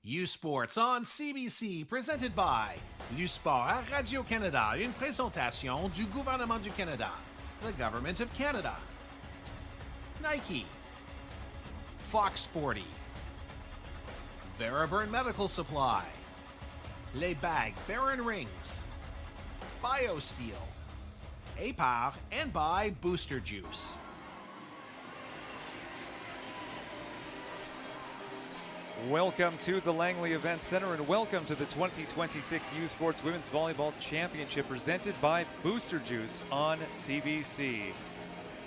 U-Sports on CBC, présenté by U-Sport à Radio-Canada, une présentation du gouvernement du Canada, the Government of Canada. Nike, Fox 40, Veriburn Medical Supply, Les Bagues Baron Rings, BioSteel, APAR, and by Booster Juice. Welcome to the Langley Event Center and welcome to the 2026 U-Sports Women's Volleyball Championship presented by Booster Juice on CBC.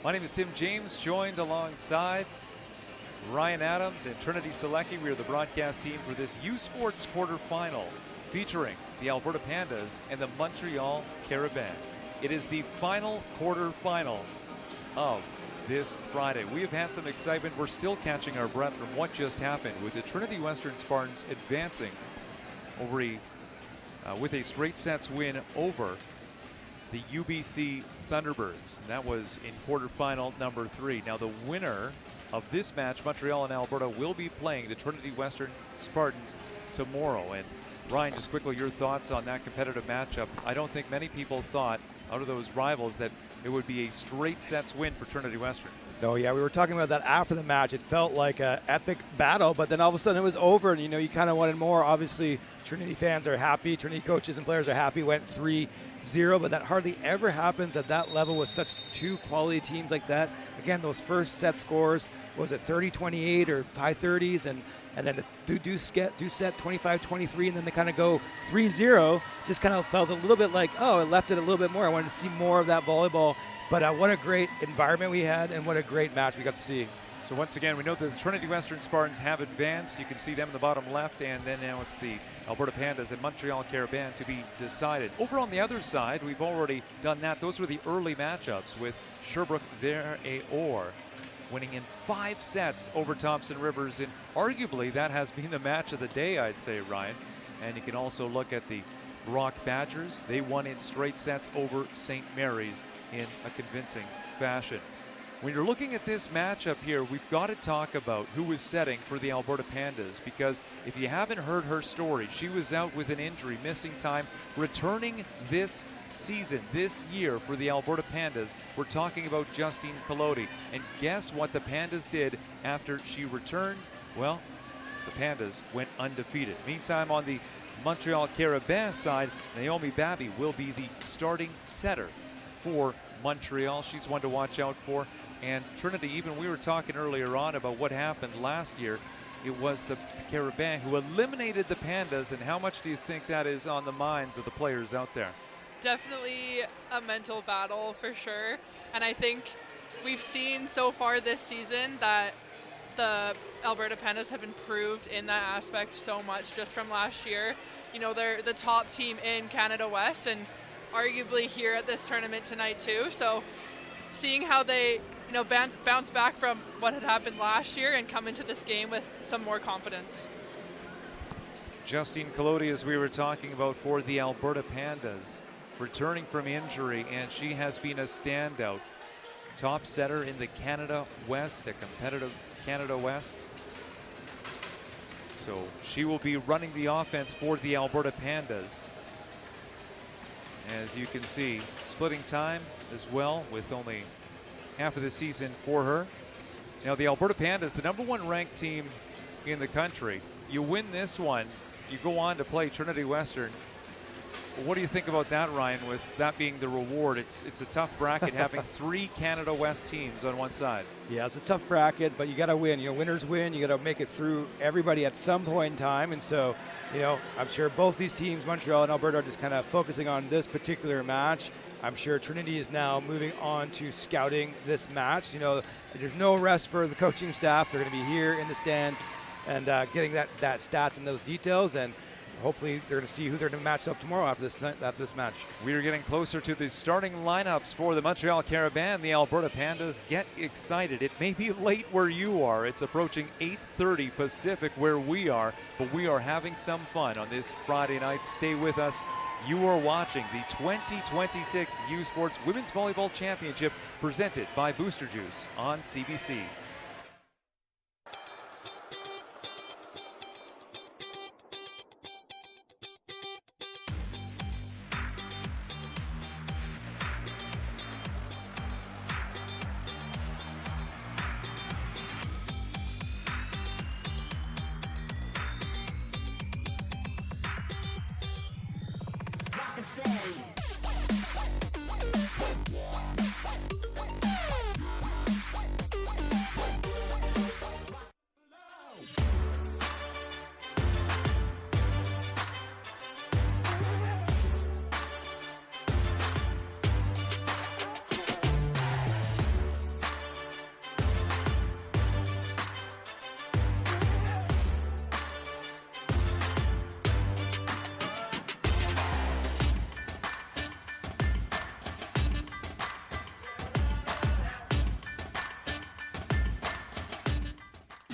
My name is Tim James, joined alongside Ryan Adams and Trinity Selecki. We are the broadcast team for this U-Sports quarterfinal featuring the Alberta Pandas and the Montréal Carabins. It is the final quarterfinal of this Friday. We have had some excitement. We're still catching our breath from what just happened with the Trinity Western Spartans advancing over with a straight sets win over the UBC Thunderbirds. That was in quarterfinal number 3. Now the winner of this match, Montreal and Alberta, will be playing the Trinity Western Spartans tomorrow. And Ryan, just quickly, your thoughts on that competitive matchup. I don't think many people thought out of those rivals that it would be a straight sets win for Trinity Western. No, yeah, we were talking about that after the match. It felt like an epic battle, but then all of a sudden it was over, and you kind of wanted more. Obviously, Trinity fans are happy, Trinity coaches and players are happy, went 3-0, but that hardly ever happens at that level with such two quality teams like that. Again, those first set scores, was it 30-28 or high 30s, and then do set 25-23, and then they kind of go 3-0. Just kind of felt a little bit like, oh, it left it a little bit more. I wanted to see more of that volleyball. But what a great environment we had, and what a great match we got to see. So once again, we know that the Trinity Western Spartans have advanced. You can see them in the bottom left, and then now it's the Alberta Pandas and Montreal Carabins to be decided. Over on the other side, we've already done that. Those were the early matchups with Sherbrooke Ver-et-Or winning in 5 sets over Thompson Rivers, and arguably that has been the match of the day, I'd say, Ryan. And you can also look at the Brock Badgers. They won in straight sets over St. Mary's in a convincing fashion. When you're looking at this matchup here, we've got to talk about who was setting for the Alberta Pandas, because if you haven't heard her story, she was out with an injury, missing time, returning this season, this year for the Alberta Pandas. We're talking about Justine Collodi. And guess what the Pandas did after she returned? Well, the Pandas went undefeated. Meantime, on the Montreal Carabins side, Naomi Babby will be the starting setter for Montreal. She's one to watch out for. And Trinity, even we were talking earlier on about what happened last year. It was the Carabins who eliminated the Pandas, and how much do you think that is on the minds of the players out there? Definitely a mental battle for sure. And I think we've seen so far this season that the Alberta Pandas have improved in that aspect so much just from last year. They're the top team in Canada West, and arguably here at this tournament tonight too. So seeing how they bounce back from what had happened last year and come into this game with some more confidence. Justine Collodi, as we were talking about, for the Alberta Pandas, returning from injury, and she has been a standout. Top setter in the Canada West, a competitive Canada West. So she will be running the offense for the Alberta Pandas. As you can see, splitting time as well, with only half of the season for her. Now the Alberta Pandas, the #1 ranked team in the country. You win this one, you go on to play Trinity Western. What do you think about that, Ryan, with that being the reward? It's a tough bracket having 3 Canada West teams on one side. Yeah, it's a tough bracket, but you got to win. Winners win. You got to make it through everybody at some point in time. And so, I'm sure both these teams, Montreal and Alberta, are just kind of focusing on this particular match. I'm sure Trinity is now moving on to scouting this match. There's no rest for the coaching staff. They're going to be here in the stands and getting that stats and those details. And hopefully they're going to see who they're going to match up tomorrow after this match. We are getting closer to the starting lineups for the Montreal Carabins. The Alberta Pandas, get excited. It may be late where you are. It's approaching 8:30 Pacific where we are, but we are having some fun on this Friday night. Stay with us. You are watching the 2026 U-Sports Women's Volleyball Championship presented by Booster Juice on CBC.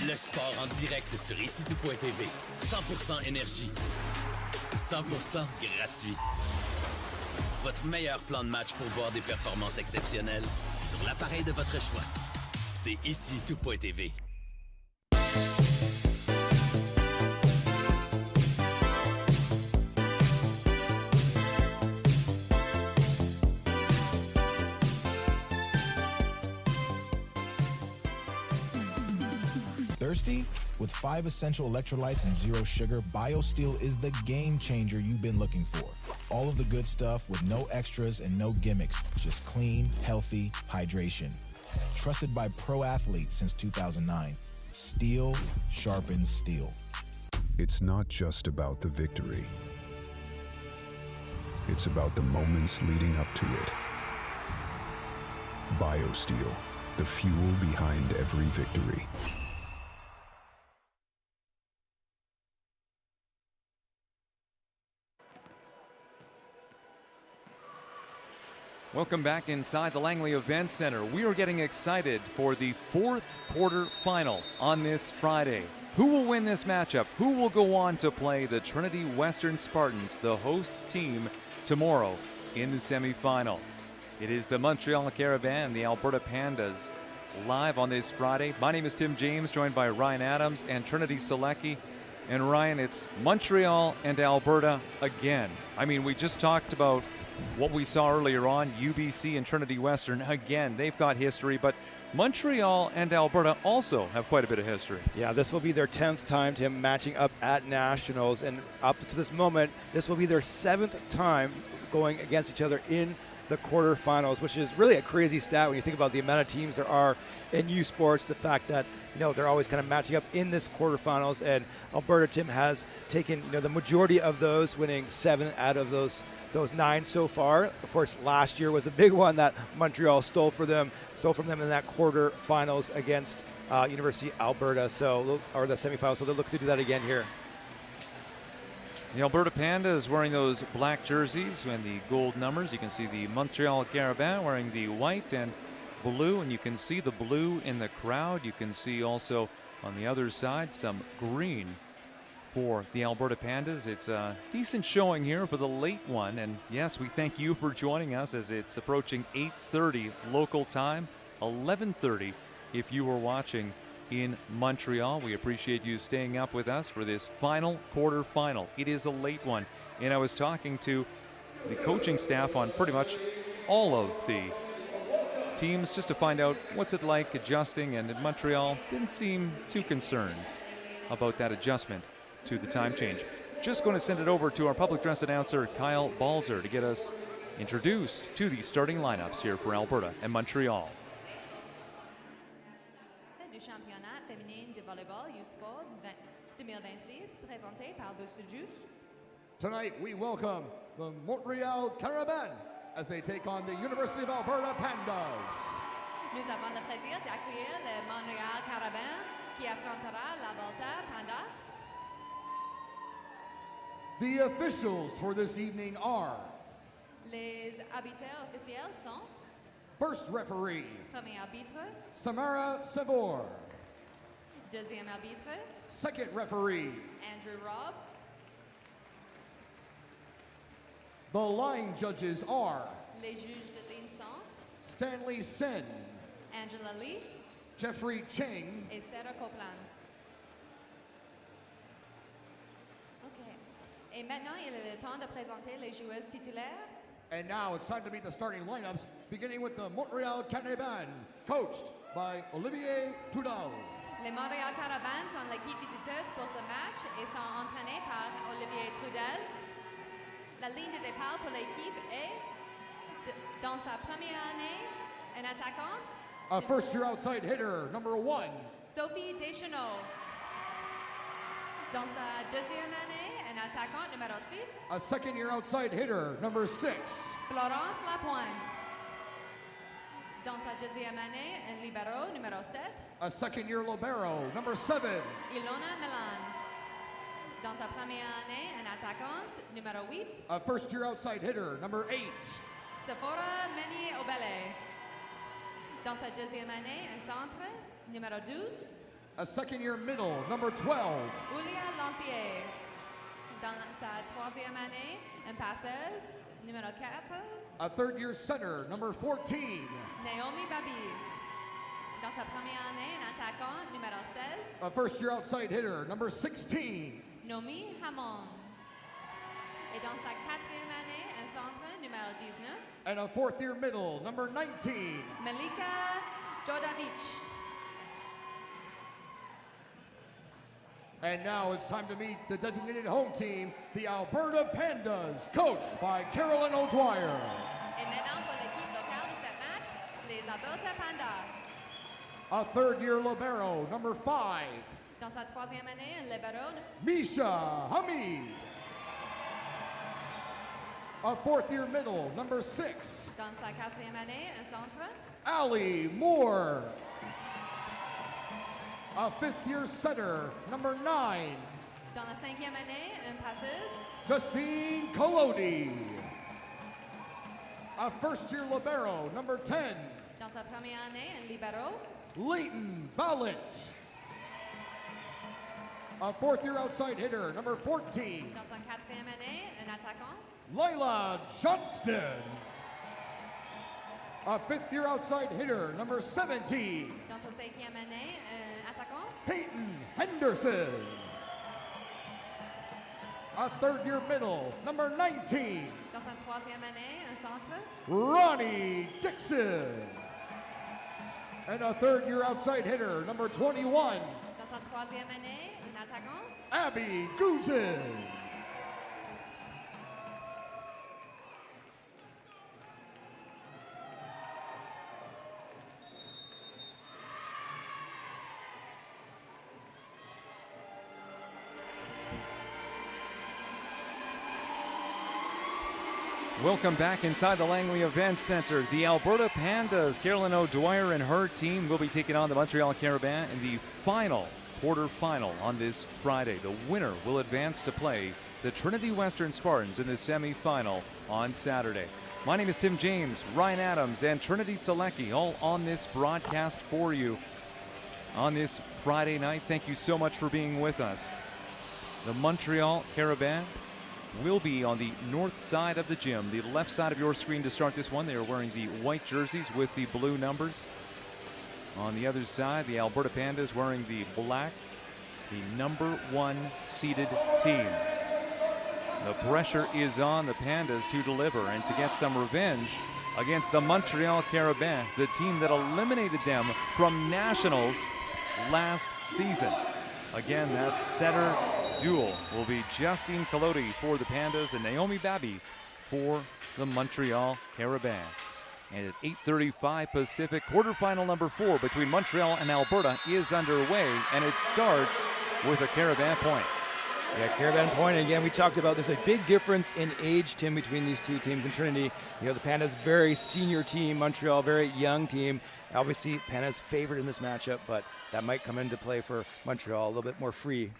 Le sport en direct sur ici-tout.tv. 100% énergie. 100% gratuit. Votre meilleur plan de match pour voir des performances exceptionnelles sur l'appareil de votre choix. C'est ici-tout.tv. Thirsty? With 5 essential electrolytes and 0 sugar, BioSteel is the game changer you've been looking for. All of the good stuff with no extras and no gimmicks, just clean, healthy hydration. Trusted by pro athletes since 2009. Steel sharpens steel. It's not just about the victory. It's about the moments leading up to it. BioSteel, the fuel behind every victory. Welcome back inside the Langley Event Center. We are getting excited for the 4th quarterfinal on this Friday. Who will win this matchup? Who will go on to play the Trinity Western Spartans, the host team, tomorrow in the semifinal? It is the Montréal Carabins and the Alberta Pandas live on this Friday. My name is Tim James, joined by Ryan Adams and Trinity Selecki. And Ryan, it's Montreal and Alberta again. I mean, we just talked about what we saw earlier on, UBC and Trinity Western. Again, they've got history, but Montreal and Alberta also have quite a bit of history. Yeah, this will be their 10th time to him matching up at Nationals, and up to this moment, this will be their 7th time going against each other in the quarterfinals, which is really a crazy stat when you think about the amount of teams there are in U Sports, the fact that, you know, they're always kind of matching up in this quarterfinals, and Alberta, Tim, has taken, you know, the majority of those, winning 7 out of those 9 so far. Of course, last year was a big one that Montreal stole from them in that quarterfinals against Université Alberta, or the semifinals. So they're looking to do that again here. The Alberta Pandas wearing those black jerseys and the gold numbers. You can see the Montreal Carabins wearing the white and blue, and you can see the blue in the crowd. You can see also on the other side some green for the Alberta Pandas. It's a decent showing here for the late one, and yes, we thank you for joining us as it's approaching 8:30 local time, 11:30 if you were watching in Montreal. We appreciate you staying up with us for this final quarterfinal. It is a late one, and I was talking to the coaching staff on pretty much all of the teams just to find out what's it like adjusting, and Montreal didn't seem too concerned about that adjustment to the time change. Just going to send it over to our public address announcer, Kyle Balzer, to get us introduced to the starting lineups here for Alberta and Montreal. Du championnat féminin de volleyball U-Sport 2026, présenté par Boussoudjous. Tonight we welcome the Montréal Carabins as they take on the University of Alberta Pandas. Nous avons le plaisir d'accueillir le Montréal Carabins qui affrontera l'Alberta Pandas. The officials for this evening are Les arbitres officiels sont first referee premier arbitre, Samara Savor, deuxième arbitre, second referee Andrew Robb. the line judges are Les juges de ligne sont Stanley Sen, Angela Lee Jeffrey Cheng, et Sarah Copeland. OK. Et maintenant, il est le temps de présenter les joueuses titulaires. and now it's time to meet the starting lineups, beginning with the Montréal Carabins, coached by Olivier Trudel. Les Montréal Carabins sont l'équipe visiteuse pour ce match et sont entraînés par Olivier Trudel. La ligne de départ pour l'équipe est, dans sa première année, une attaquante, A first-year outside hitter, number 1. Sophie Deschenaux. Dans sa deuxième année, une attaquante numéro 6, A second-year outside hitter, number 6. Florence Lapointe. Dans sa deuxième année, un libero numéro 7, A second-year libero, number 7. Ilona Milan. Dans sa première année, une attaquante numéro 8, A first-year outside hitter, number 8. Sephora Meni-Obele. Dans sa deuxième année, un centre numéro 12, A second-year middle, number 12. Julia Lampier. Dans sa troisième année, une passeuse, numéro 14. A third-year center, number 14. Naomi Babi. Dans sa première année, un attaquant, numéro 16. A first-year outside hitter, number 16. Nomi Hammond. Et dans sa quatrième année, un centre, numéro 19. And a fourth-year middle, number 19. Melika Jodavich. And now it's time to meet the designated home team, the Alberta Pandas, coached by Carolyn O'Dwyer. Et maintenant pour l'équipe locale de cette match, les Alberta Pandas. A third-year libero, number 5. Dans sa troisième année, un libero. Misha Hamid. A fourth-year middle, number 6. Dans sa quatrième année, un centre. Ali Moore. A fifth-year center, number 9. Dans la cinquième année, une passeuse. Justine Colodi. A first-year libero, number 10. Dans sa première année, un libero. Leighton Ballett. A fourth-year outside hitter, number 14. Dans sa quatrième année, un attaquant. Lila Johnston. A fifth-year outside hitter, number 17. Dans sa cinquième année, un attaquant. Peyton Henderson. A third-year middle, number 19. Dans sa troisième année, un centre. Ronnie Dixon. And a third-year outside hitter, number 21. Dans sa troisième année, un attaquant. Abby Guzin. Welcome back inside the Langley Event Center. The Alberta Pandas, Carolyn O'Dwyer and her team will be taking on the Montreal Carabins in the final quarterfinal on this Friday. The winner will advance to play the Trinity Western Spartans in the semifinal on Saturday. My name is Tim James, Ryan Adams, and Trinity Selecki all on this broadcast for you on this Friday night. Thank you so much for being with us. The Montreal Carabins will be on the north side of the gym, the left side of your screen to start this one. They are wearing the white jerseys with the blue numbers. On the other side, the Alberta Pandas wearing the black, the number 1 seeded team. The pressure is on the Pandas to deliver and to get some revenge against the Montreal Carabins, the team that eliminated them from nationals last season. Again, that center duel will be Justine Colodi for the Pandas and Naomi Babi for the Montreal Carabins. And at 8:35 Pacific, quarterfinal number 4 between Montreal and Alberta is underway, and it starts with a Carabin point. Yeah, Carabin point. And again, we talked about there's a big difference in age, Tim, between these two teams in Trinity. You know, the Pandas, very senior team, Montreal, very young team. Obviously, Pandas favored in this matchup, but that might come into play for Montreal, a little bit more free.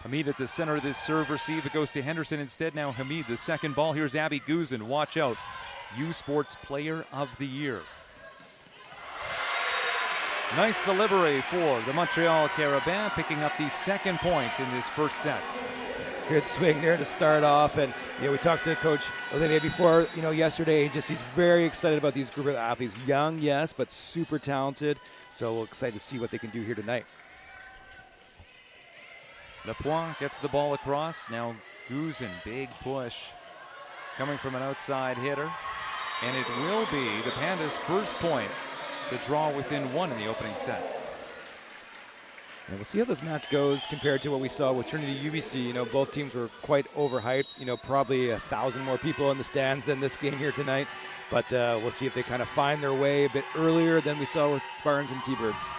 Hamid at the center of this serve receive. It goes to Henderson instead. Now Hamid, the second ball. Here's Abby Guzin. Watch out. U Sports Player of the Year. Nice delivery for the Montreal Carabins, picking up the second point in this first set. Good swing there to start off. And, you know, we talked to Coach Olivier before, you know, yesterday. He's very excited about these group of athletes. Young, yes, but super talented. So we're excited to see what they can do here tonight. Lapointe gets the ball across. Now Guzin, big push. Coming from an outside hitter. And it will be the Pandas' first point to draw within 1 in the opening set. And we'll see how this match goes compared to what we saw with Trinity UBC. You know, both teams were quite overhyped. You know, probably 1,000 more people in the stands than this game here tonight. But we'll see if they kind of find their way a bit earlier than we saw with Spartans and T-Birds.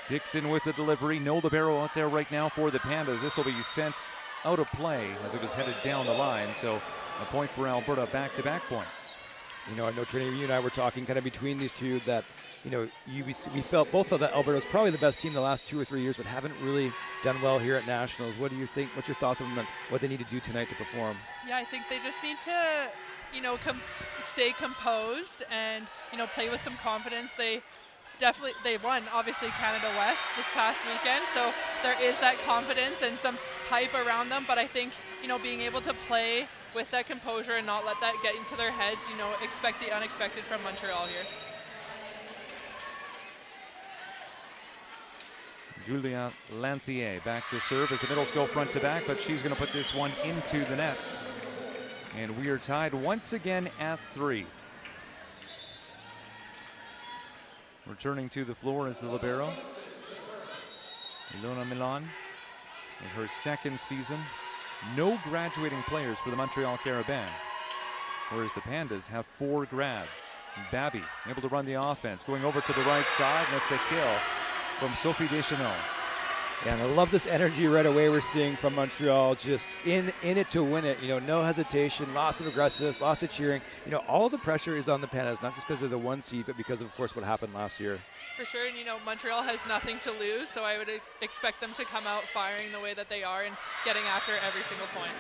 Dixon with the delivery. No libero out there right now for the Pandas. This will be sent out of play as it was headed down the line. So a point for Alberta, back-to-back points. You know, I know Trinity, you and I were talking kind of between these two that, you know, UBC, we felt both of that Alberta was probably the best team the last 2 or 3 years, but haven't really done well here at Nationals. What do you think? What's your thoughts on what they need to do tonight to perform? Yeah, I think they just need to, you know, stay composed and, you know, play with some confidence. They definitely, they won, obviously, Canada West this past weekend, so there is that confidence and some hype around them, but I think, you know, being able to play with that composure and not let that get into their heads, you know, expect the unexpected from Montreal here. Julia Lanthier back to serve as the middles go front to back, but she's going to put this one into the net. And we are tied once again at 3. Returning to the floor is the libero, Ilona Milan, in her second season. No graduating players for the Montreal Carabins, whereas the Pandas have 4 grads. Babby able to run the offense, going over to the right side, and it's a kill from Sophie Deschanel. Yeah, and I love this energy right away we're seeing from Montreal, just in it to win it. You know, no hesitation, lots of aggressiveness, lots of cheering. You know, all the pressure is on the Pandas, not just because they're the 1 seed, but because of course what happened last year. For sure, and you know, Montreal has nothing to lose, so I would expect them to come out firing the way that they are and getting after every single point.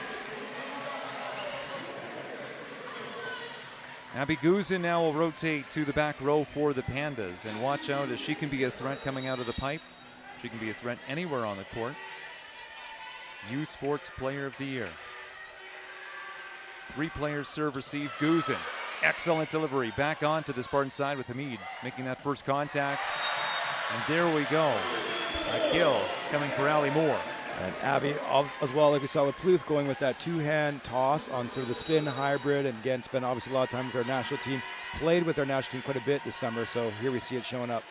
Abby Guzin now will rotate to the back row for the Pandas, and watch out as she can be a threat coming out of the pipe. She can be a threat anywhere on the court. U Sports Player of the Year. 3 players serve, receive. Guzin, excellent delivery. Back onto the Spartan side with Hamid making that first contact. And there we go. A kill coming for Allie Moore. And Abby, as well, like we saw with Plouffe, going with that 2-hand toss on sort of the spin hybrid. And again, spent obviously a lot of time with our national team. Played with our national team quite a bit this summer, so here we see it showing up.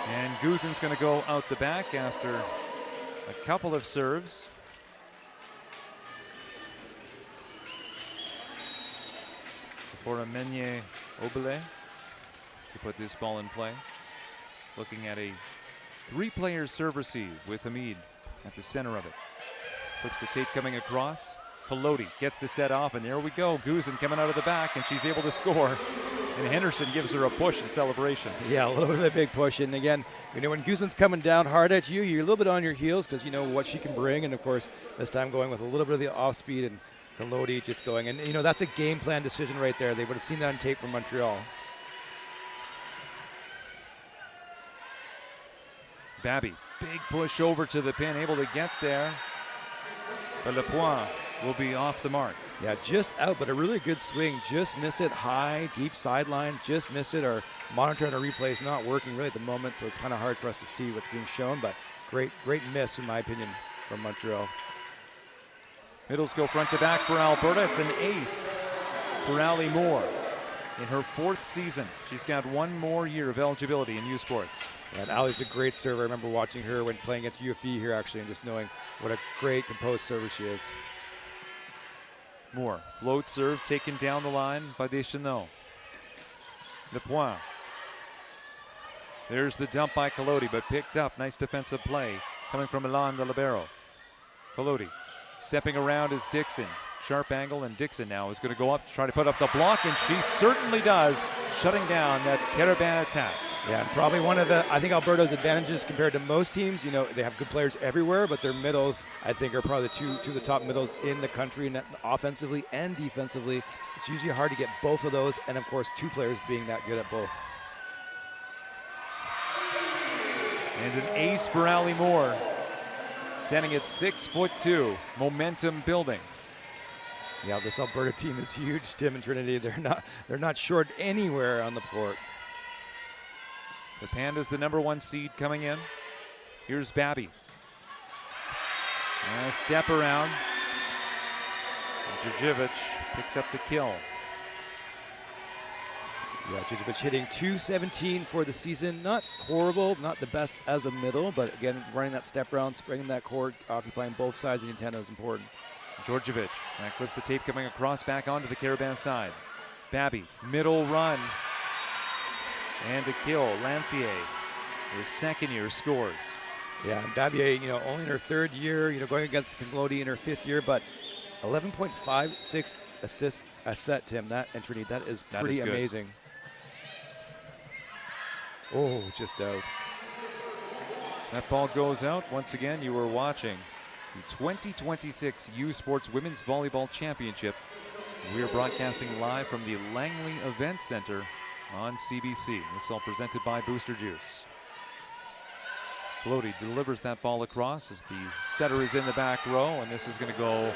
And Guzin's going to go out the back after a couple of serves. Sephora Meunier Obele to put this ball in play. Looking at a 3-player serve receive with Hamid at the center of it. Flips the tape coming across. Collodi gets the set off, and there we go. Guzin coming out of the back, and she's able to score. And Henderson gives her a push in celebration. Yeah, a little bit of a big push. And again, you know, when Guzman's coming down hard at you, you're a little bit on your heels because you know what she can bring. And of course, this time going with a little bit of the off speed and Collodi just going. And you know, that's a game plan decision right there. They would have seen that on tape from Montreal. Babby, big push over to the pin, able to get there. But Lepoint will be off the mark. Yeah, just out, but a really good swing. Just miss it high, deep sideline. Just missed it. Our monitor and our replay is not working really at the moment, so it's kind of hard for us to see what's being shown. But great miss, in my opinion, from Montreal. Middles go front to back for Alberta. It's an ace for Allie Moore in her 4th season. She's got 1 more year of eligibility in U Sports. And Allie's a great server. I remember watching her when playing against UFE here, actually, and just knowing what a great composed server she is. Moore, float serve taken down the line by Deschanel. Lepoint. There's the dump by Collodi, but picked up. Nice defensive play coming from Milan, the libero. Collodi stepping around is Dixon. Sharp angle, and Dixon now is going to go up to try to put up the block, and she certainly does, shutting down that Carabin attack. Yeah, and probably one of I think Alberta's advantages compared to most teams. You know, they have good players everywhere, but their middles, I think, are probably two of the top middles in the country, and offensively and defensively. It's usually hard to get both of those, and of course, 2 players being that good at both. And an ace for Allie Moore, standing at 6'2", momentum building. Yeah, this Alberta team is huge, Tim and Trinity. They're not short anywhere on the court. The Pandas, the #1 seed coming in. Here's Babby. And a step around. Djurjevic picks up the kill. Yeah, Djurjevic hitting .217 for the season. Not horrible, not the best as a middle, but again, running that step around, springing that court, occupying both sides of the antenna is important. Djurjevic, that clips the tape coming across back onto the Carabin side. Babby, middle run. And a kill. Lanthier, his 2nd year, scores. Yeah, and Babier, you know, only in her 3rd year, you know, going against Collodi in her 5th year, but 11.56 assists a set, Tim. That entry, that is pretty amazing. Oh, just out. That ball goes out. Once again, you were watching the 2026 U Sports Women's Volleyball Championship We are broadcasting live from the Langley Event Center on CBC. This all presented by Booster Juice. Colodi delivers that ball across as the setter is in the back row, and this is going to go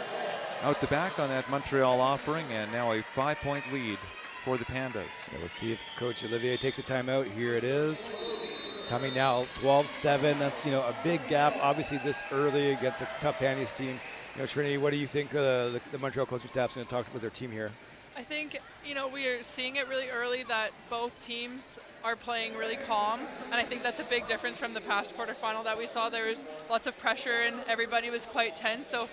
out the back on that Montreal offering, and now a 5-point lead for the Pandas. Yeah, we'll see if Coach Olivier takes a timeout. Here it is. Coming now 12-7. That's, a big gap, obviously, this early against a tough Pandas team. Trinity, what do you think the Montreal coaching staff's going to talk with their team here? I think, we are seeing it really early that both teams are playing really calm, and I think that's a big difference from the past quarterfinal that we saw. There was lots of pressure and everybody was quite tense, so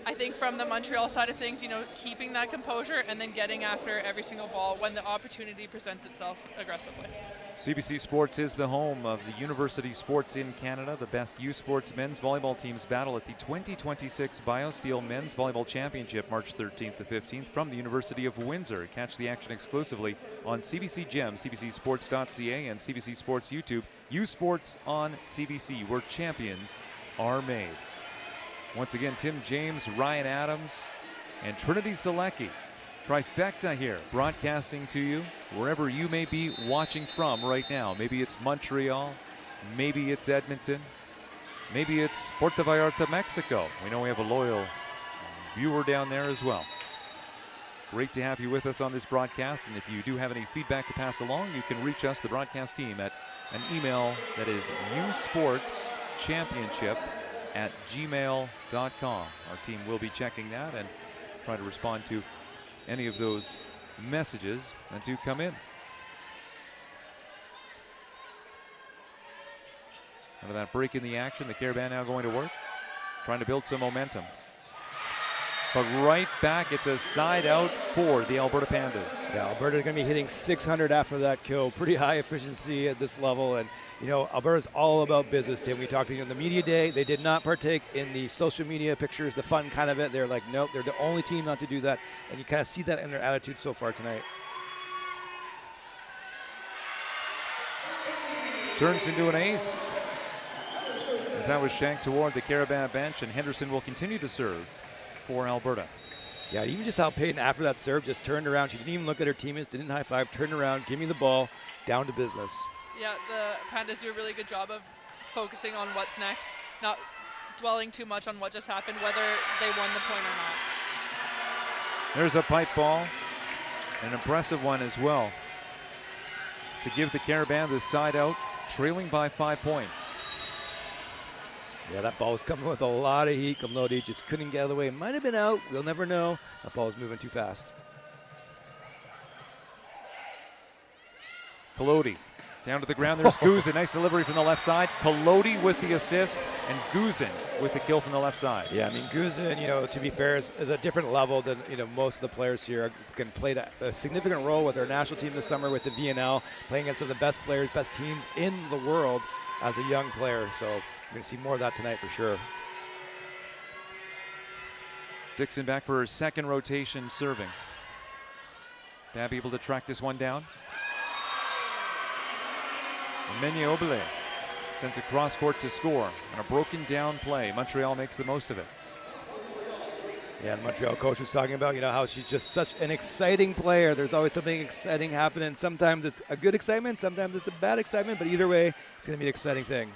I think from the Montreal side of things, keeping that composure and then getting after every single ball when the opportunity presents itself aggressively. CBC Sports is the home of the University Sports in Canada. The best U Sports men's volleyball teams battle at the 2026 BioSteel Men's Volleyball Championship, March 13th to 15th from the University of Windsor. Catch the action exclusively on CBC Gem, CBCSports.ca, and CBC Sports YouTube. U Sports on CBC, where champions are made. Once again, Tim James, Ryan Adams, and Trinity Selecki. Trifecta here, broadcasting to you wherever you may be watching from right now. Maybe it's Montreal, maybe it's Edmonton, maybe it's Puerto Vallarta, Mexico. We know we have a loyal viewer down there as well. Great to have you with us on this broadcast, and if you do have any feedback to pass along, you can reach us, the broadcast team, at an email that is usportschampionship@gmail.com. Our team will be checking that and try to respond to any of those messages that do come in. Under that break in the action, the Carabins now going to work, trying to build some momentum. But right back, it's a side out for the Alberta Pandas. Yeah, Alberta's going to be hitting 600 after that kill. Pretty high efficiency at this level. And, Alberta's all about business, Tim. We talked to you on the media day. They did not partake in the social media pictures, the fun kind of it. They're like, nope, they're the only team not to do that. And you kind of see that in their attitude so far tonight. Turns into an ace, as that was shanked toward the Carabin bench, and Henderson will continue to serve for Alberta. Yeah, even just how Payton after that serve just turned around. She didn't even look at her teammates, didn't high five, turned around, give me the ball, down to business. Yeah, the Pandas do a really good job of focusing on what's next, not dwelling too much on what just happened, whether they won the point or not. There's a pipe ball, an impressive one as well, to give the Carabins the side out, trailing by 5 points. Yeah, that ball was coming with a lot of heat. Colodi just couldn't get out of the way. It might have been out. We'll never know. That ball was moving too fast. Colodi down to the ground. There's Guzin. Nice delivery from the left side. Colodi with the assist, and Guzin with the kill from the left side. Yeah, I mean, Guzin, to be fair, is a different level than, most of the players here. Can play a significant role with our national team this summer with the VNL, playing against some of the best players, best teams in the world as a young player. So we're going to see more of that tonight for sure. Dixon back for her second rotation serving. Babby able to track this one down. Menier Obele sends a cross court to score on a broken down play. Montreal makes the most of it. Yeah, the Montreal coach was talking about, how she's just such an exciting player. There's always something exciting happening. Sometimes it's a good excitement, sometimes it's a bad excitement, but either way, it's going to be an exciting thing.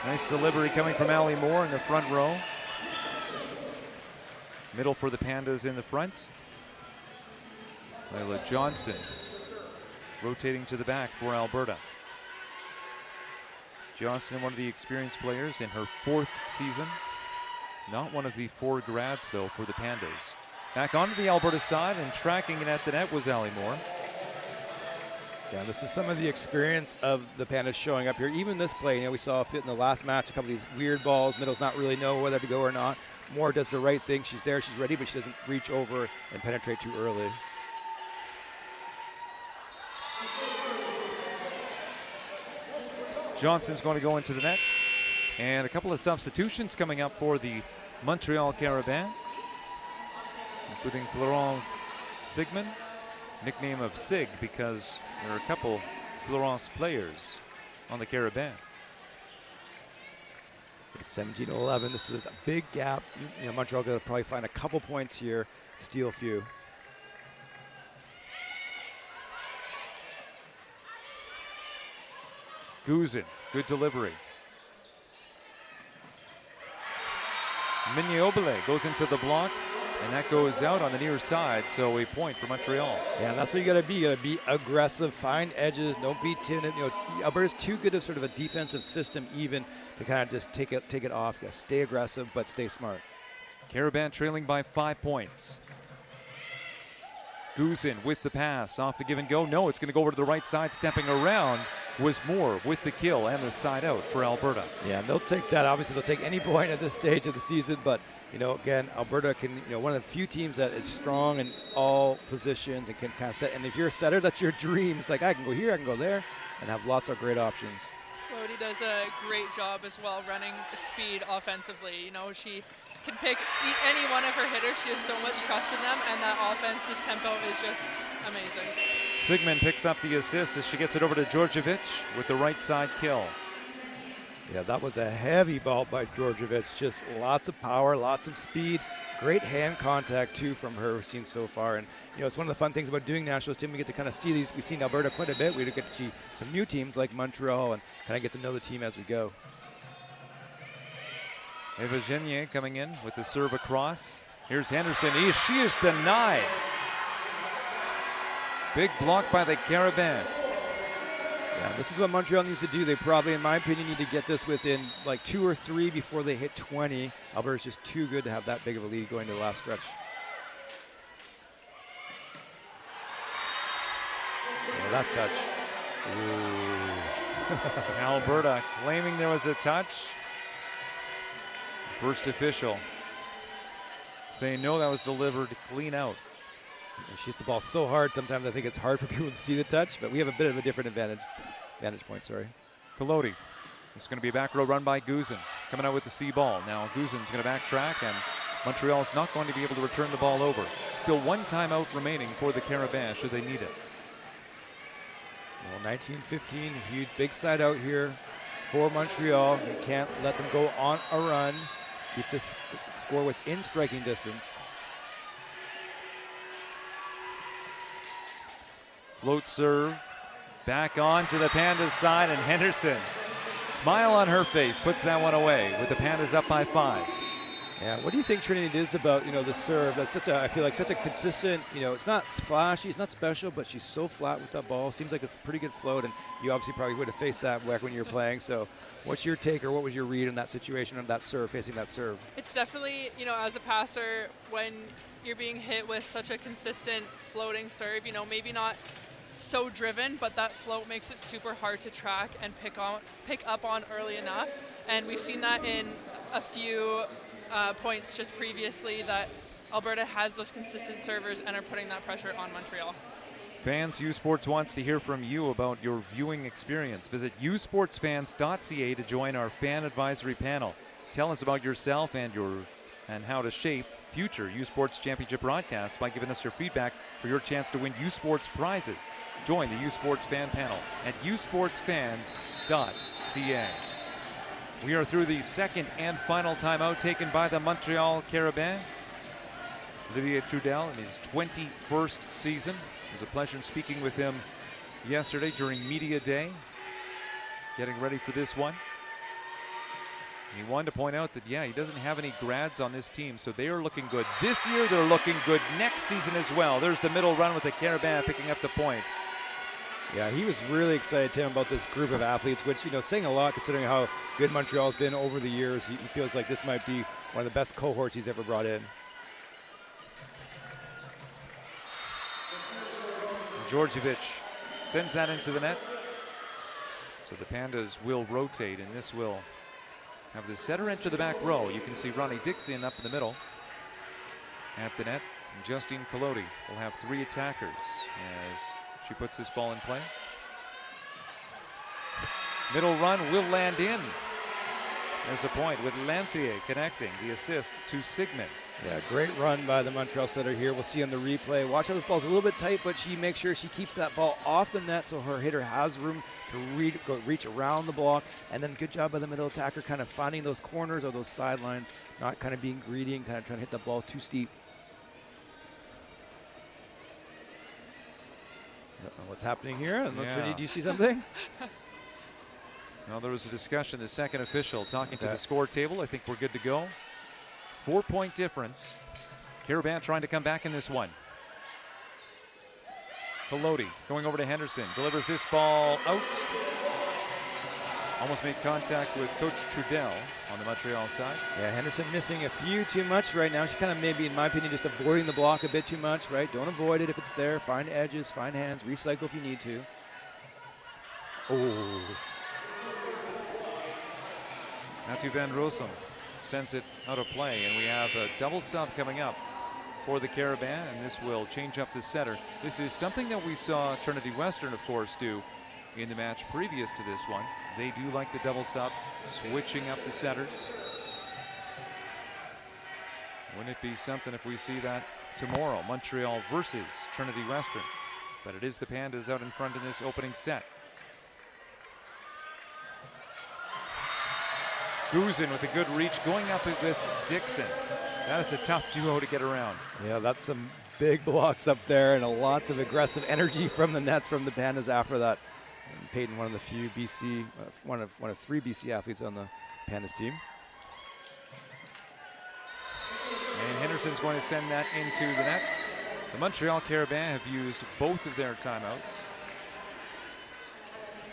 Nice delivery coming from Allie Moore in the front row. Middle for the Pandas in the front. Layla Johnston rotating to the back for Alberta. Johnston, one of the experienced players in her 4th season. Not one of the 4 grads, though, for the Pandas. Back onto the Alberta side, and tracking it at the net was Allie Moore. Yeah, this is some of the experience of the Pandas showing up here. Even this play, we saw a fit in the last match, a couple of these weird balls. Middle's not really know whether to go or not. Moore does the right thing. She's there, she's ready, but she doesn't reach over and penetrate too early. Johnson's going to go into the net. And a couple of substitutions coming up for the Montreal Carabins, including Florence Sigmund, nickname of Sig because there are a couple Florence players on the Carabins. 17-11. This is a big gap. You know, Montreal going to probably find a couple points here, steal a few. Guzin, good delivery. Mignobile goes into the block, and that goes out on the near side, so a point for Montreal. Yeah, and that's what you got to be. You got to be aggressive, find edges, don't be timid. You know, Alberta's too good of sort of a defensive system even to kind of just take it off. You got to stay aggressive, but stay smart. Carabin trailing by 5 points. Guzin with the pass, off the give and go. No, it's going to go over to the right side, stepping around was Moore with the kill and the side out for Alberta. Yeah, and they'll take that. Obviously, they'll take any point at this stage of the season, but you know, again, Alberta can, you know, one of the few teams that is strong in all positions and can kind of set. And if you're a setter, that's your dream. It's like, I can go here, I can go there, and have lots of great options. Lodi does a great job as well running speed offensively. You know, she can pick any one of her hitters. She has so much trust in them, and that offensive tempo is just amazing. Sigmund picks up the assist as she gets it over to Djordjevic with the right side kill. Yeah, that was a heavy ball by Djordjevic. Just lots of power, lots of speed. Great hand contact, too, from her we've seen so far. And, you know, it's one of the fun things about doing nationals team. We get to kind of see these. We've seen Alberta quite a bit. We get to see some new teams like Montreal and kind of get to know the team as we go. Eva Genier coming in with the serve across. Here's Henderson. She is denied. Big block by the Carabin. Yeah, this is what Montreal needs to do. They probably, in my opinion, need to get this within like 2 or 3 before they hit 20. Alberta's just too good to have that big of a lead going to the last stretch. Oh, that's touch. Ooh. Alberta claiming there was a touch. First official saying no, that was delivered clean out. She hits the ball so hard, sometimes I think it's hard for people to see the touch, but we have a bit of a different vantage point, sorry. Kolodi. It's going to be a back row run by Guzin. Coming out with the C ball. Now Guzin's going to backtrack, and Montreal's not going to be able to return the ball over. Still 1 timeout remaining for the Carabins should they need it. Well, 19-15, huge big side out here for Montreal. They can't let them go on a run. Keep this score within striking distance. Float serve, back on to the Pandas side, and Henderson, smile on her face, puts that one away with the Pandas up by 5. Yeah, what do you think Trinity is about, you know, the serve? That's such a, I feel like such a consistent, you know, it's not flashy, it's not special, but she's so flat with that ball. Seems like it's pretty good float, and you obviously probably would have faced that back when you were playing. So what's your take, or what was your read on that situation, on that serve, facing that serve? It's definitely, you know, as a passer, when you're being hit with such a consistent floating serve, you know, maybe not so driven, but that float makes it super hard to track and pick up on early enough. And we've seen that in a few points just previously, that Alberta has those consistent servers and are putting that pressure on Montreal. Fans, U Sports wants to hear from you about your viewing experience. Visit usportsfans.ca to join our fan advisory panel. Tell us about yourself and how to shape future U Sports Championship broadcasts by giving us your feedback for your chance to win U Sports prizes. Join the U Sports fan panel at usportsfans.ca. We are through the second and final timeout taken by the Montreal Carabins. Olivier Trudel in his 21st season. It was a pleasure speaking with him yesterday during Media Day, getting ready for this one. He wanted to point out that, yeah, he doesn't have any grads on this team, so they are looking good. This year, they're looking good next season as well. There's the middle run with the Carabins picking up the point. Yeah, he was really excited, Tim, about this group of athletes, which, you know, saying a lot considering how good Montreal's been over the years. He feels like this might be one of the best cohorts he's ever brought in. Djordjevic sends that into the net. So the Pandas will rotate, and this will have the setter enter the back row. You can see Ronnie Dixon up in the middle at the net. And Justine Kolodi will have 3 attackers as she puts this ball in play. Middle run will land in. There's a point with Langley connecting the assist to Sigmund. Yeah, great run by the Montreal setter here. We'll see on the replay. Watch how this ball's a little bit tight, but she makes sure she keeps that ball off the net so her hitter has room to reach around the block. And then good job by the middle attacker kind of finding those corners or those sidelines, not kind of being greedy and kind of trying to hit the ball too steep. What's happening here? Trinity, do you see something? Well, there was a discussion, the second official talking to the score table. I think we're good to go. 4-point difference. Carabins trying to come back in this one. Peloti going over to Henderson. Delivers this ball out. Almost made contact with Coach Trudel on the Montreal side. Yeah, Henderson missing a few too much right now. She's kind of maybe, in my opinion, just avoiding the block a bit too much, right? Don't avoid it if it's there. Find edges, find hands, recycle if you need to. Oh. Matthew Van Rossum sends it out of play, and we have a double sub coming up for the Carabins, and this will change up the setter. This is something that we saw Trinity Western, of course, do in the match previous to this one. They do like the double sub, switching up the setters. Wouldn't it be something if we see that tomorrow? Montreal versus Trinity Western. But it is the Pandas out in front in this opening set. Guzin with a good reach, going up with Dixon. That is a tough duo to get around. Yeah, that's some big blocks up there and lots of aggressive energy from the nets from the Pandas after that. And Peyton, one of the few BC, one of 3 BC athletes on the Pandas team. And Henderson's going to send that into the net. The Montreal Carabins have used both of their timeouts.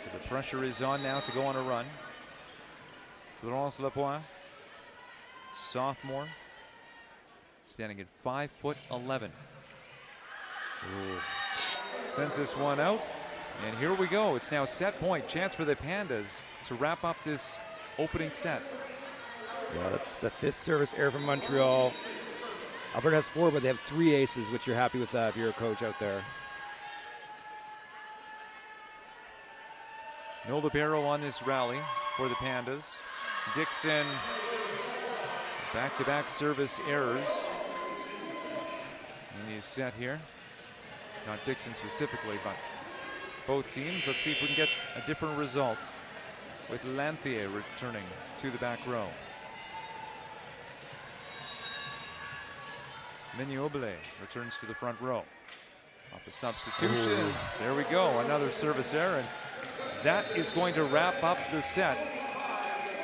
So the pressure is on now to go on a run. Florence Lapointe, sophomore, standing at 5'11". Sends this one out, and here we go. It's now set point. Chance for the Pandas to wrap up this opening set. Yeah, that's the 5th service error from Montreal. Alberta has 4, but they have 3 aces, which you're happy with that if you're a coach out there. No libero on this rally for the Pandas. Dixon, back-to-back service errors in the set here. Not Dixon specifically, but both teams. Let's see if we can get a different result with Langley returning to the back row. Mignoble returns to the front row. Off a substitution. Ooh. There we go, another service error, and that is going to wrap up the set.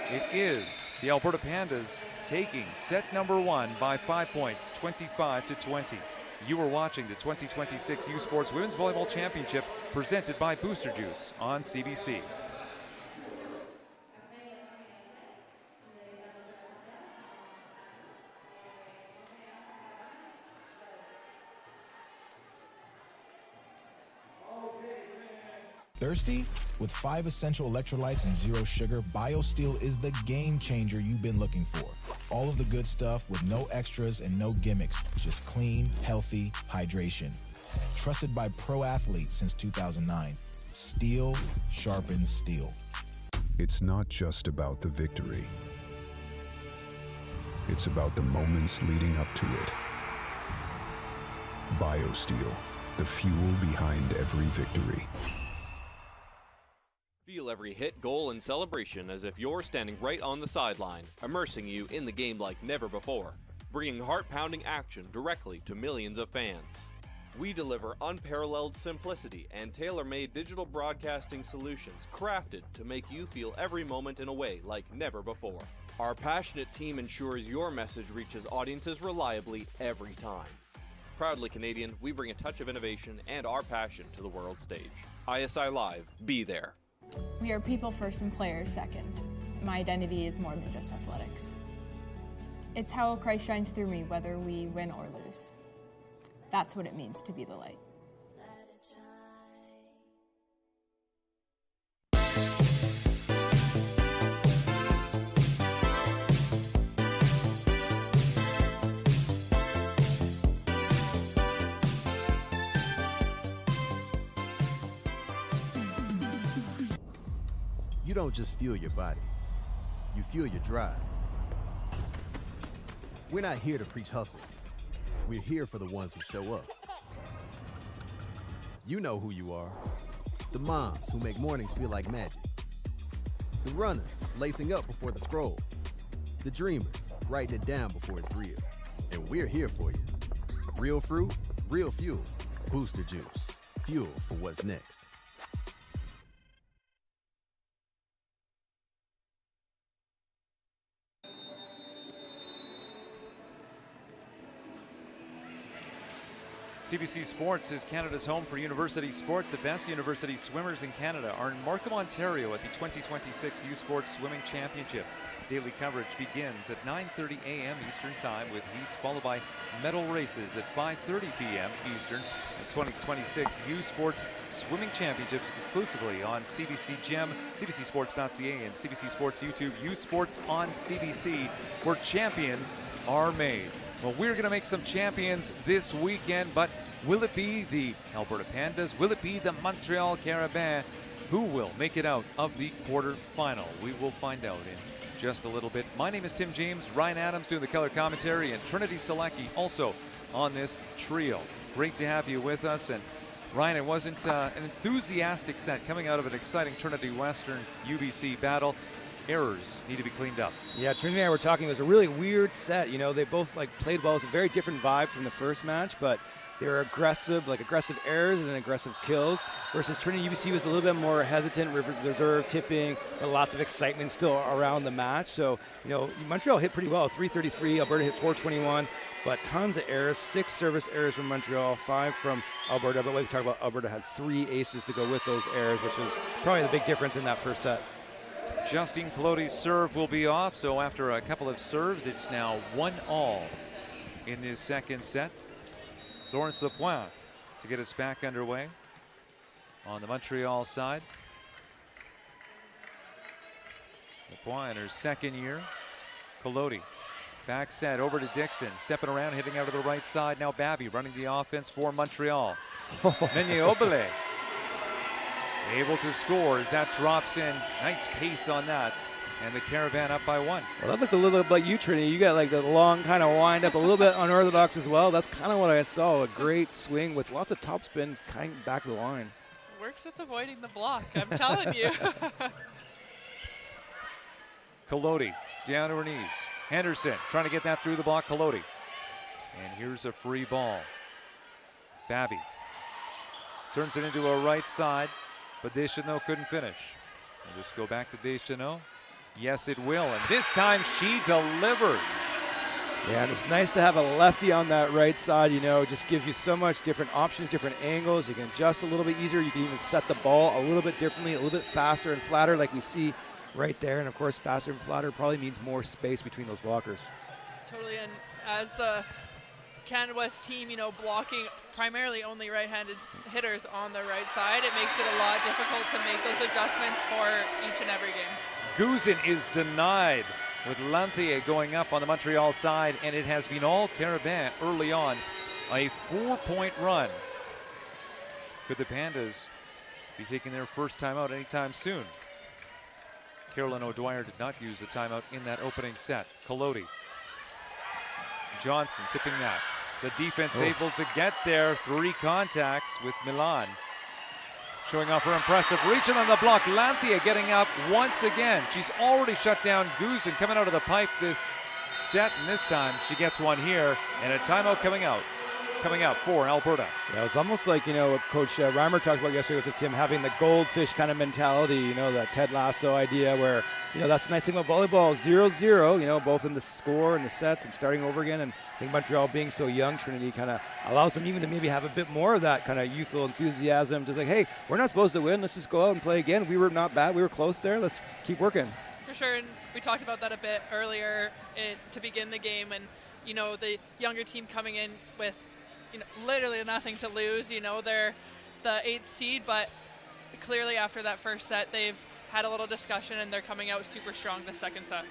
It is the Alberta Pandas taking set number 1 by 5 points, 25-20. You are watching the 2026 U Sports Women's Volleyball Championship presented by Booster Juice on CBC. Thirsty? With 5 essential electrolytes and 0 sugar, BioSteel is the game changer you've been looking for. All of the good stuff with no extras and no gimmicks, just clean, healthy hydration. Trusted by pro athletes since 2009. Steel sharpens steel. It's not just about the victory. It's about the moments leading up to it. BioSteel, the fuel behind every victory. Feel every hit, goal, and celebration as if you're standing right on the sideline, immersing you in the game like never before, bringing heart-pounding action directly to millions of fans. We deliver unparalleled simplicity and tailor-made digital broadcasting solutions crafted to make you feel every moment in a way like never before. Our passionate team ensures your message reaches audiences reliably every time. Proudly Canadian, we bring a touch of innovation and our passion to the world stage. ISI Live, be there. We are people first and players second. My identity is more than just athletics. It's how Christ shines through me whether we win or lose. That's what it means to be the light. You don't just fuel your body. you fuel your drive. We're not here to preach hustle. We're here for the ones who show up. You know who you are. The moms who make mornings feel like magic. The runners lacing up before the scroll. The dreamers writing it down before it's real. And we're here for you. Real fruit, real fuel. Booster Juice. Fuel for what's next. CBC Sports is Canada's home for university sport. The best university swimmers in Canada are in Markham, Ontario at the 2026 U Sports Swimming Championships. Daily coverage begins at 9:30 a.m. Eastern Time with heats followed by medal races at 5:30 p.m. Eastern. And 2026 U Sports Swimming Championships exclusively on CBC Gem, CBCSports.ca, and CBC Sports YouTube. U Sports on CBC, where champions are made. Well, we're going to make some champions this weekend, but will it be the Alberta Pandas? Will it be the Montréal Carabins? Who will make it out of the quarterfinal? We will find out in just a little bit. My name is Tim James, Ryan Adams doing the color commentary, and Trinity Selecki also on this trio. Great to have you with us. And Ryan, it wasn't an enthusiastic set coming out of an exciting Trinity Western UBC battle. Errors need to be cleaned up. Yeah, Trinity and I were talking. It was a really weird set. You know, they both played well. It was a very different vibe from the first match, but they were aggressive errors and then aggressive kills. Versus Trinity UBC was a little bit more hesitant, reserve, tipping, but lots of excitement still around the match. So, you know, Montreal hit pretty well. 333. Alberta hit 421. But tons of errors, 6 service errors from Montreal, 5 from Alberta. But like we talked about, Alberta had 3 aces to go with those errors, which is probably the big difference in that first set. Justine Colodey's serve will be off, so after a couple of serves, it's now 1-all in this second set. Florence Lapointe to get us back underway on the Montreal side. Lapointe in her second year. Colodey, back set over to Dixon, stepping around, hitting out of the right side. Now Babby running the offense for Montreal. Menyobele able to score as that drops in. Nice pace on that. And the Carabin up by 1. Well, that looked a little bit like you, Trinity. You got like the long kind of wind up, a little bit unorthodox as well. That's kind of what I saw. A great swing with lots of topspin kind of back of the line. Works with avoiding the block, I'm telling you. Colodey down to her knees. Henderson trying to get that through the block. Colodey. And here's a free ball. Babby turns it into a right side. But Deschanel couldn't finish. Will this go back to Deschanel? Yes, it will. And this time she delivers. Yeah, and it's nice to have a lefty on that right side. You know, it just gives you so much different options, different angles. You can adjust a little bit easier. You can even set the ball a little bit differently, a little bit faster and flatter like we see right there. And of course, faster and flatter probably means more space between those blockers. Totally, and as a Canada West team, you know, blocking primarily only right-handed hitters on the right side, it makes it a lot difficult to make those adjustments for each and every game. Guzin is denied with Langley going up on the Montreal side, and it has been all Carabin early on. A 4-point run. Could the Pandas be taking their first timeout anytime soon? Carolyn O'Dwyer did not use the timeout in that opening set. Colodey. Johnston tipping that. The defense able to get there. 3 contacts with Milan. Showing off her impressive reaching on the block. Lanthea getting up once again. She's already shut down Guzin coming out of the pipe this set, and this time she gets one here, and a timeout coming out for Alberta. Yeah, it was almost like, you know, what Coach Reimer talked about yesterday with Tim, having the goldfish kind of mentality, you know, that Ted Lasso idea where, you know, that's the nice thing about volleyball, 0-0, you know, both in the score and the sets and starting over again. And I think Montreal being so young, Trinity kind of allows them even to maybe have a bit more of that kind of youthful enthusiasm. Just like, hey, we're not supposed to win. Let's just go out and play again. We were not bad. We were close there. Let's keep working. For sure, and we talked about that a bit earlier to begin the game. And, you know, the younger team coming in with, you know, literally nothing to lose. You know, they're the 8th seed, but clearly after that first set, they've had a little discussion and they're coming out super strong the second set.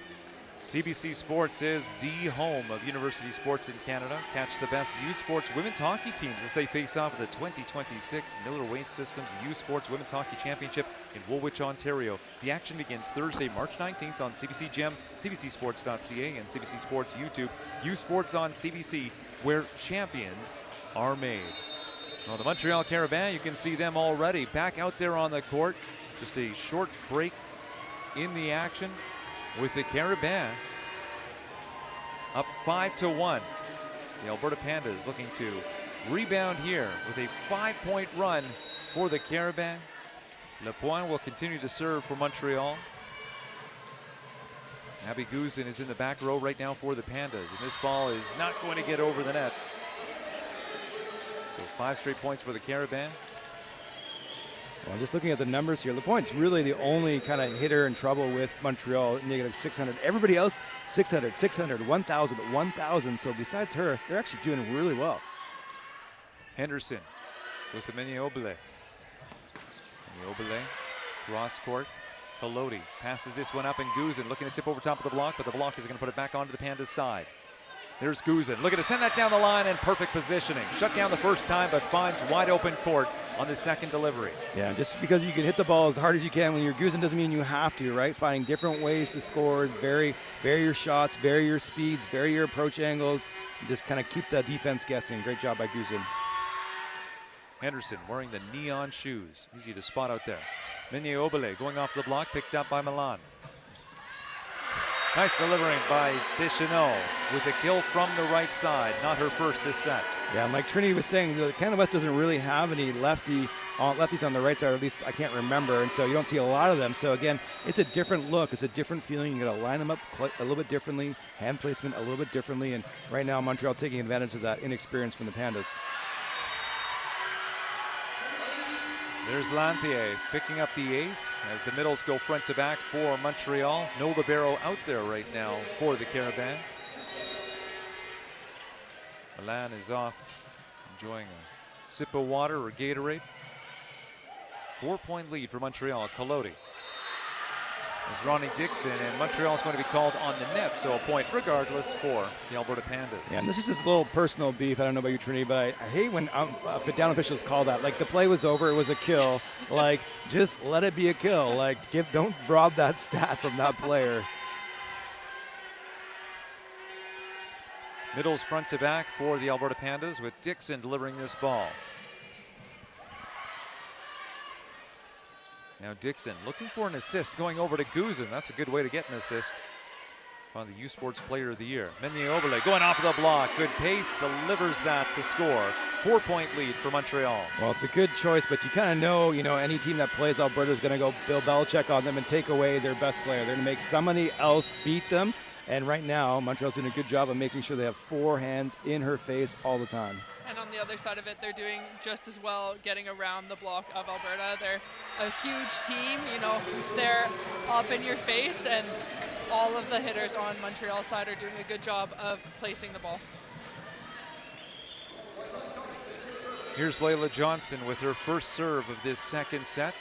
CBC Sports is the home of university sports in Canada. Catch the best U Sports women's hockey teams as they face off at the 2026 Miller Waste Systems U Sports Women's Hockey Championship in Woolwich, Ontario. The action begins Thursday, March 19th on CBC Gem, CBCSports.ca, and CBC Sports YouTube. U Sports on CBC, where champions are made. Well, the Montreal Carabins, you can see them already back out there on the court. Just a short break in the action with the Carabins up 5-1. The Alberta Pandas looking to rebound here with a 5-point run for the Carabins. Lepointe will continue to serve for Montreal. Abby Guzin is in the back row right now for the Pandas, and this ball is not going to get over the net. So 5 straight points for the Carabins. Well, just looking at the numbers here, Lepointe's really the only kind of hitter in trouble with Montreal, negative 600. Everybody else, 600, 600, 1,000, 1,000. So besides her, they're actually doing really well. Henderson goes to Meunier-Obele. Meunier-Obele, cross court. Colodi passes this one up, and Guzin looking to tip over top of the block, but the block is going to put it back onto the Pandas' side. There's Guzin looking to send that down the line, and perfect positioning. Shut down the first time, but finds wide open court on the second delivery. Yeah, just because you can hit the ball as hard as you can when you're Guzin doesn't mean you have to, right? Finding different ways to score, vary your shots, vary your speeds, vary your approach angles, just kind of keep the defense guessing. Great job by Guzin. Henderson wearing the neon shoes. Easy to spot out there. Meunier-Obele going off the block, picked up by Milan. Nice delivering by Deschenaux with a kill from the right side. Not her first this set. Yeah, and like Trinity was saying, the Canada West doesn't really have any lefties on the right side, or at least I can't remember, and so you don't see a lot of them. So again, it's a different look. It's a different feeling. You got to line them up a little bit differently, hand placement a little bit differently, and right now Montreal taking advantage of that inexperience from the Pandas. There's Lanthier picking up the ace as the middles go front to back for Montreal. No libero out there right now for the Carabins. Milan is off, enjoying a sip of water or Gatorade. 4-point lead for Montreal. Colodi. There's Ronnie Dixon, and Montreal's going to be called on the net, so a point regardless for the Alberta Pandas. Yeah, and this is just a little personal beef. I don't know about you, Trinity, but I hate when down officials call that. Like, the play was over, it was a kill. Like, just let it be a kill. Like, don't rob that stat from that player. Middles front to back for the Alberta Pandas with Dixon delivering this ball. Now Dixon looking for an assist, going over to Guzin. That's a good way to get an assist. On the U Sports Player of the Year. Meunier-Obele going off the block. Good pace, delivers that to score. 4-point lead for Montreal. Well, it's a good choice, but you kind of know, any team that plays Alberta is going to go Bill Belichick on them and take away their best player. They're going to make somebody else beat them. And right now, Montreal's doing a good job of making sure they have 4 hands in her face all the time. And on the other side of it, they're doing just as well getting around the block of Alberta. They're a huge team, they're up in your face, and all of the hitters on Montreal's side are doing a good job of placing the ball. Here's Layla Johnston with her first serve of this second set.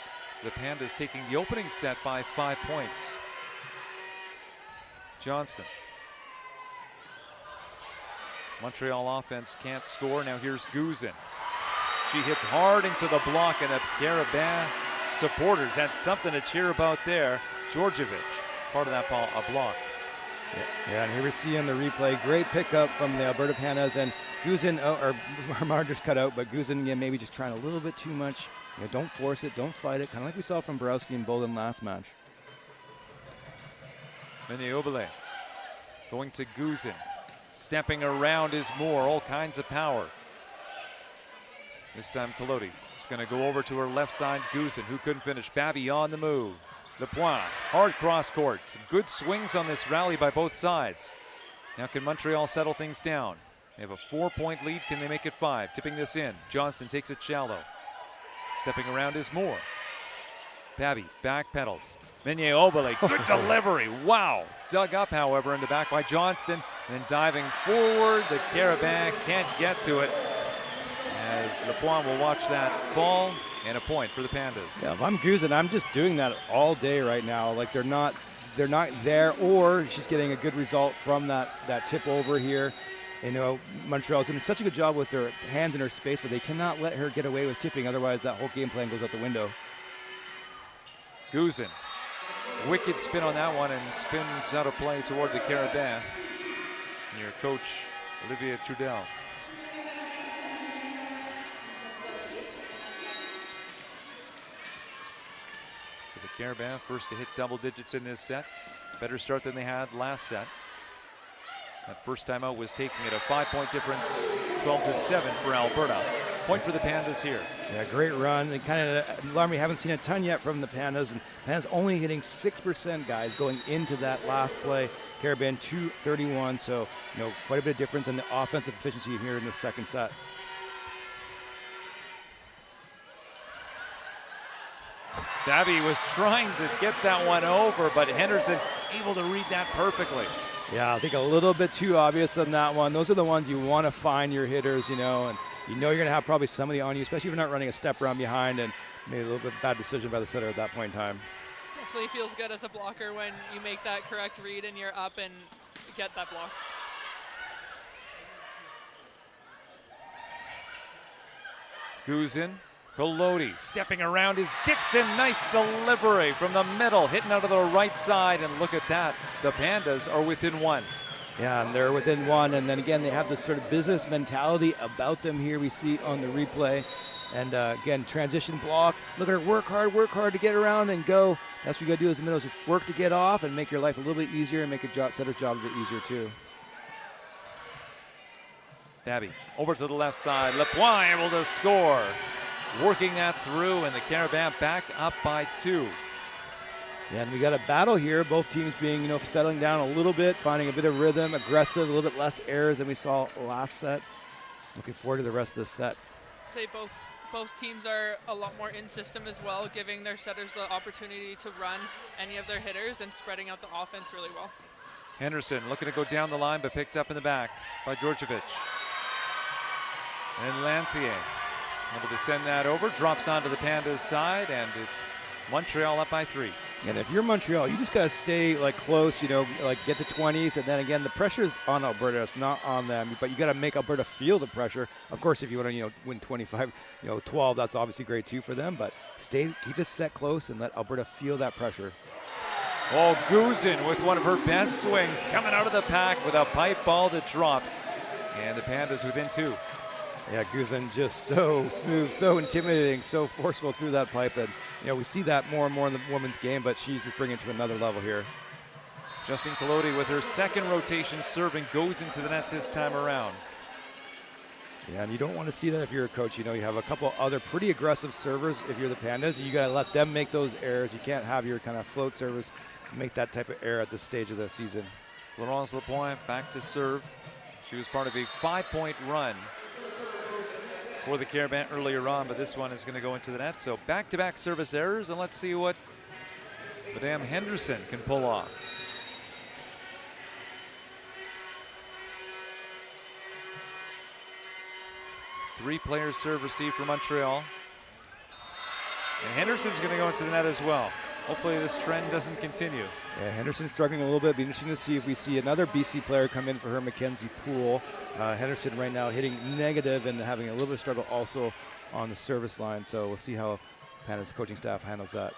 The Pandas taking the opening set by 5 points. Johnston. Montreal offense can't score. Now here's Guzin. She hits hard into the block, and the Carabins supporters had something to cheer about there. Georgievich, part of that ball, a block. Yeah, and here we see on the replay, great pickup from the Alberta Pandas, and Guzin, Mar just cut out, but Guzin, again, maybe just trying a little bit too much. Don't force it, don't fight it, kind of like we saw from Borowski and Bolden last match. Meunier-Obele going to Guzin. Stepping around is Moore, all kinds of power. This time Colodi is going to go over to her left side. Guzin, who couldn't finish. Babby on the move. Lepointe, hard cross court. Some good swings on this rally by both sides. Now can Montreal settle things down? They have a 4-point lead. Can they make it 5? Tipping this in. Johnston takes it shallow. Stepping around is Moore. Babby back pedals. Meunier-Obele, good delivery. Wow. Dug up, however, in the back by Johnston. And diving forward, the Carabins can't get to it. As Lepointe will watch that fall, and a point for the Pandas. Yeah, if I'm Guzin, I'm just doing that all day right now. Like, they're not they're not there, or she's getting a good result from that tip over here. You know, Montreal's doing such a good job with their hands in her space, but they cannot let her get away with tipping. Otherwise, that whole game plan goes out the window. Guzin, wicked spin on that one and spins out of play toward the Carabins. And your coach, Olivier Trudel. So the Carabins first to hit double digits in this set. Better start than they had last set. That first time out was taking it a 5-point difference, 12-7 for Alberta. Point for the Pandas here. Yeah, great run. And kind of alarm. We haven't seen a ton yet from the Pandas, and Pandas only hitting 6%, guys, going into that last play. Carabin 231, so quite a bit of difference in the offensive efficiency here in the second set. Dabby was trying to get that one over, but Henderson able to read that perfectly. Yeah, I think a little bit too obvious on that one. Those are the ones you want to find your hitters, and you're going to have probably somebody on you, especially if you're not running a step around behind, and maybe a little bit bad decision by the setter at that point in time. Definitely feels good as a blocker when you make that correct read and you're up and get that block. Guzin, Collodi stepping around is Dixon. Nice delivery from the middle, hitting out of the right side, and look at that. The Pandas are within one. Yeah, and they're within one, and then again, they have this sort of business mentality about them here we see on the replay. And again, transition block. Look at her work hard to get around and go. That's what you got to do as a middle, is just work to get off and make your life a little bit easier and make a setter's job a bit easier too. Dabby over to the left side. Lepoint able to score. Working that through, and the Carabins back up by 2. Yeah, and we got a battle here. Both teams being, settling down a little bit, finding a bit of rhythm, aggressive, a little bit less errors than we saw last set. Looking forward to the rest of the set. I'd say both teams are a lot more in system as well, giving their setters the opportunity to run any of their hitters and spreading out the offense really well. Henderson looking to go down the line, but picked up in the back by Djordjevic. And Lanthier able to send that over, drops onto the Pandas side, and it's Montreal up by 3. And if you're Montreal, you just got to stay close, get the 20s, and then again, the pressure is on Alberta, it's not on them, but you got to make Alberta feel the pressure. Of course, if you want to, win 25-12, that's obviously great too for them, but keep this set close and let Alberta feel that pressure. Oh, Guzin with one of her best swings, coming out of the pack with a pipe ball that drops, and the Pandas within 2. Yeah, Guzin just so smooth, so intimidating, so forceful through that pipe. And, we see that more and more in the women's game, but she's just bringing it to another level here. Justine Collodi with her second rotation serving goes into the net this time around. Yeah, and you don't want to see that if you're a coach. You have a couple other pretty aggressive servers if you're the Pandas. You got to let them make those errors. You can't have your kind of float servers make that type of error at this stage of the season. Florence Lepoint back to serve. She was part of a 5-point run for the Carabins earlier on, but this one is going to go into the net. So back-to-back service errors, and let's see what Madame Henderson can pull off. Three players serve receive for Montreal. And Henderson's going to go into the net as well. Hopefully this trend doesn't continue. Yeah, Henderson's struggling a little bit. It'll be interesting to see if we see another BC player come in for her, Mackenzie Poole. Henderson right now hitting negative and having a little bit of struggle also on the service line. So we'll see how Panda's coaching staff handles that.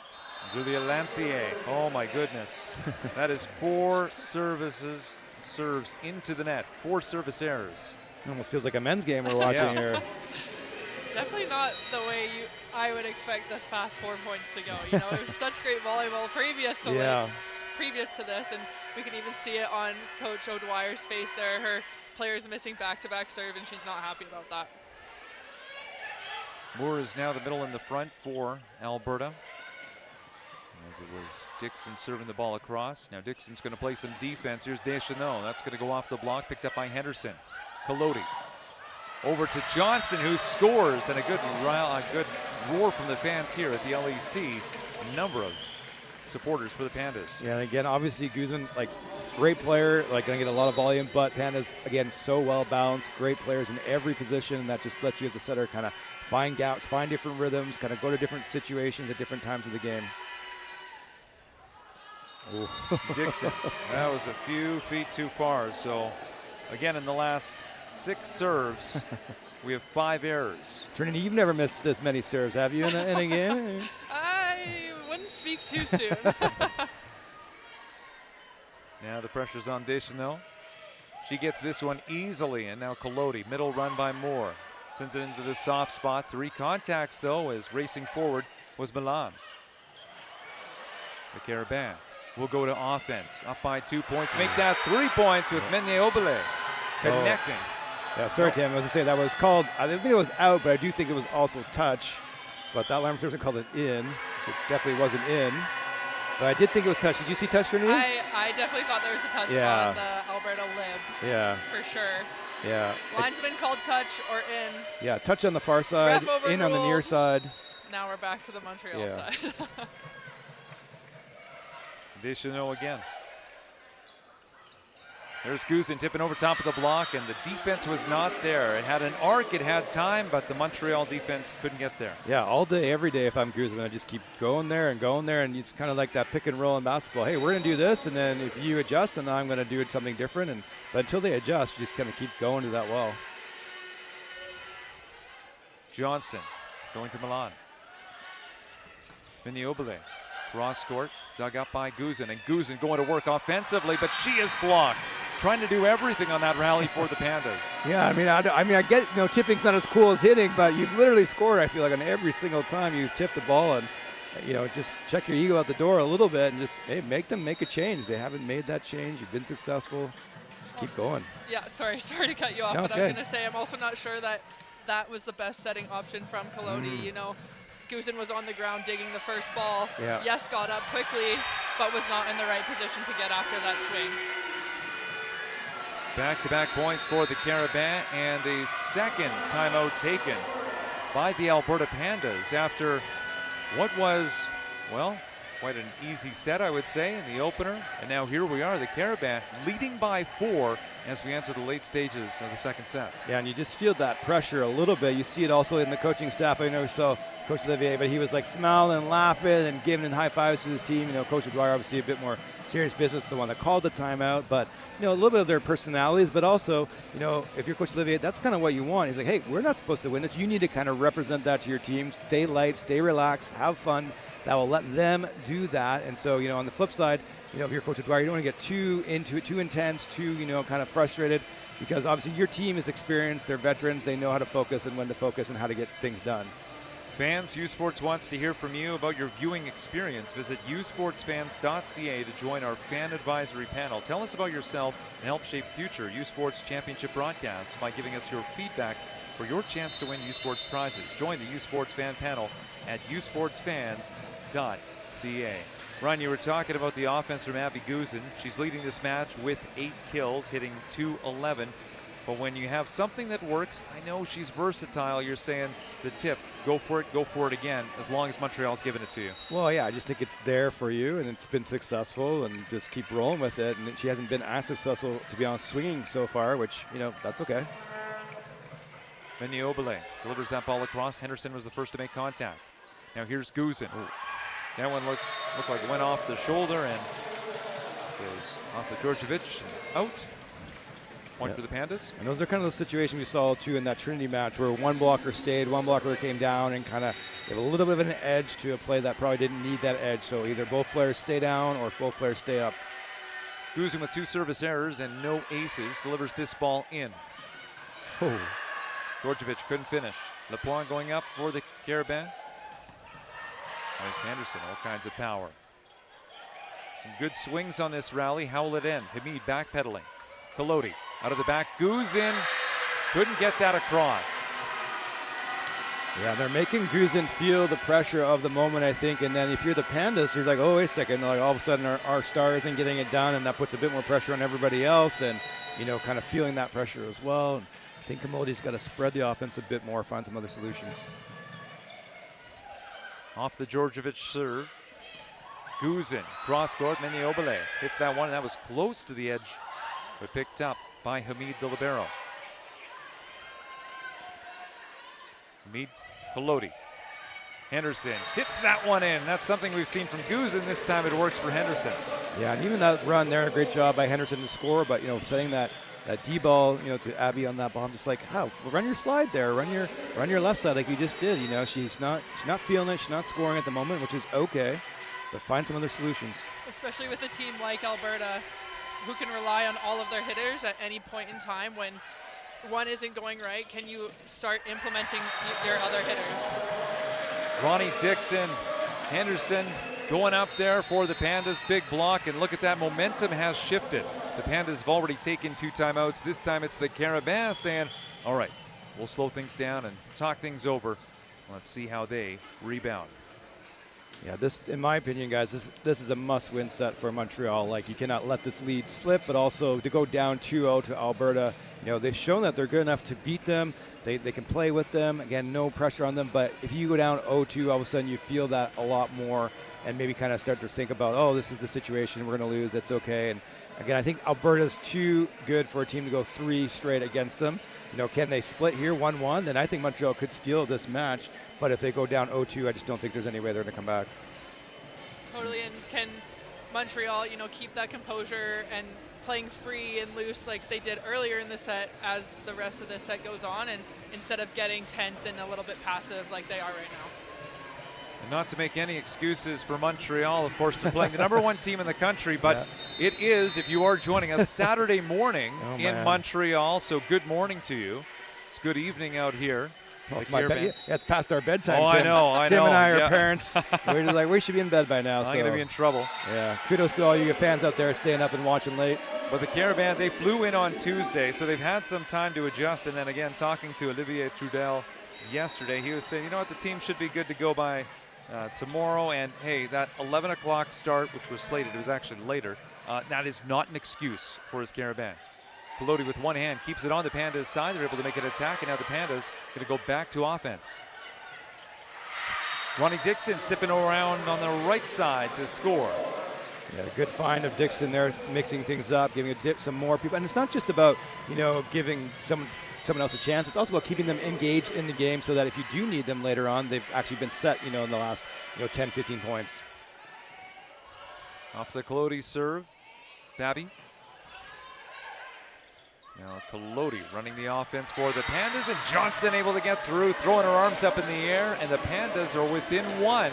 Julia Lanthier, oh my goodness. That is 4 serves into the net, 4 service errors. It almost feels like a men's game we're watching here. Definitely not the way I would expect the fast 4 points to go. It was such great volleyball previous to this, and we can even see it on Coach O'Dwyer's face there. Her players missing back-to-back serve, and she's not happy about that. Moore is now the middle and the front for Alberta, as it was Dixon serving the ball across. Now Dixon's going to play some defense. Here's Deschanel. That's going to go off the block, picked up by Henderson. Collodi over to Johnson, who scores, and a good roar from the fans here at the LEC. A number of supporters for the Pandas. Yeah, and again, obviously Guzman, great player, going to get a lot of volume, but Pandas, again, so well balanced, great players in every position, and that just lets you as a setter kind of find gaps, find different rhythms, kind of go to different situations at different times of the game. Dixon. That was a few feet too far. So, again, in the last 6 serves, we have 5 errors. Trinity, you've never missed this many serves, have you, in a game? I wouldn't speak too soon. Now the pressure's on Deschanel. She gets this one easily, and now Collodi, middle run by Moore. Sends it into the soft spot. 3 contacts, though, as racing forward was Milan. The Carabin will go to offense. Up by 2 points. Make that 3 points with Menyobele connecting. Yeah, sorry, Tim. I was going to say that was called, I didn't think it was out, but I do think it was also touch. But that line person called it in. So it definitely wasn't in. But I did think it was touch. Did you see touch, Trinity? I definitely thought there was a touch on the Alberta lib. Yeah. For sure. Yeah. Linesman called touch or in. Yeah, touch on the far side, in on the near side. Now we're back to the Montreal side. Deschanel again. There's Guzin tipping over top of the block, and the defense was not there. It had an arc, it had time, but the Montreal defense couldn't get there. Yeah, all day, every day, if I'm Guzin, I just keep going there, and it's kind of like that pick and roll in basketball. Hey, we're going to do this, and then if you adjust, then I'm going to do something different. But until they adjust, you just kind of keep going to that well. Johnston going to Milan. Menyobele. Cross court, dug up by Guzin, and Guzin going to work offensively, but she is blocked. Trying to do everything on that rally for the Pandas. Yeah, I get, tipping's not as cool as hitting, but you've literally scored, I feel like, on every single time you tip the ball, and, just check your ego out the door a little bit and just, hey, make them make a change. They haven't made that change. You've been successful. Just keep going. Yeah, sorry to cut you off, No, but I was going to say, I'm also not sure that was the best setting option from Collodi. Guzin was on the ground digging the first ball. Yeah. Yes, got up quickly, but was not in the right position to get after that swing. Back-to-back points for the Carabin, and the second timeout taken by the Alberta Pandas after what was, quite an easy set, I would say, in the opener. And now here we are, the Carabin leading by 4 as we enter the late stages of the second set. Yeah, and you just feel that pressure a little bit. You see it also in the coaching staff. I know we saw Coach Olivier, but he was like smiling and laughing and giving high fives to his team. Coach Dwyer obviously a bit more serious business, the one that called the timeout, but a little bit of their personalities, but also, if you're Coach Olivier, that's kind of what you want. He's like, hey, we're not supposed to win this. You need to kind of represent that to your team. Stay light, stay relaxed, have fun. That will let them do that. And so, on the flip side, if you're Coach Dwyer, you don't want to get too into it, too intense, too, kind of frustrated, because obviously your team is experienced, they're veterans, they know how to focus and when to focus and how to get things done. Fans, U Sports wants to hear from you about your viewing experience. Visit usportsfans.ca to join our fan advisory panel. Tell us about yourself and help shape future U Sports Championship broadcasts by giving us your feedback for your chance to win U Sports prizes. Join the U Sports fan panel at usportsfans.ca. Ryan, you were talking about the offense from Abby Guzin. She's leading this match with 8 kills, hitting .211. But when you have something that works, I know she's versatile. You're saying the tip, go for it again, as long as Montreal's giving it to you. Well, yeah, I just think it's there for you, and it's been successful, and just keep rolling with it. And she hasn't been as successful, to be honest, swinging so far, which, that's okay. Menyobele delivers that ball across. Henderson was the first to make contact. Now here's Guzin. That one looked like it went off the shoulder and goes off the Djordjevic and out. Point for the Pandas. And those are kind of the situations we saw too in that Trinity match where one blocker stayed, one blocker came down, and kind of gave a little bit of an edge to a play that probably didn't need that edge. So either both players stay down or both players stay up. Guzin with 2 service errors and no aces delivers this ball in. Oh. Djordjevic couldn't finish. LePoint going up for the Carabin. Nice Henderson, all kinds of power. Some good swings on this rally. Howlett in. Hamid backpedaling. Collodi out of the back. Guzin couldn't get that across. Yeah, they're making Guzin feel the pressure of the moment, I think. And then if you're the Pandas, you're like, oh, wait a second. Like all of a sudden our star isn't getting it done, and that puts a bit more pressure on everybody else. And, kind of feeling that pressure as well. And I think Collodi's got to spread the offense a bit more, find some other solutions. Off the Djordjevic serve. Guzin, cross court, Menyobele hits that one, and that was close to the edge, but picked up by Hamid the libero. Hamid, Collodi. Henderson tips that one in. That's something we've seen from Guzin. This time it works for Henderson. Yeah, and even that run there, a great job by Henderson to score, but, setting that D-ball, to Abby on that ball, I'm just like, run your slide there, run your left side like you just did. She's not feeling it, she's not scoring at the moment, which is okay, but find some other solutions. Especially with a team like Alberta, who can rely on all of their hitters at any point in time. When one isn't going right, can you start implementing your other hitters? Ronnie Dixon, Henderson going up there for the Pandas. Big block, and look at that, momentum has shifted. The Pandas have already taken 2 timeouts. This time it's the Carabins saying, all right, we'll slow things down and talk things over. Let's see how they rebound. Yeah, this, in my opinion, guys, this is a must-win set for Montreal. Like, you cannot let this lead slip, but also to go down 2-0 to Alberta. They've shown that they're good enough to beat them. They can play with them. Again, no pressure on them. But if you go down 0-2, all of a sudden you feel that a lot more and maybe kind of start to think about, oh, this is the situation. We're going to lose. It's okay. And again, I think Alberta's too good for a team to go 3 straight against them. Can they split here 1-1? Then I think Montreal could steal this match. But if they go down 0-2, I just don't think there's any way they're going to come back. Totally, and can Montreal, keep that composure and playing free and loose like they did earlier in the set as the rest of the set goes on, and instead of getting tense and a little bit passive like they are right now. And not to make any excuses for Montreal, of course, to playing the #1 team in the country, but it is, if you are joining us, Saturday morning in Montreal, so good morning to you. It's good evening out here. It's past our bedtime. Oh, Tim. I know. Tim and I are parents. We're just like, we should be in bed by now. I'm going to be in trouble. Yeah. Kudos to all you fans out there staying up and watching late. But the Carabins, they flew in on Tuesday, so they've had some time to adjust. And then again, talking to Olivier Trudel yesterday, he was saying, the team should be good to go by tomorrow. And hey, that 11 o'clock start, which was slated, it was actually later, that is not an excuse for his Carabins. Peloti with one hand keeps it on the Pandas' side. They're able to make an attack, and now the Pandas going to go back to offense. Ronnie Dixon stepping around on the right side to score. Yeah, good find of Dixon there, mixing things up, giving some more people. And it's not just about, giving someone else a chance. It's also about keeping them engaged in the game so that if you do need them later on, they've actually been set, in the last, 10, 15 points. Off the Peloti serve, Babby. Now Peloti running the offense for the Pandas, and Johnston able to get through, throwing her arms up in the air, and the Pandas are within 1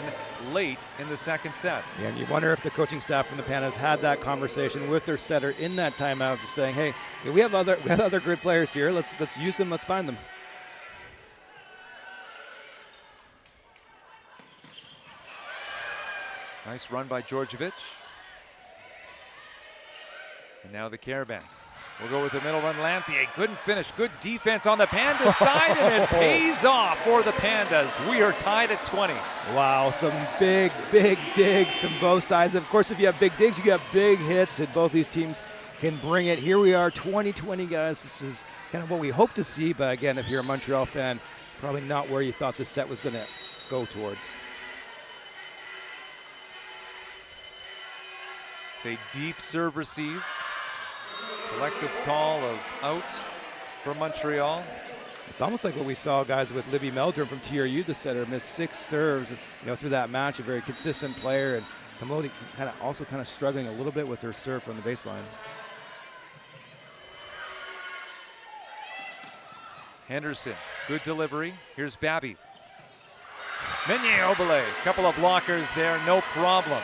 late in the second set. Yeah, and you wonder if the coaching staff from the Pandas had that conversation with their setter in that timeout, just saying, hey, we have other good players here. Let's use them. Let's find them. Nice run by Djordjevic. And now the Carabins. We'll go with the middle run. Lanthier couldn't finish. Good defense on the Pandas side, and it pays off for the Pandas. We are tied at 20. Wow, some big digs from both sides. Of course, if you have big digs, you got big hits, and both these teams can bring it. Here we are, 20-20, guys. This is kind of what we hope to see, but again, if you're a Montreal fan, probably not where you thought this set was going to go towards. It's a deep serve receive. Collective call of out for Montreal. It's almost like what we saw, guys, with Libby Meldrum from TRU, the setter, missed 6 serves, through that match. A very consistent player, and Peloti also struggling a little bit with her serve from the baseline. Henderson, good delivery. Here's Babby. Meunier-Obele, couple of blockers there, no problem.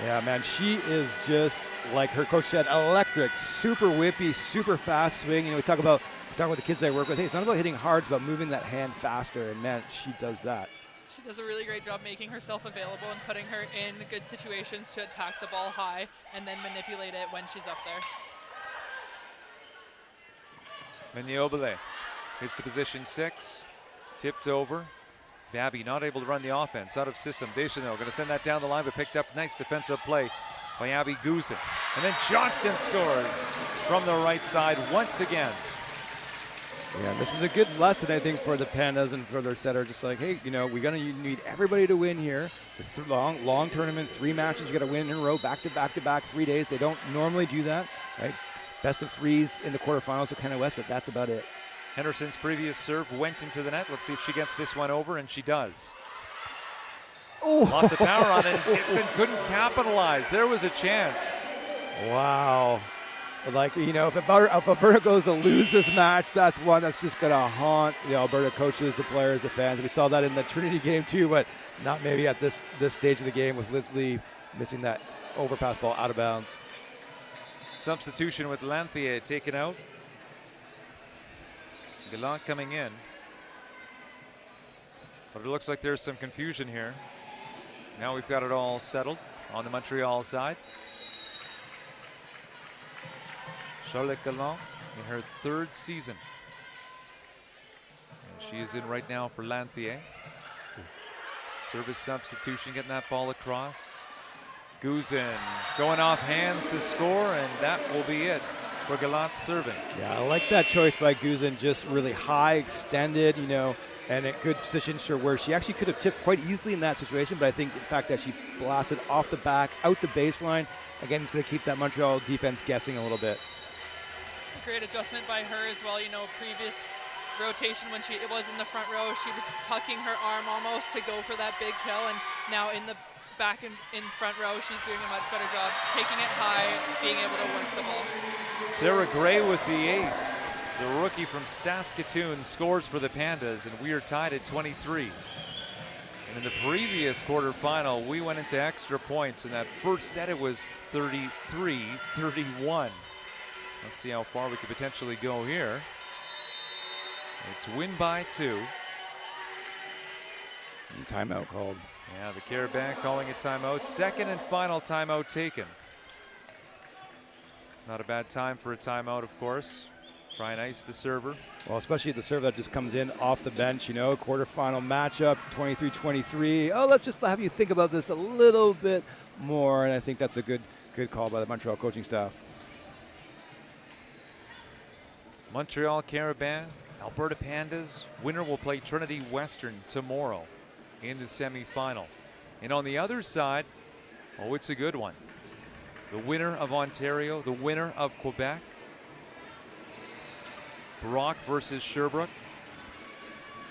Yeah, man, she is just, like her coach said, electric, super whippy, super fast swing. We talk about the kids I work with. Hey, it's not about hitting hard, it's about moving that hand faster, and man, she does that. She does a really great job making herself available and putting her in good situations to attack the ball high and then manipulate it when she's up there. Meunier-Obele hits to position 6, tipped over. Babby not able to run the offense out of system. Deschanel going to send that down the line, but picked up. Nice defensive play by Abby Guzin. And then Johnston scores from the right side once again. Yeah, this is a good lesson, I think, for the Pandas and for their setter. Just like, hey, we're going to need everybody to win here. It's a long tournament, 3 matches. You got to win in a row, back to back, 3 days. They don't normally do that, right? Best of 3s in the quarterfinals of Canada West, but that's about it. Henderson's previous serve went into the net. Let's see if she gets this one over, and she does. Ooh. Lots of power on it. Dixon couldn't capitalize. There was a chance. Wow. Like, you know, if Alberta goes to lose this match, that's one that's just going to haunt the Alberta coaches, the players, the fans. We saw that in the Trinity game too, but not maybe at this stage of the game with Liz Lee missing that overpass ball out of bounds. Substitution with Langley taken out. Gallant coming in. But it looks like there's some confusion here. Now we've got it all settled on the Montreal side. Charlotte Gallant in her 3rd season. And she is in right now for Lanthier. Service substitution, getting that ball across. Guzin going off hands to score, and that will be it for Gallant serving. Yeah, I like that choice by Guzin, just really high, extended, you know, and a good position sure where she actually could have tipped quite easily in that situation, but I think the fact that she blasted off the back, out the baseline, again, it's going to keep that Montreal defense guessing a little bit. It's a great adjustment by her as well. You know, previous rotation when it was in the front row, she was tucking her arm almost to go for that big kill, and now in the back in front row, she's doing a much better job, taking it high, being able to work the ball. Sarah Gray with the ace. The rookie from Saskatoon scores for the Pandas, and we are tied at 23. And in the previous quarterfinal, we went into extra points. In that first set, it was 33-31. Let's see how far we could potentially go here. It's win by 2. And timeout called. Yeah, the Carabins calling a timeout. Second and final timeout taken. Not a bad time for a timeout, of course. Try and ice the server. Well, especially the server that just comes in off the bench, you know, quarterfinal matchup, 23-23. Oh, let's just have you think about this a little bit more, and I think that's a good call by the Montreal coaching staff. Montreal Carabins, Alberta Pandas. Winner will play Trinity Western tomorrow in the semifinal. And on the other side, oh, it's a good one. The winner of Ontario, the winner of Quebec. Brock versus Sherbrooke.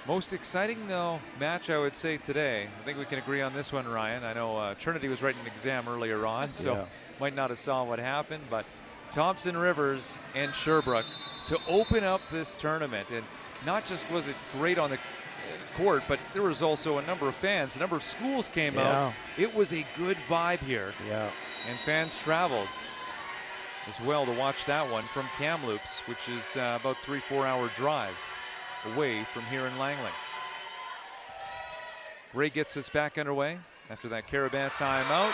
Most exciting, though, match I would say today. I think we can agree on this one, Ryan. I know Trinity was writing an exam earlier on, so might not have saw what happened, but Thompson Rivers and Sherbrooke to open up this tournament. And not just was it great on the court, but there was also a number of fans. A number of schools came out. It was a good vibe here. Yeah. And fans traveled as well to watch that one from Kamloops, which is about 3-4 hour drive away from here in Langley. Ray gets us back underway after that Carabin timeout.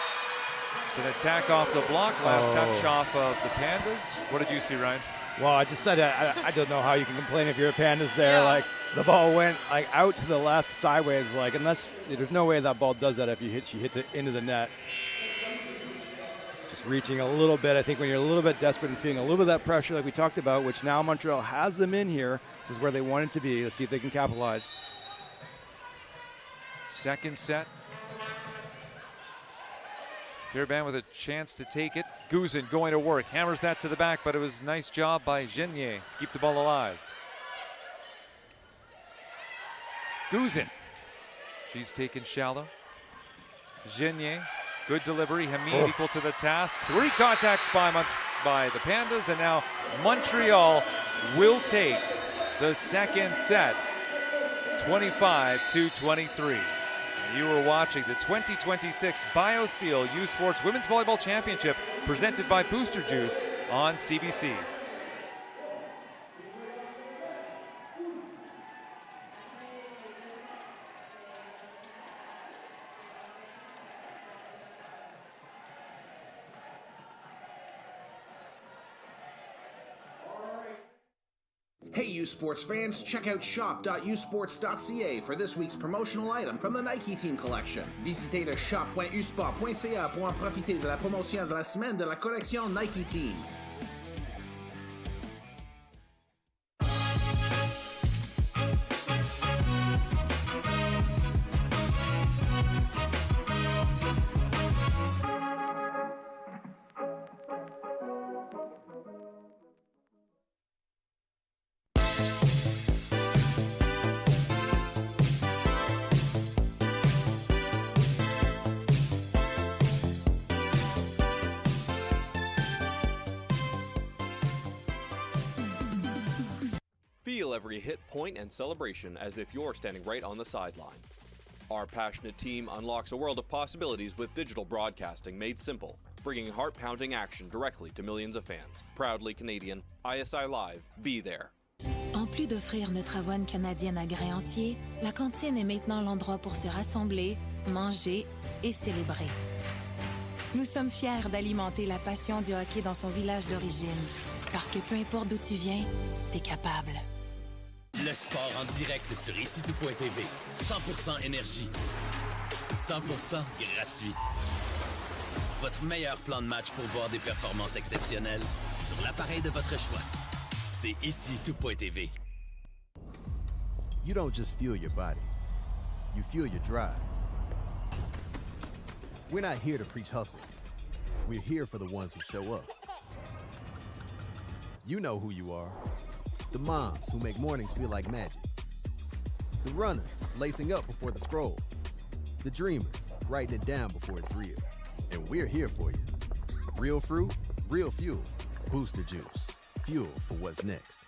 It's an attack off the block, last touch off of the Pandas. What did you see, Ryan? Well, I just said I don't know how you can complain if you're a Pandas there. Yeah. Like the ball went like out to the left sideways, like unless there's no way that ball does that if she hits it into the net. Just reaching a little bit. I think when you're a little bit desperate and feeling a little bit of that pressure like we talked about, which now Montreal has them in here. This is where they wanted to be. Let's see if they can capitalize. Second set. Carabin with a chance to take it. Guzin going to work. Hammers that to the back, but it was a nice job by Genier to keep the ball alive. Guzin. She's taken shallow. Genier. Good delivery. Hamid equal to the task. 3 contacts by the Pandas, and now Montreal will take the second set, 25-23. You were watching the 2026 BioSteel U Sports Women's Volleyball Championship presented by Booster Juice on CBC. Hey U Sports fans, check out shop.usports.ca for this week's promotional item from the Nike Team Collection. Visitez le shop.usport.ca pour en profiter de la promotion de la semaine de la collection Nike Team. Feel every hit, point, and celebration as if you're standing right on the sideline. Our passionate team unlocks a world of possibilities with digital broadcasting made simple, bringing heart-pounding action directly to millions of fans. Proudly Canadian, ISI Live, be there. En plus d'offrir notre avoine canadienne à grains entiers, la cantine est maintenant l'endroit pour se rassembler, manger et célébrer. Nous sommes fiers d'alimenter la passion du hockey dans son village d'origine, parce que peu importe d'où tu viens, t'es capable. Le sport en direct sur ici-tout.tv. 100% énergie. 100% gratuit. Votre meilleur plan de match pour voir des performances exceptionnelles sur l'appareil de votre choix. C'est ici-tout.tv. You don't just fuel your body, you fuel your drive. We're not here to preach hustle. We're here for the ones who show up. You know who you are. The moms who make mornings feel like magic. The runners lacing up before the scroll. The dreamers writing it down before it's real. And we're here for you. Real fruit, real fuel. Booster Juice. Fuel for what's next.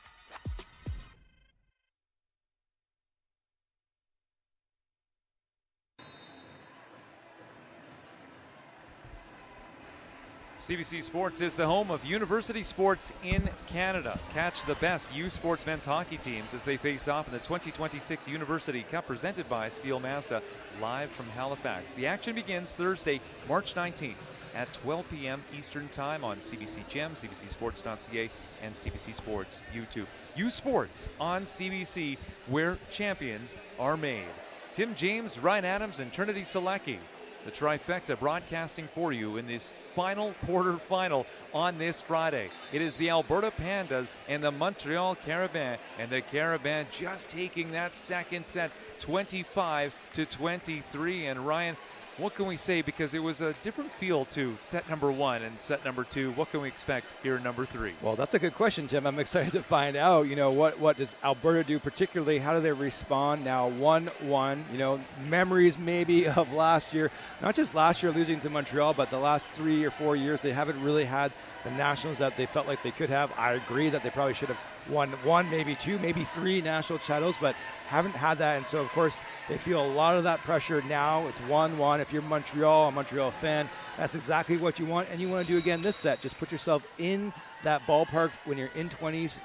CBC Sports is the home of University sports in Canada. Catch the best U Sports men's hockey teams as they face off in the 2026 University Cup presented by Steel Mazda, live from Halifax. The action begins Thursday, March 19th at 12 p.m. Eastern Time on CBC Gem, CBCSports.ca, and CBC Sports YouTube. U Sports on CBC, where champions are made. Tim James, Ryan Adams, and Trinity Selecki. The trifecta broadcasting for you in this final quarterfinal on this Friday. It is the Alberta Pandas and the Montreal Carabins, and the Carabins just taking that second set 25-23. And Ryan, what can we say, because it was a different feel to set number one and set number two? What can we expect here in number three? Well, that's a good question, Tim. I'm excited to find out, what does Alberta do particularly? How do they respond now 1-1? Memories maybe of last year, not just last year losing to Montreal, but the last 3 or 4 years, they haven't really had the nationals that they felt like they could have. I agree that they probably should have won 1, maybe 2, maybe 3 national titles, but haven't had that. And so, of course, they feel a lot of that pressure now. It's 1-1. If you're Montreal, a Montreal fan, that's exactly what you want. And you want to do again this set. Just put yourself in that ballpark when you're in 20s,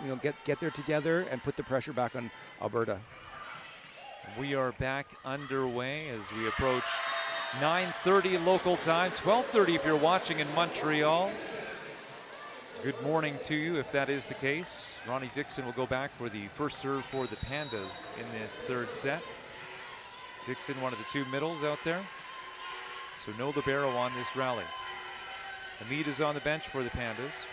get there together and put the pressure back on Alberta. We are back underway as we approach 9:30 local time, 12:30 if you're watching in Montreal. Good morning to you if that is the case. Ronnie Dixon will go back for the first serve for the Pandas in this third set. Dixon, one of the two middles out there. So no libero on this rally. Hamid is on the bench for the Pandas.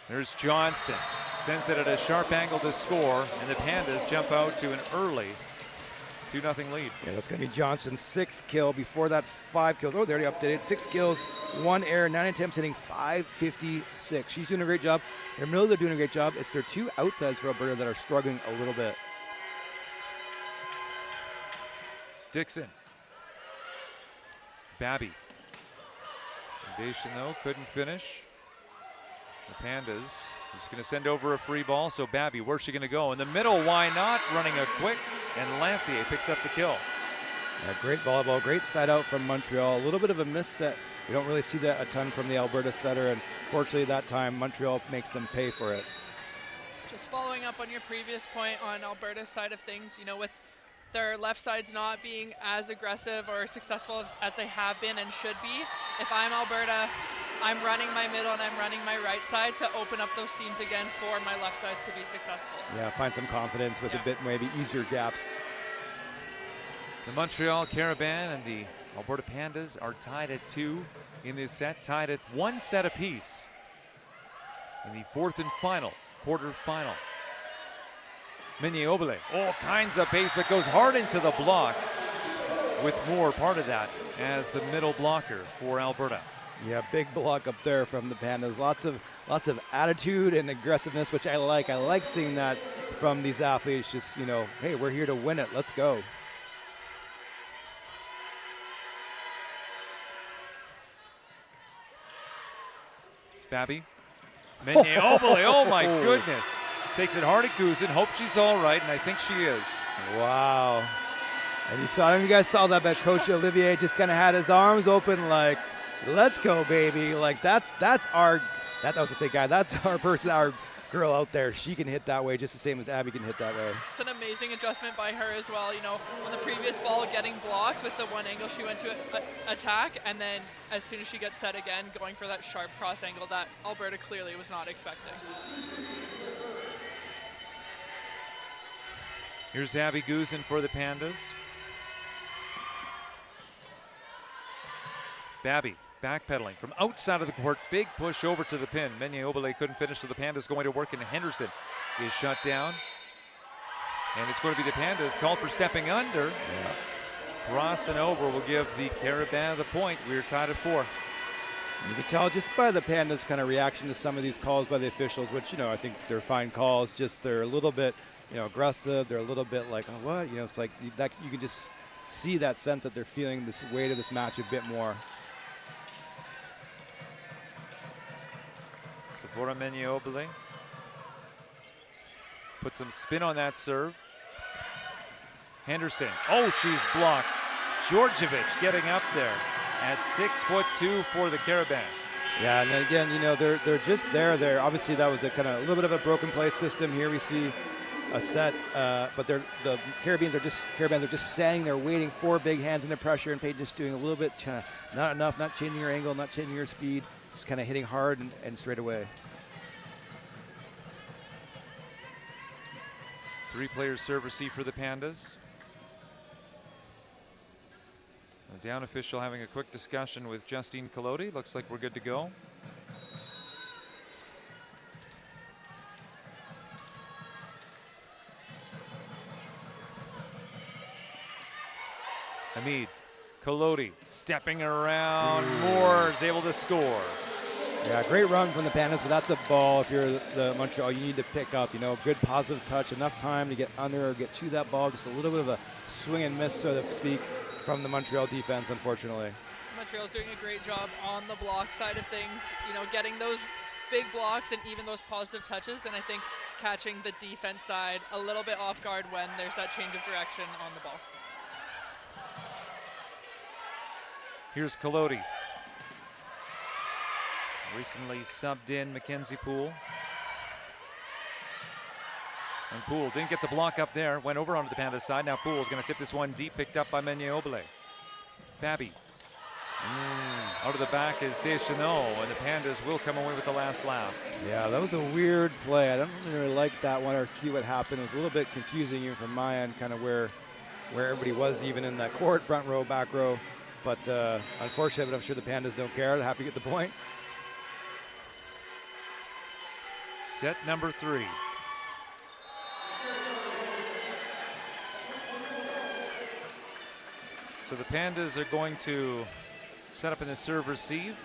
There's Johnston. Sends it at a sharp angle to score, and the Pandas jump out to an early 2-0 lead. Yeah, that's going to be Johnston's 6th kill. Before that, 5 kills. Oh, they already updated. 6 kills, 1 error, 9 attempts, hitting .556. She's doing a great job. Their middle, they're doing a great job. It's their 2 outsides for Alberta that are struggling a little bit. Dixon. Babby. Foundation, though, couldn't finish. The Pandas just going to send over a free ball. So Babby, where's she going to go? In the middle, why not? Running a quick, and Lanthier picks up the kill. Yeah, great volleyball, great side out from Montreal. A little bit of a miss set. We don't really see that a ton from the Alberta setter, and fortunately that time Montreal makes them pay for it. Just following up on your previous point on Alberta's side of things, with their left sides not being as aggressive or successful as they have been and should be. If I'm Alberta, I'm running my middle and I'm running my right side to open up those seams again for my left sides to be successful. Yeah, find some confidence with a bit maybe easier gaps. The Montreal Carabins and the Alberta Pandas are tied at 2 in this set, tied at 1 set apiece in the 4th and final quarterfinal. Migné-Obele, all kinds of pace, but goes hard into the block with Moore part of that as the middle blocker for Alberta. Yeah, big block up there from the Pandas. Lots of attitude and aggressiveness, which I like. I like seeing that from these athletes. Just, hey, we're here to win it. Let's go. Babby. Menyeobele, oh my goodness. Takes it hard at Guzin, hopes she's all right, and I think she is. Wow. And you saw, I don't know if you guys saw that, but Coach Olivier just kind of had his arms open like, let's go, baby. Like, that's our, that I was going to say, guy, that's our person, our girl out there. She can hit that way just the same as Abby can hit that way. It's an amazing adjustment by her as well. You know, on the previous ball getting blocked with the one angle she went to attack, and then as soon as she gets set again, going for that sharp cross angle that Alberta clearly was not expecting. Here's Abby Guzin for the Pandas. Babby backpedaling from outside of the court. Big push over to the pin. Menyeobele couldn't finish, so the Pandas going to work, and Henderson is shut down. And it's going to be the Pandas called for stepping under. Cross and over will give the Carabins the point. We're tied at 4. You can tell just by the Pandas' kind of reaction to some of these calls by the officials, which, you know, I think they're fine calls. Just they're a little bit, you know, aggressive. They're a little bit like, oh, what? You know, it's like that you can just see that sense that they're feeling this weight of this match a bit more. Sephora Menyeobele put some spin on that serve. Henderson, oh, she's blocked. Georgievich getting up there at 6'2" for the Carabins. Yeah, and again, you know, they're just there. Obviously, that was a kind of a little bit of a broken play system. Here we see a set, but the Carabins are just standing there waiting for big hands in the pressure, and Peyton just doing a little bit, not enough, not changing your angle, not changing your speed. Just kind of hitting hard and straight away. 3 players serve receive for the Pandas. The down official having a quick discussion with Justine Collodi. Looks like we're good to go. Hamid, Collodi stepping around. Moore is able to score. Yeah, great run from the Pandas, but that's a ball if you're the Montreal you need to pick up. You know, good positive touch, enough time to get under or get to that ball. Just a little bit of a swing and miss, so to speak, from the Montreal defense, unfortunately. Montreal's doing a great job on the block side of things, you know, getting those big blocks and even those positive touches, and I think catching the defense side a little bit off guard when there's that change of direction on the ball. Here's Collodi. Recently subbed in Mackenzie Poole. And Poole didn't get the block up there. Went over onto the Pandas side. Now Poole's going to tip this one deep. Picked up by Menyeobele. Babby. Out of the back is Deschanel. And the Pandas will come away with the last laugh. Yeah, that was a weird play. I don't really like that one or see what happened. It was a little bit confusing even from my end, kind of where everybody was even in that court, front row, back row. But unfortunately, but I'm sure the Pandas don't care. They're happy to get the point. Set number 3. So the Pandas are going to set up in the serve receive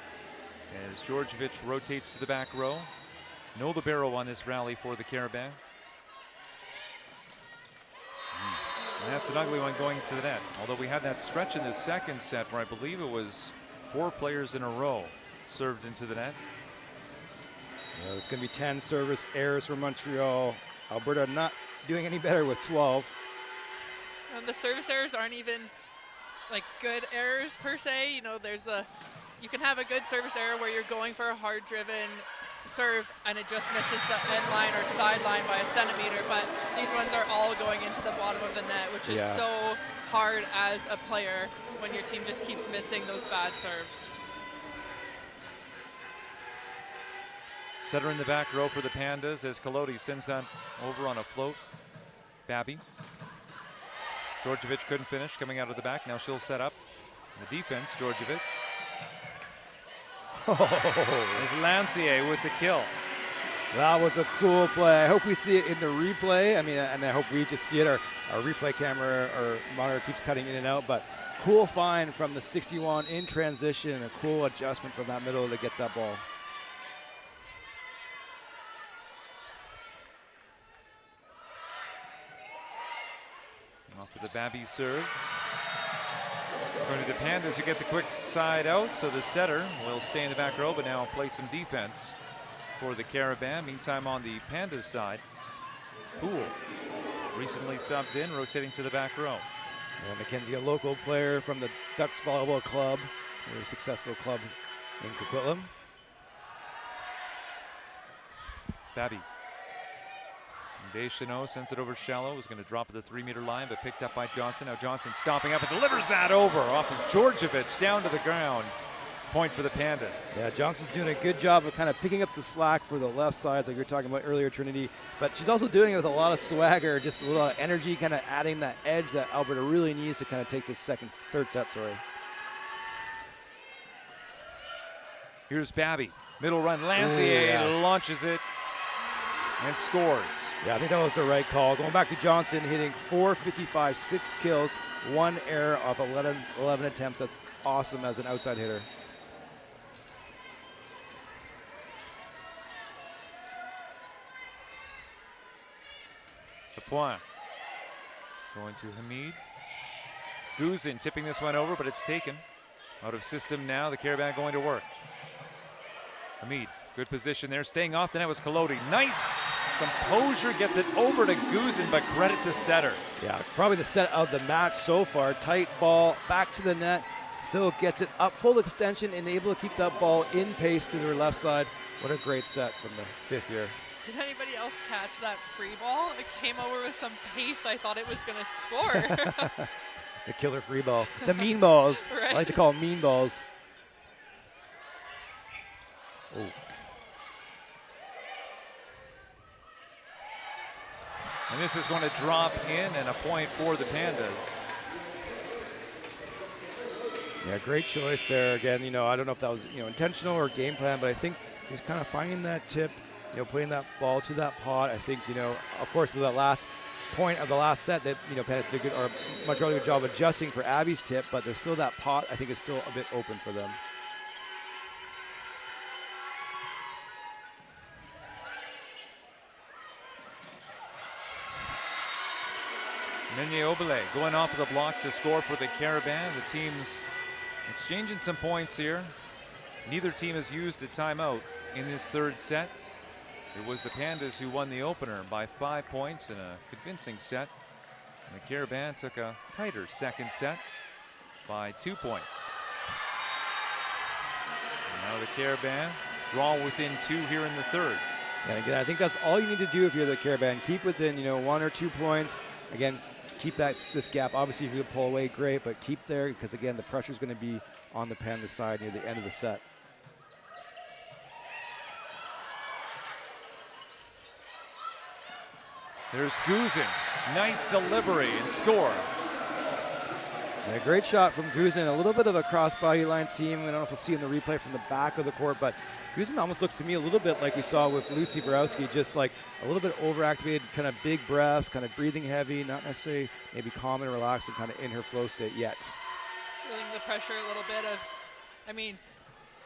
as Georgievich rotates to the back row. No libero on this rally for the Carabins. And that's an ugly one going to the net. Although we had that stretch in the second set where I believe it was 4 players in a row served into the net. Yeah, it's going to be 10 service errors for Montreal. Alberta not doing any better with 12. And the service errors aren't even like good errors per se. You know, you can have a good service error where you're going for a hard-driven serve and it just misses the end line or sideline by a centimeter, but these ones are all going into the bottom of the net, which is so hard as a player when your team just keeps missing those bad serves. Setter in the back row for the Pandas as Collodi sends that over on a float. Babby. Georgievich couldn't finish coming out of the back. Now she'll set up. The defense, Georgievich. Is Lanthier with the kill. That was a cool play. I hope we see it in the replay. I mean, and I hope we just see it. Our replay camera or monitor keeps cutting in and out. But cool find from the 61 in transition. A cool adjustment from that middle to get that ball. Off of the Babby serve. It's going to the Pandas who get the quick side out, so the setter will stay in the back row, but now play some defense for the Carabins. Meantime, on the Pandas side, Poole recently subbed in, rotating to the back row. And Mackenzie, a local player from the Ducks Volleyball Club, a very successful club in Coquitlam. Babby. Deschanel sends it over shallow. Was going to drop at the 3-meter line, but picked up by Johnson. Now Johnson stopping up and delivers that over off of Georgievich down to the ground. Point for the Pandas. Yeah, Johnson's doing a good job of kind of picking up the slack for the left sides, like you were talking about earlier, Trinity. But she's also doing it with a lot of swagger, just a little energy, kind of adding that edge that Alberta really needs to kind of take this third set. Sorry. Here's Babby. Middle run. Langley launches it and scores. Yeah, I think that was the right call. Going back to Johnson, hitting .455, 6 kills, 1 error off 11 attempts. That's awesome as an outside hitter. The point. Going to Hamid. Guzin tipping this one over, but it's taken. Out of system now, the Carabins going to work. Hamid, good position there, staying off the net was Kolodi. Nice composure, gets it over to Guzin, but credit the setter. Yeah, probably the set of the match so far. Tight ball, back to the net, still gets it up full extension and able to keep that ball in pace to their left side. What a great set from the 5th year. Did anybody else catch that free ball? It came over with some pace. I thought it was going to score. The killer free ball. The mean balls. Right. I like to call them mean balls. Oh. And this is going to drop in and a point for the Pandas. Yeah, great choice there. Again, I don't know if that was, intentional or game plan, but I think he's kind of finding that tip, putting that ball to that pot. I think, of course, that last point of the last set that, Pandas did a much earlier job adjusting for Abby's tip, but there's still that pot. I think it's still a bit open for them. Meunier Obele going off of the block to score for the Carabins. The teams exchanging some points here. Neither team has used a timeout in this third set. It was the Pandas who won the opener by 5 points in a convincing set. And the Carabins took a tighter second set by 2 points. And now the Carabins draw within 2 here in the third. And again, I think that's all you need to do if you're the Carabins. Keep within, 1 or 2 points. Again, keep this gap. Obviously, if you pull away, great, but keep there because, again, the pressure is going to be on the Pandas side near the end of the set. There's Guzin. Nice delivery and scores. Yeah, great shot from Guzin. A little bit of a cross-body line seam. I don't know if we'll see in the replay from the back of the court, but Guzin almost looks to me a little bit like we saw with Lucy Borowski, just like a little bit overactivated, kind of big breaths, kind of breathing heavy, not necessarily maybe calm and relaxed and kind of in her flow state yet. Feeling the pressure a little bit of,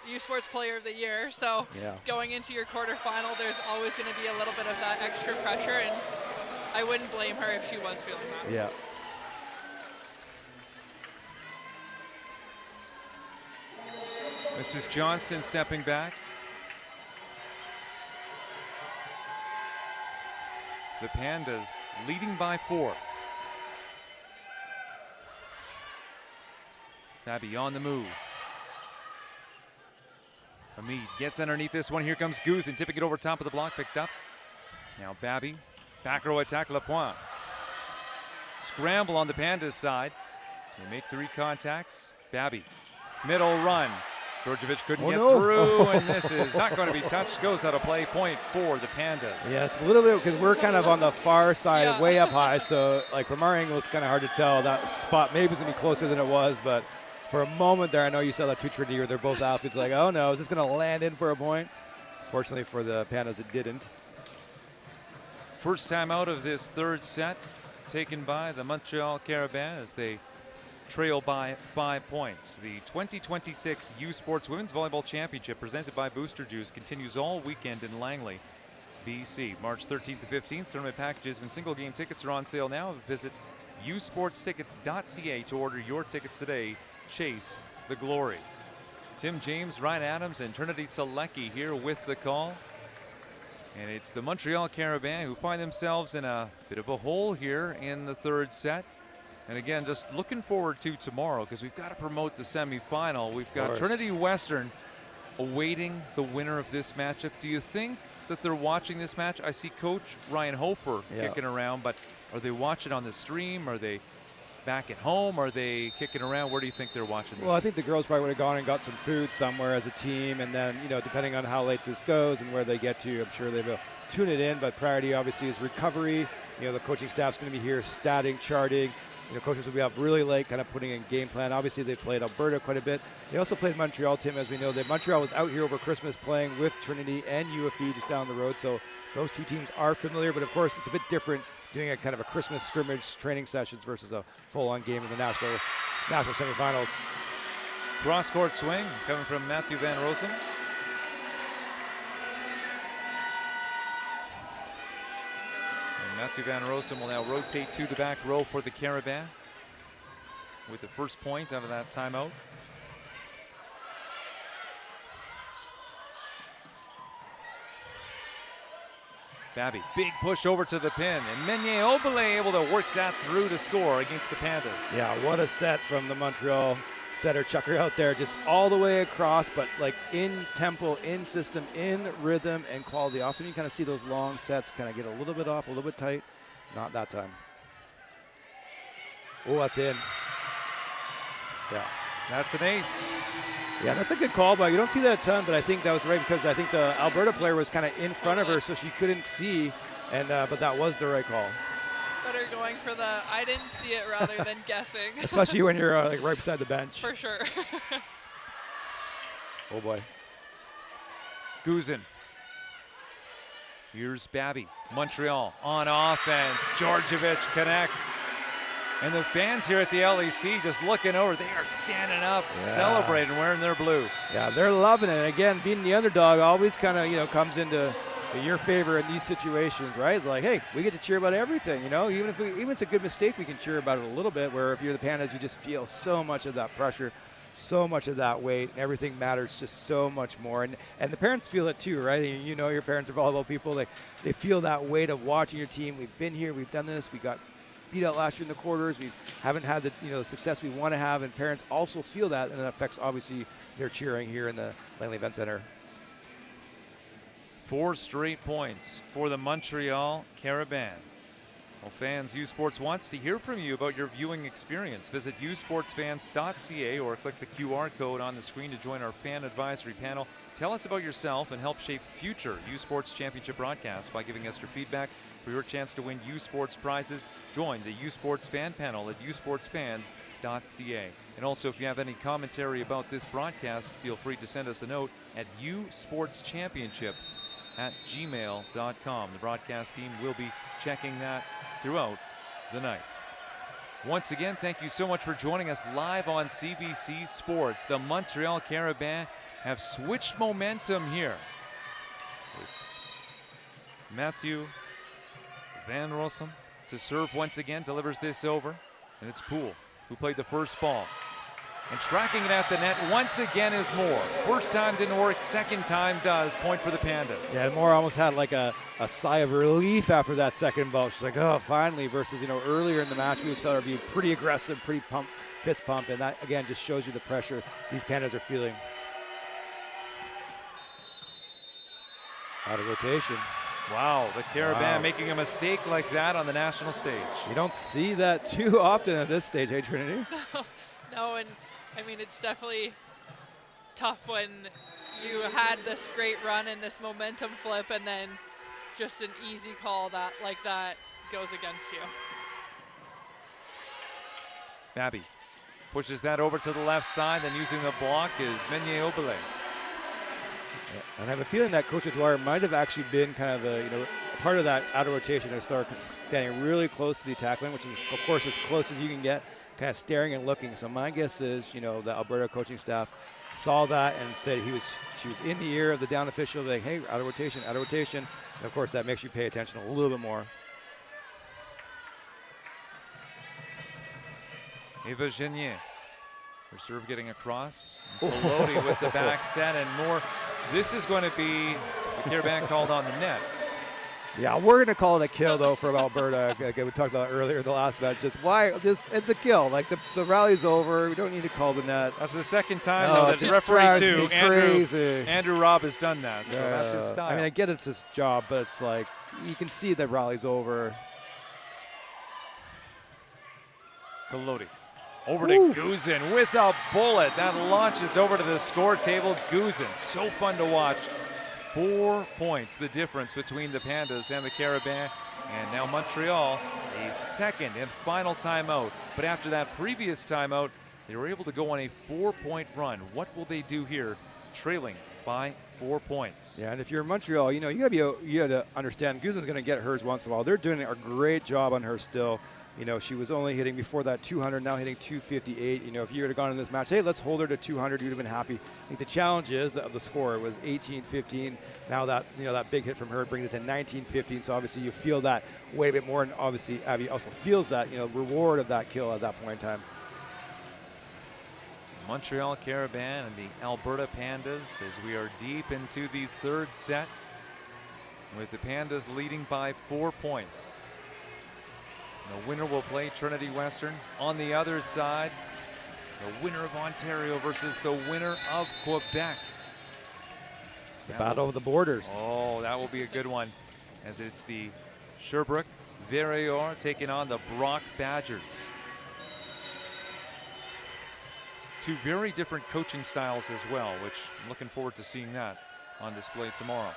U Sports Player of the Year, so going into your quarterfinal, there's always going to be a little bit of that extra pressure, and I wouldn't blame her if she was feeling that. Yeah. Mrs. Johnston stepping back. The Pandas leading by 4. Babby on the move. Hamid gets underneath this one. Here comes Guzin, tipping it over top of the block, picked up. Now Babby, back row attack, Lapointe. Scramble on the Pandas side. They make 3 contacts. Babby, middle run. Georgievich couldn't get through, and this is not going to be touched. Goes out of play. Point for the Pandas. Yeah, it's a little bit because we're kind of on the far side, way up high. So, from our angle, it's kind of hard to tell. That spot maybe was going to be closer than it was, but for a moment there, I know you saw that 2 Trinity where they're both athletes like, oh no, is this going to land in for a point? Fortunately for the Pandas, it didn't. First time out of this third set taken by the Montreal Carabins as they trail by 5 points. The 2026 U Sports Women's Volleyball Championship presented by Booster Juice continues all weekend in Langley, BC. March 13th to 15th. Tournament packages and single game tickets are on sale now. Visit usportstickets.ca to order your tickets today. Chase the glory. Tim James, Ryan Adams, and Trinity Selecki here with the call. And it's the Montreal Carabins who find themselves in a bit of a hole here in the third set. And again, just looking forward to tomorrow because we've got to promote the semifinal. We've got Trinity Western awaiting the winner of this matchup. Do you think that they're watching this match? I see Coach Ryan Hofer kicking around, but are they watching on the stream? Are they back at home? Are they kicking around? Where do you think they're watching this? Well, I think the girls probably would have gone and got some food somewhere as a team, and then, you know, depending on how late this goes and where they get to, I'm sure they will tune it in, but priority obviously is recovery. You know, the coaching staff's going to be here statting, charting. You know, coaches will be up really late, kind of putting in game plan. Obviously, they played Alberta quite a bit. They also played Montreal, Tim, as we know. That Montreal was out here over Christmas playing with Trinity and UFE just down the road, so those two teams are familiar, but of course, it's a bit different doing a kind of a Christmas scrimmage training sessions versus a full-on game in the national semifinals. Cross-court swing coming from Matthew Van Rossum. And Matthew Van Rossum will now rotate to the back row for the Carabins with the first point out of that timeout. Babby, big push over to the pin, and Meunier Obele able to work that through to score against the Pandas. Yeah, what a set from the Montreal setter Chucker out there, just all the way across, but like in tempo, in system, in rhythm, and quality. Often you kind of see those long sets kind of get a little bit off, a little bit tight. Not that time. Oh, that's in. Yeah. That's an ace. Yeah, that's a good call, but you don't see that a ton, but I think that was right because I think the Alberta player was kind of in front of her, so she couldn't see, and but that was the right call. It's better going for the I didn't see it rather than guessing. Especially when you're like right beside the bench. For sure. Oh, boy. Guzin. Here's Babby. Montreal on offense. Georgievich connects. And the fans here at the LEC just looking over. They are standing up, celebrating, wearing their blue. Yeah, they're loving it. And again, being the underdog always kind of, you know, comes into your favor in these situations, right? Like, hey, we get to cheer about everything, you know? Even if it's a good mistake, we can cheer about it a little bit, where if you're the Pandas, you just feel so much of that pressure, so much of that weight, and everything matters just so much more. And the parents feel it too, right? You know, your parents are volleyball people. They feel that weight of watching your team. We've been here, we've done this, we got beat out last year in the quarters. We haven't had the the success we want to have, and parents also feel that, and it affects obviously their cheering here in the Langley Event Center. 4 straight points for the Montreal Carabins. Well, fans, U Sports wants to hear from you about your viewing experience. Visit usportsfans.ca or click the QR code on the screen to join our fan advisory panel. Tell us about yourself and help shape future U Sports Championship broadcasts by giving us your feedback. For your chance to win U Sports prizes, join the U Sports fan panel at usportsfans.ca. And also, if you have any commentary about this broadcast, feel free to send us a note at usportschampionship@gmail.com. The broadcast team will be checking that throughout the night. Once again, thank you so much for joining us live on CBC Sports. The Montreal Carabins have switched momentum here. Matthew Van Rossum to serve once again, delivers this over, and it's Poole who played the first ball. And tracking it at the net once again is Moore. First time didn't work, second time does. Point for the Pandas. Yeah, Moore almost had like a sigh of relief after that second ball. She's like, oh, finally, versus, earlier in the match we saw her be pretty aggressive, pretty fist pump, and that, again, just shows you the pressure these Pandas are feeling. Out of rotation. Wow, the Carabins making a mistake like that on the national stage. You don't see that too often at this stage, hey, Trinity? No, and I mean, it's definitely tough when you had this great run and this momentum flip, and then just an easy call like that goes against you. Babby pushes that over to the left side, then using the block is Meunier Obele. And I have a feeling that Coach Dwyer might have actually been kind of a part of that out of rotation. They start standing really close to the attack line, which is, of course, as close as you can get, kind of staring and looking. So my guess is, the Alberta coaching staff saw that and said she was in the ear of the down official, like, hey, out of rotation, out of rotation. And, of course, that makes you pay attention a little bit more. Eva Genier. Her serve getting across. Peloti with the back set and more. This is going to be the Carabin called on the net. Yeah, we're going to call it a kill, though, from Alberta. Again, we talked about earlier in the last match. It's a kill. Like, the rally's over. We don't need to call the net. That's the second time that the referee, too, Andrew Robb, has done that. So that's his style. I mean, I get it's his job, but it's like, you can see the rally's over. Peloti over to Guzin with a bullet. That launches over to the score table. Guzin, so fun to watch. 4 points, the difference between the Pandas and the Carabin. And now Montreal, a second and final timeout. But after that previous timeout, they were able to go on a 4-point run. What will they do here, trailing by 4 points? Yeah, and if you're in Montreal, you got to understand Guzin's going to get hers once in a while. They're doing a great job on her still. You know, she was only hitting before that 200, now hitting 258. You know, if you would have gone in this match, hey, let's hold her to 200, you'd have been happy. I think the challenge is that the score was 18-15. Now that, that big hit from her brings it to 19-15. So obviously you feel that way a bit more. And obviously Abby also feels that, reward of that kill at that point in time. Montreal Carabin and the Alberta Pandas as we are deep into the third set with the Pandas leading by 4 points. The winner will play Trinity Western. On the other side, the winner of Ontario versus the winner of Quebec. The battle of the borders. Oh, that will be a good one, as it's the Sherbrooke Verrior taking on the Brock Badgers. Two very different coaching styles as well, which I'm looking forward to seeing that on display tomorrow.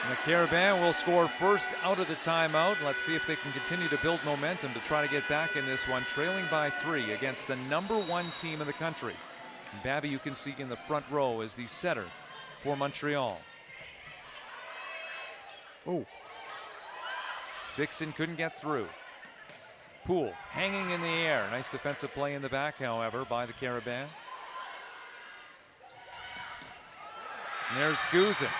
And the Carabin will score first out of the timeout. Let's see if they can continue to build momentum to try to get back in this one, trailing by 3 against the #1 team in the country. And Babby, you can see in the front row, is the setter for Montreal. Oh. Dixon couldn't get through. Poole hanging in the air. Nice defensive play in the back, however, by the Carabin. And there's Guzin.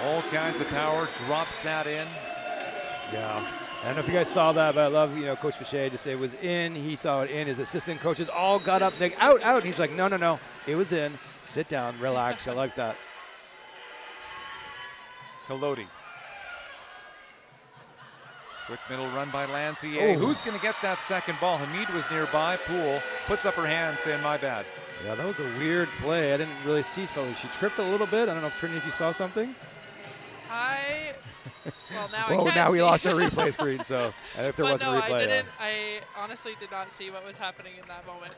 All kinds of power, drops that in. Yeah. I don't know if you guys saw that, but I love, Coach Fichet just say it was in. He saw it in. His assistant coaches all got up, they out. And he's like, no. It was in. Sit down, relax. I like that. Peloti. Quick middle run by Lanthier. Who's going to get that second ball? Hamid was nearby. Poole puts up her hand saying, my bad. Yeah, that was a weird play. I didn't really see Philly. She tripped a little bit. I don't know if Trinity, if you saw something. Now we lost our replay screen, so if there wasn't a replay. I honestly did not see what was happening in that moment.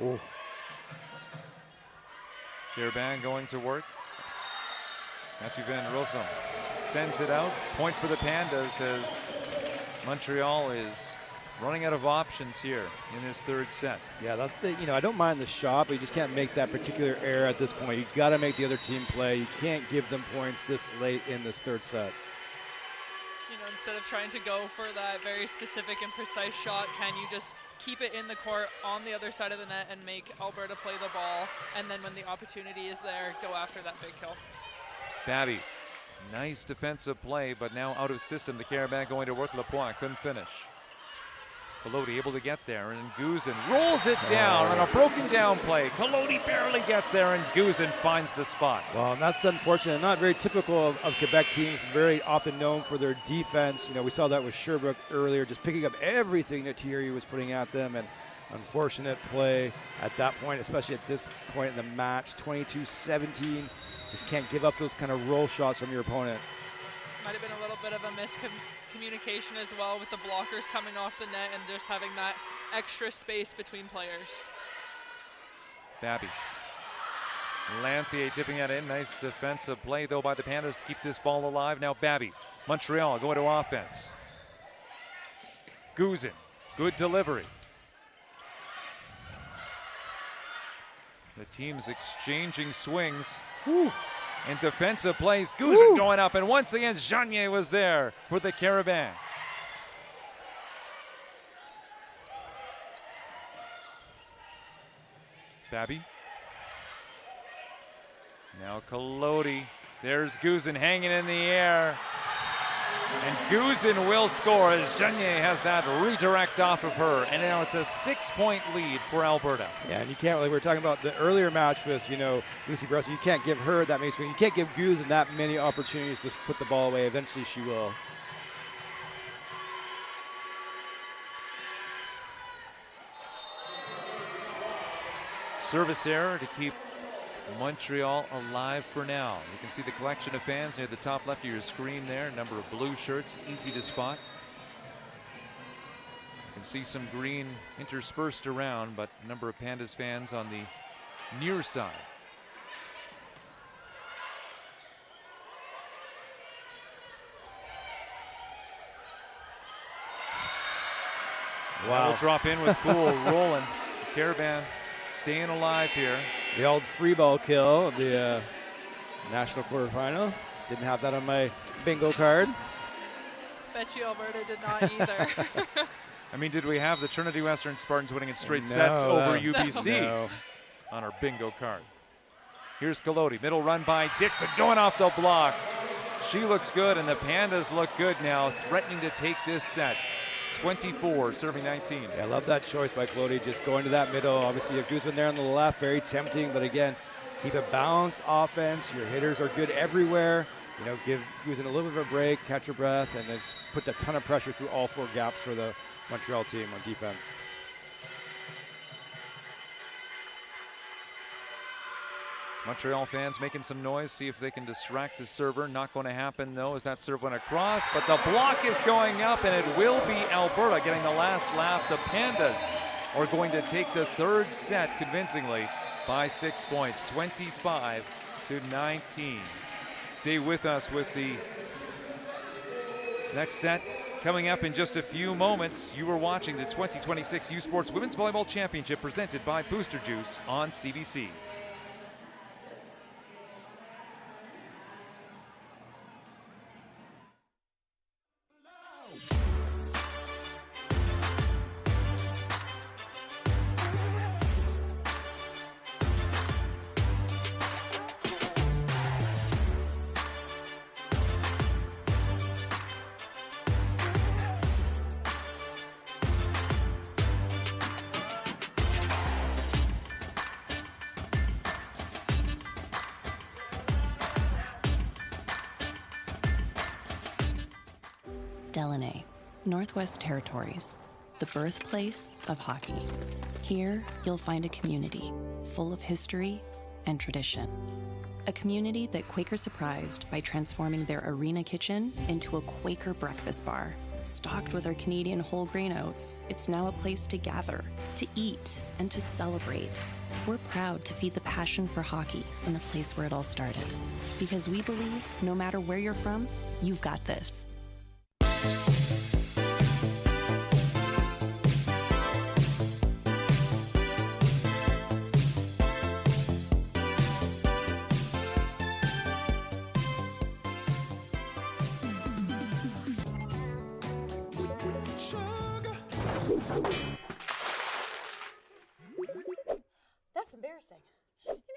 Oh. Carabin going to work. Matthew Van Rossum sends it out. Point for the Pandas as Montreal is running out of options here in this third set. Yeah, that's the, I don't mind the shot, but you just can't make that particular error at this point. You got to make the other team play. You can't give them points this late in this third set. Instead of trying to go for that very specific and precise shot, can you just keep it in the court on the other side of the net and make Alberta play the ball, and then when the opportunity is there, go after that big kill. Babby, nice defensive play, but now out of system. The Carabin going to work. Lapointe couldn't finish. Peloti able to get there, and Guzin rolls it down on a broken down play. Peloti barely gets there, and Guzin finds the spot. Well, and that's unfortunate. Not very typical of Quebec teams, very often known for their defense. We saw that with Sherbrooke earlier, just picking up everything that Thierry was putting at them, and unfortunate play at that point, especially at this point in the match. 22-17, just can't give up those kind of roll shots from your opponent. Might have been a little bit of a miscommunication as well with the blockers coming off the net and just having that extra space between players. Babby. Lanthier tipping it in. Nice defensive play, though, by the Pandas to keep this ball alive. Now Babby. Montreal going to offense. Guzin. Good delivery. The teams exchanging swings. Woo. And defensive plays. Guzin going up, and once again, Janier was there for the Carabin. Babby. Now Collodi. There's Guzin hanging in the air. And Guzin will score as Genier has that redirect off of her. And now it's a 6-point lead for Alberta. Yeah, and you can't really, we were talking about the earlier match with, Lucy Brussel. You can't give her that many swings. You can't give Guzin that many opportunities to put the ball away. Eventually she will. Service error to keep Montreal alive for now. You can see the collection of fans near the top left of your screen there. A number of blue shirts, easy to spot. You can see some green interspersed around, but a number of Pandas fans on the near side. Wow. We'll drop in with Poole rolling. Carabin staying alive here. The old free ball kill of the national quarterfinal. Didn't have that on my bingo card. Bet you Alberta did not either. I mean, did we have the Trinity Western Spartans winning in straight sets over UBC on our bingo card? Here's Collodi, middle run by Dixon, going off the block. She looks good, and the Pandas look good now, threatening to take this set. 24, serving 19. Yeah, I love that choice by Collodi, just going to that middle. Obviously, you have Guzman there on the left, very tempting, but again, keep a balanced offense. Your hitters are good everywhere. Give Guzman a little bit of a break, catch your breath, and then put a ton of pressure through all 4 gaps for the Montreal team on defense. Montreal fans making some noise, see if they can distract the server. Not going to happen, though, as that serve went across, but the block is going up, and it will be Alberta getting the last laugh. The Pandas are going to take the 3rd set convincingly by 6 points, 25-19. Stay with us with the next set coming up in just a few moments. You are watching the 2026 U Sports Women's Volleyball Championship presented by Booster Juice on CBC. Delaney, Northwest Territories, the birthplace of hockey. Here, you'll find a community full of history and tradition. A community that Quaker surprised by transforming their arena kitchen into a Quaker breakfast bar. Stocked with our Canadian whole grain oats, it's now a place to gather, to eat, and to celebrate. We're proud to feed the passion for hockey in the place where it all started. Because we believe, no matter where you're from, you've got this. That's embarrassing.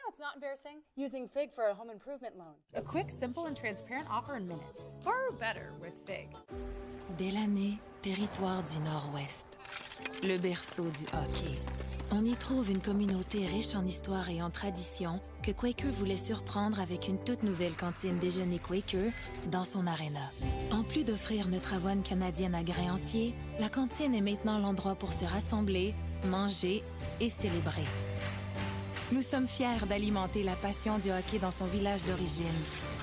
It's not embarrassing. Using FIG for a home improvement loan. A quick, simple, and transparent offer in minutes. Borrow better with FIG. Delaney, territoire du Nord-Ouest. Le berceau du hockey. On y trouve une communauté riche en histoire et en tradition que Quaker voulait surprendre avec une toute nouvelle cantine déjeuner Quaker dans son aréna. En plus d'offrir notre avoine canadienne à grains entiers, la cantine est maintenant l'endroit pour se rassembler, manger et célébrer. Nous sommes fiers d'alimenter la passion du hockey dans son village d'origine.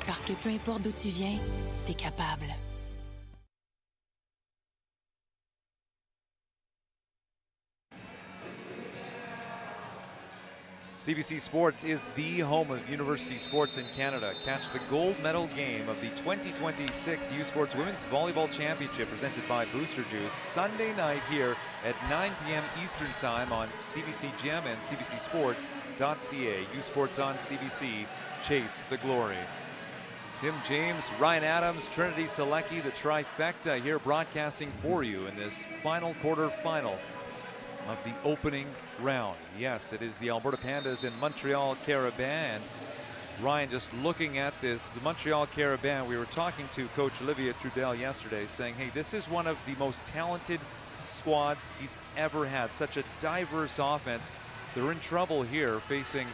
Parce que peu importe d'où tu viens, t'es capable. CBC Sports is the home of university sports in Canada. Catch the gold medal game of the 2026 U Sports Women's Volleyball Championship presented by Booster Juice Sunday night here at 9 p.m. Eastern Time on CBC Gem and CBCSports.ca. U Sports on CBC. Chase the glory. Tim James, Ryan Adams, Trinity Selecki, the trifecta here broadcasting for you in this final quarterfinal of the opening round. Yes, it is the Alberta Pandas and Montreal Carabins. Ryan, just looking at this, the Montreal Carabins, we were talking to Coach Olivier Trudel yesterday saying, hey, this is one of the most talented squads he's ever had. Such a diverse offense. They're in trouble here facing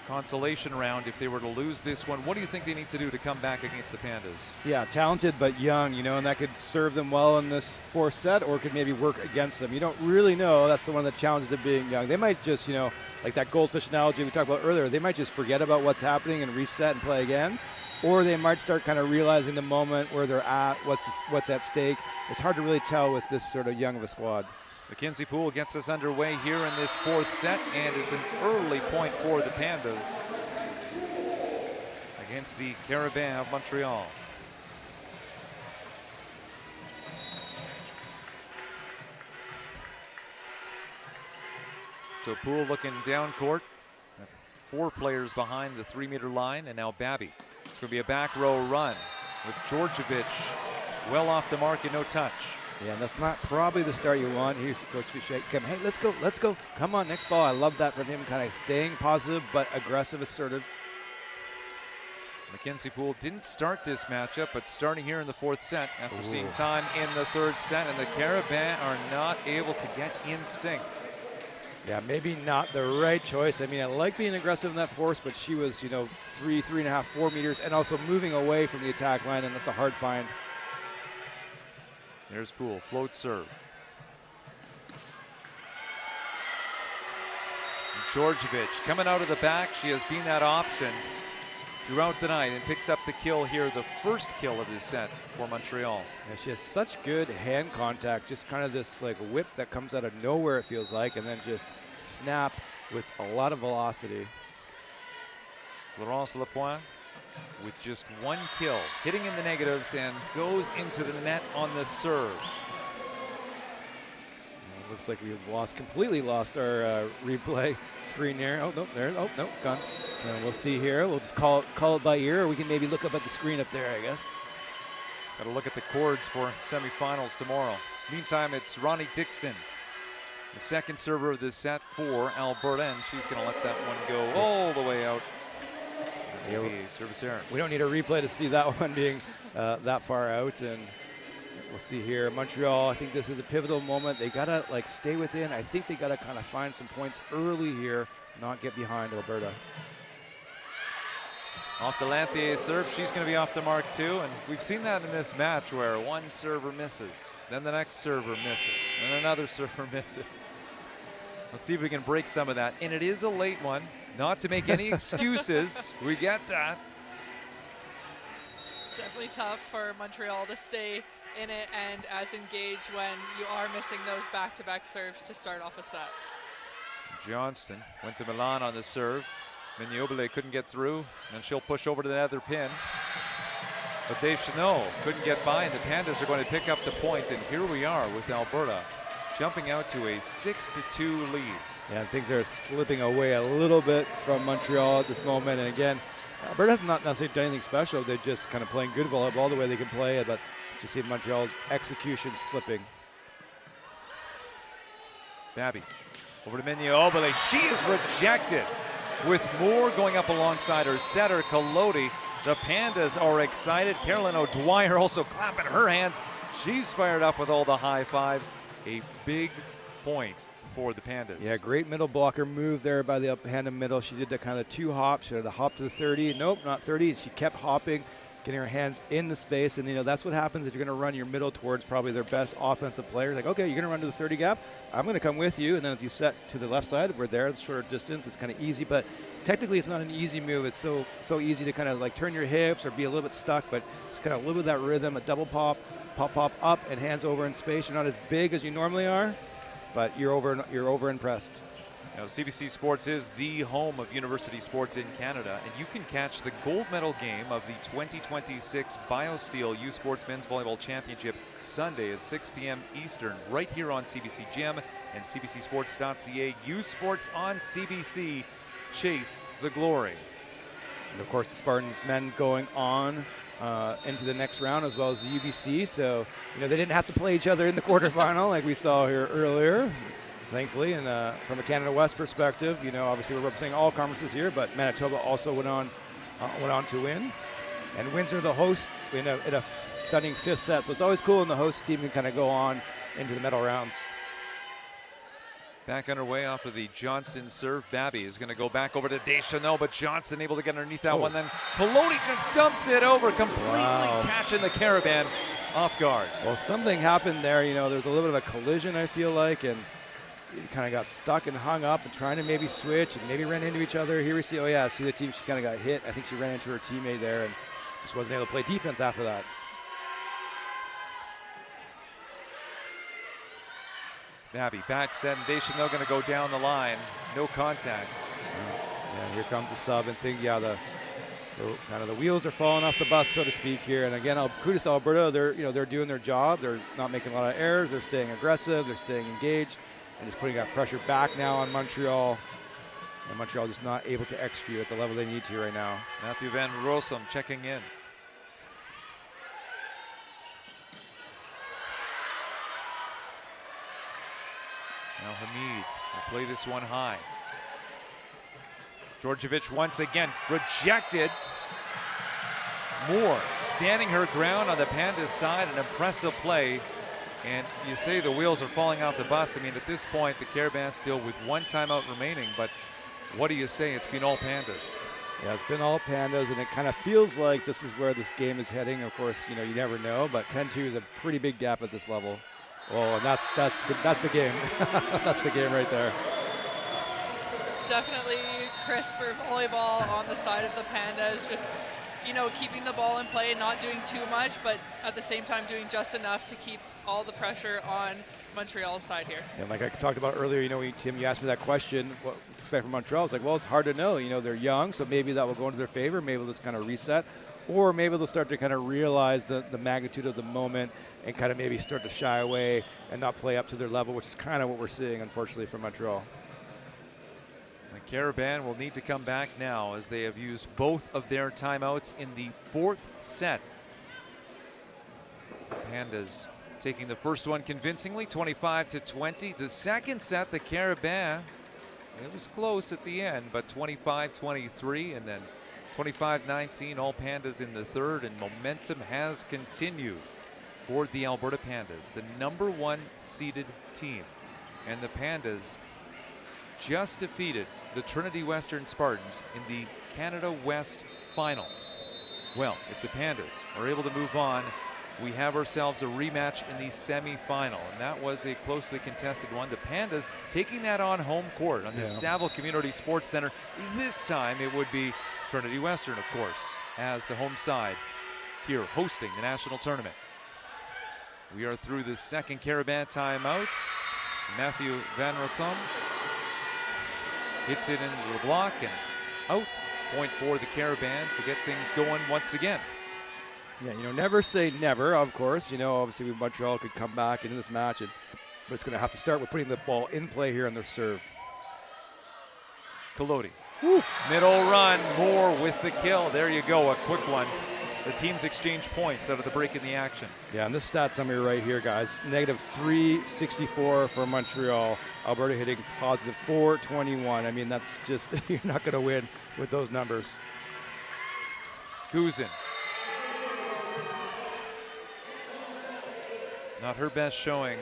consolation round if they were to lose this one. What do you think they need to do to come back against the Pandas? Yeah, talented but young, and that could serve them well in this fourth set or could maybe work against them. You don't really know. That's one of the challenges of being young. They might just, like that goldfish analogy we talked about earlier, they might just forget about what's happening and reset and play again. Or they might start kind of realizing the moment where they're at, what's at stake. It's hard to really tell with this sort of young of a squad. Mackenzie Poole gets us underway here in this fourth set, and it's an early point for the Pandas against the Carabins of Montreal. So Poole looking down court. 4 players behind the 3-meter line, and now Babby. It's going to be a back row run with Georgievich well off the mark and no touch. Yeah, and that's not probably the start you want. Here's Coach Fichet. Come, hey, let's go. Come on, next ball. I love that from him, kind of staying positive but aggressive, assertive. Mackenzie Poole didn't start this matchup, but starting here in the fourth set after seeing time in the third set, and the Carabins are not able to get in sync. Yeah, maybe not the right choice. I mean, I like being aggressive in that force, but she was, 3.5, 4 meters, and also moving away from the attack line, and that's a hard find. There's Poole, float serve. And Georgievich coming out of the back. She has been that option throughout the night and picks up the kill here, the first kill of this set for Montreal. Yeah, she has such good hand contact, just kind of this like whip that comes out of nowhere, it feels like, and then just snap with a lot of velocity. Florence Lapointe with just 1 kill, hitting in the negatives and goes into the net on the serve. It looks like we've completely lost our replay screen there. Oh, no, there. Oh, no, it's gone. And we'll see here. We'll just call it by ear, or we can maybe look up at the screen up there, I guess. Got to look at the chords for semifinals tomorrow. Meantime, it's Ronnie Dixon, the second server of this set for Alberta, and she's going to let that one go all the way out. Service error. We don't need a replay to see that one being that far out, and we'll see here. Montreal, I think this is a pivotal moment. They gotta stay within. I think they gotta kind of find some points early here, not get behind Alberta. Off the Lanthier serve, she's going to be off the mark too, and we've seen that in this match where one server misses, then the next server misses, and another server misses. Let's see if we can break some of that, and it is a late one. Not to make any excuses. We get that. Definitely tough for Montreal to stay in it and as engaged when you are missing those back-to-back serves to start off a set. Johnston went to Milan on the serve. Mignobile couldn't get through, and she'll push over to the other pin. But Deschanel couldn't get by, and the Pandas are going to pick up the point, and here we are with Alberta jumping out to a 6-2 lead. Yeah, things are slipping away a little bit from Montreal at this moment. And again, Alberta has not necessarily done anything special. They're just kind of playing good volleyball the way they can play it. But to see Montreal's execution slipping. Babby over to Mignobile. She is rejected with Moore going up alongside her setter, Collodi. The Pandas are excited. Carolyn O'Dwyer also clapping her hands. She's fired up with all the high fives. A big point for the Pandas. Yeah, great middle blocker move there by the up-handed middle. She did the kind of 2 hops. She had a hop to the 30. Nope, not 30. She kept hopping, getting her hands in the space. And, that's what happens if you're going to run your middle towards probably their best offensive players. Like, okay, you're going to run to the 30 gap. I'm going to come with you. And then if you set to the left side, we're there. It's shorter distance. It's kind of easy. But technically, it's not an easy move. It's so easy to kind of turn your hips or be a little bit stuck. But just kind of live with that rhythm, a double pop, pop up, and hands over in space. You're not as big as you normally are, but you're over impressed. Now, CBC Sports is the home of university sports in Canada, and you can catch the gold medal game of the 2026 BioSteel U Sports Men's Volleyball Championship Sunday at 6 p.m. Eastern right here on CBC Gem and CBCSports.ca. U Sports on CBC. Chase the glory. And of course, the Spartans men going on into the next round, as well as the UBC. So, they didn't have to play each other in the quarterfinal like we saw here earlier, thankfully. And from a Canada West perspective, obviously we're representing all conferences here, but Manitoba also went on went on to win. And Windsor, the host, in a stunning 5th set. So it's always cool when the host team can kind of go on into the medal rounds. Back underway off of the Johnston serve. Babby is going to go back over to Deschanel, but Johnston able to get underneath that one. Then Peloti just dumps it over, completely catching the Carabin off guard. Well, something happened there. You know, there's a little bit of a collision, I feel like, and he kind of got stuck and hung up and trying to maybe switch and maybe ran into each other. Here we see, see the team, she kind of got hit. I think she ran into her teammate there and just wasn't able to play defense after that. Babby back set, and Deschanel going to go down the line. No contact. Yeah, here comes the sub, and think, the kind of the wheels are falling off the bus, so to speak here. And again, kudos to Alberta. They're doing their job. They're not making a lot of errors. They're staying aggressive. They're staying engaged, and just putting that pressure back now on Montreal. And Montreal just not able to execute at the level they need to right now. Matthew Van Rossum checking in. Now Hamid will play this one high. Djordjevic once again rejected. Moore standing her ground on the Pandas side, an impressive play. And you say the wheels are falling off the bus. I mean, at this point, the Carabins still with 1 timeout remaining, but what do you say? It's been all Pandas. Yeah, it's been all Pandas, and it kind of feels like this is where this game is heading. Of course, you never know, but 10-2 is a pretty big gap at this level. Oh, and that's the game. That's the game right there. Definitely crisper volleyball on the side of the Pandas. Just, keeping the ball in play, not doing too much, but at the same time doing just enough to keep all the pressure on Montreal's side here. And like I talked about earlier, Tim, you asked me that question, what to expect from Montreal. It's like, well, it's hard to know. They're young, so maybe that will go into their favor. Maybe they'll just kind of reset. Or maybe they'll start to kind of realize the magnitude of the moment and kind of maybe start to shy away and not play up to their level, which is kind of what we're seeing, unfortunately, from Montreal. The Carabin will need to come back now as they have used both of their timeouts in the 4th set. Pandas taking the first one convincingly, 25-20. The second set, the Carabin, it was close at the end, but 25-23, and then 25-19, all Pandas in the third, and momentum has continued for the Alberta Pandas, the #1 seeded team. And the Pandas just defeated the Trinity Western Spartans in the Canada West final. Well, if the Pandas are able to move on, we have ourselves a rematch in the semi-final, and that was a closely contested one. The Pandas taking that on home court on the Saville Community Sports Center. This time it would be Trinity Western, of course, as the home side here hosting the national tournament. We are through the second Carabin timeout. Matthew Van Rossum hits it into the block and out. Point for the Carabin to get things going once again. Yeah, never say never, of course. Obviously Montreal could come back into this match, but it's going to have to start with putting the ball in play here on their serve. Peloti. Middle run, Moore with the kill. There you go, a quick one. The teams exchange points out of the break in the action. Yeah, and this stat summary right here, guys. -364 for Montreal. Alberta hitting +421. I mean, that's just, you're not going to win with those numbers. Guzin. Not her best showing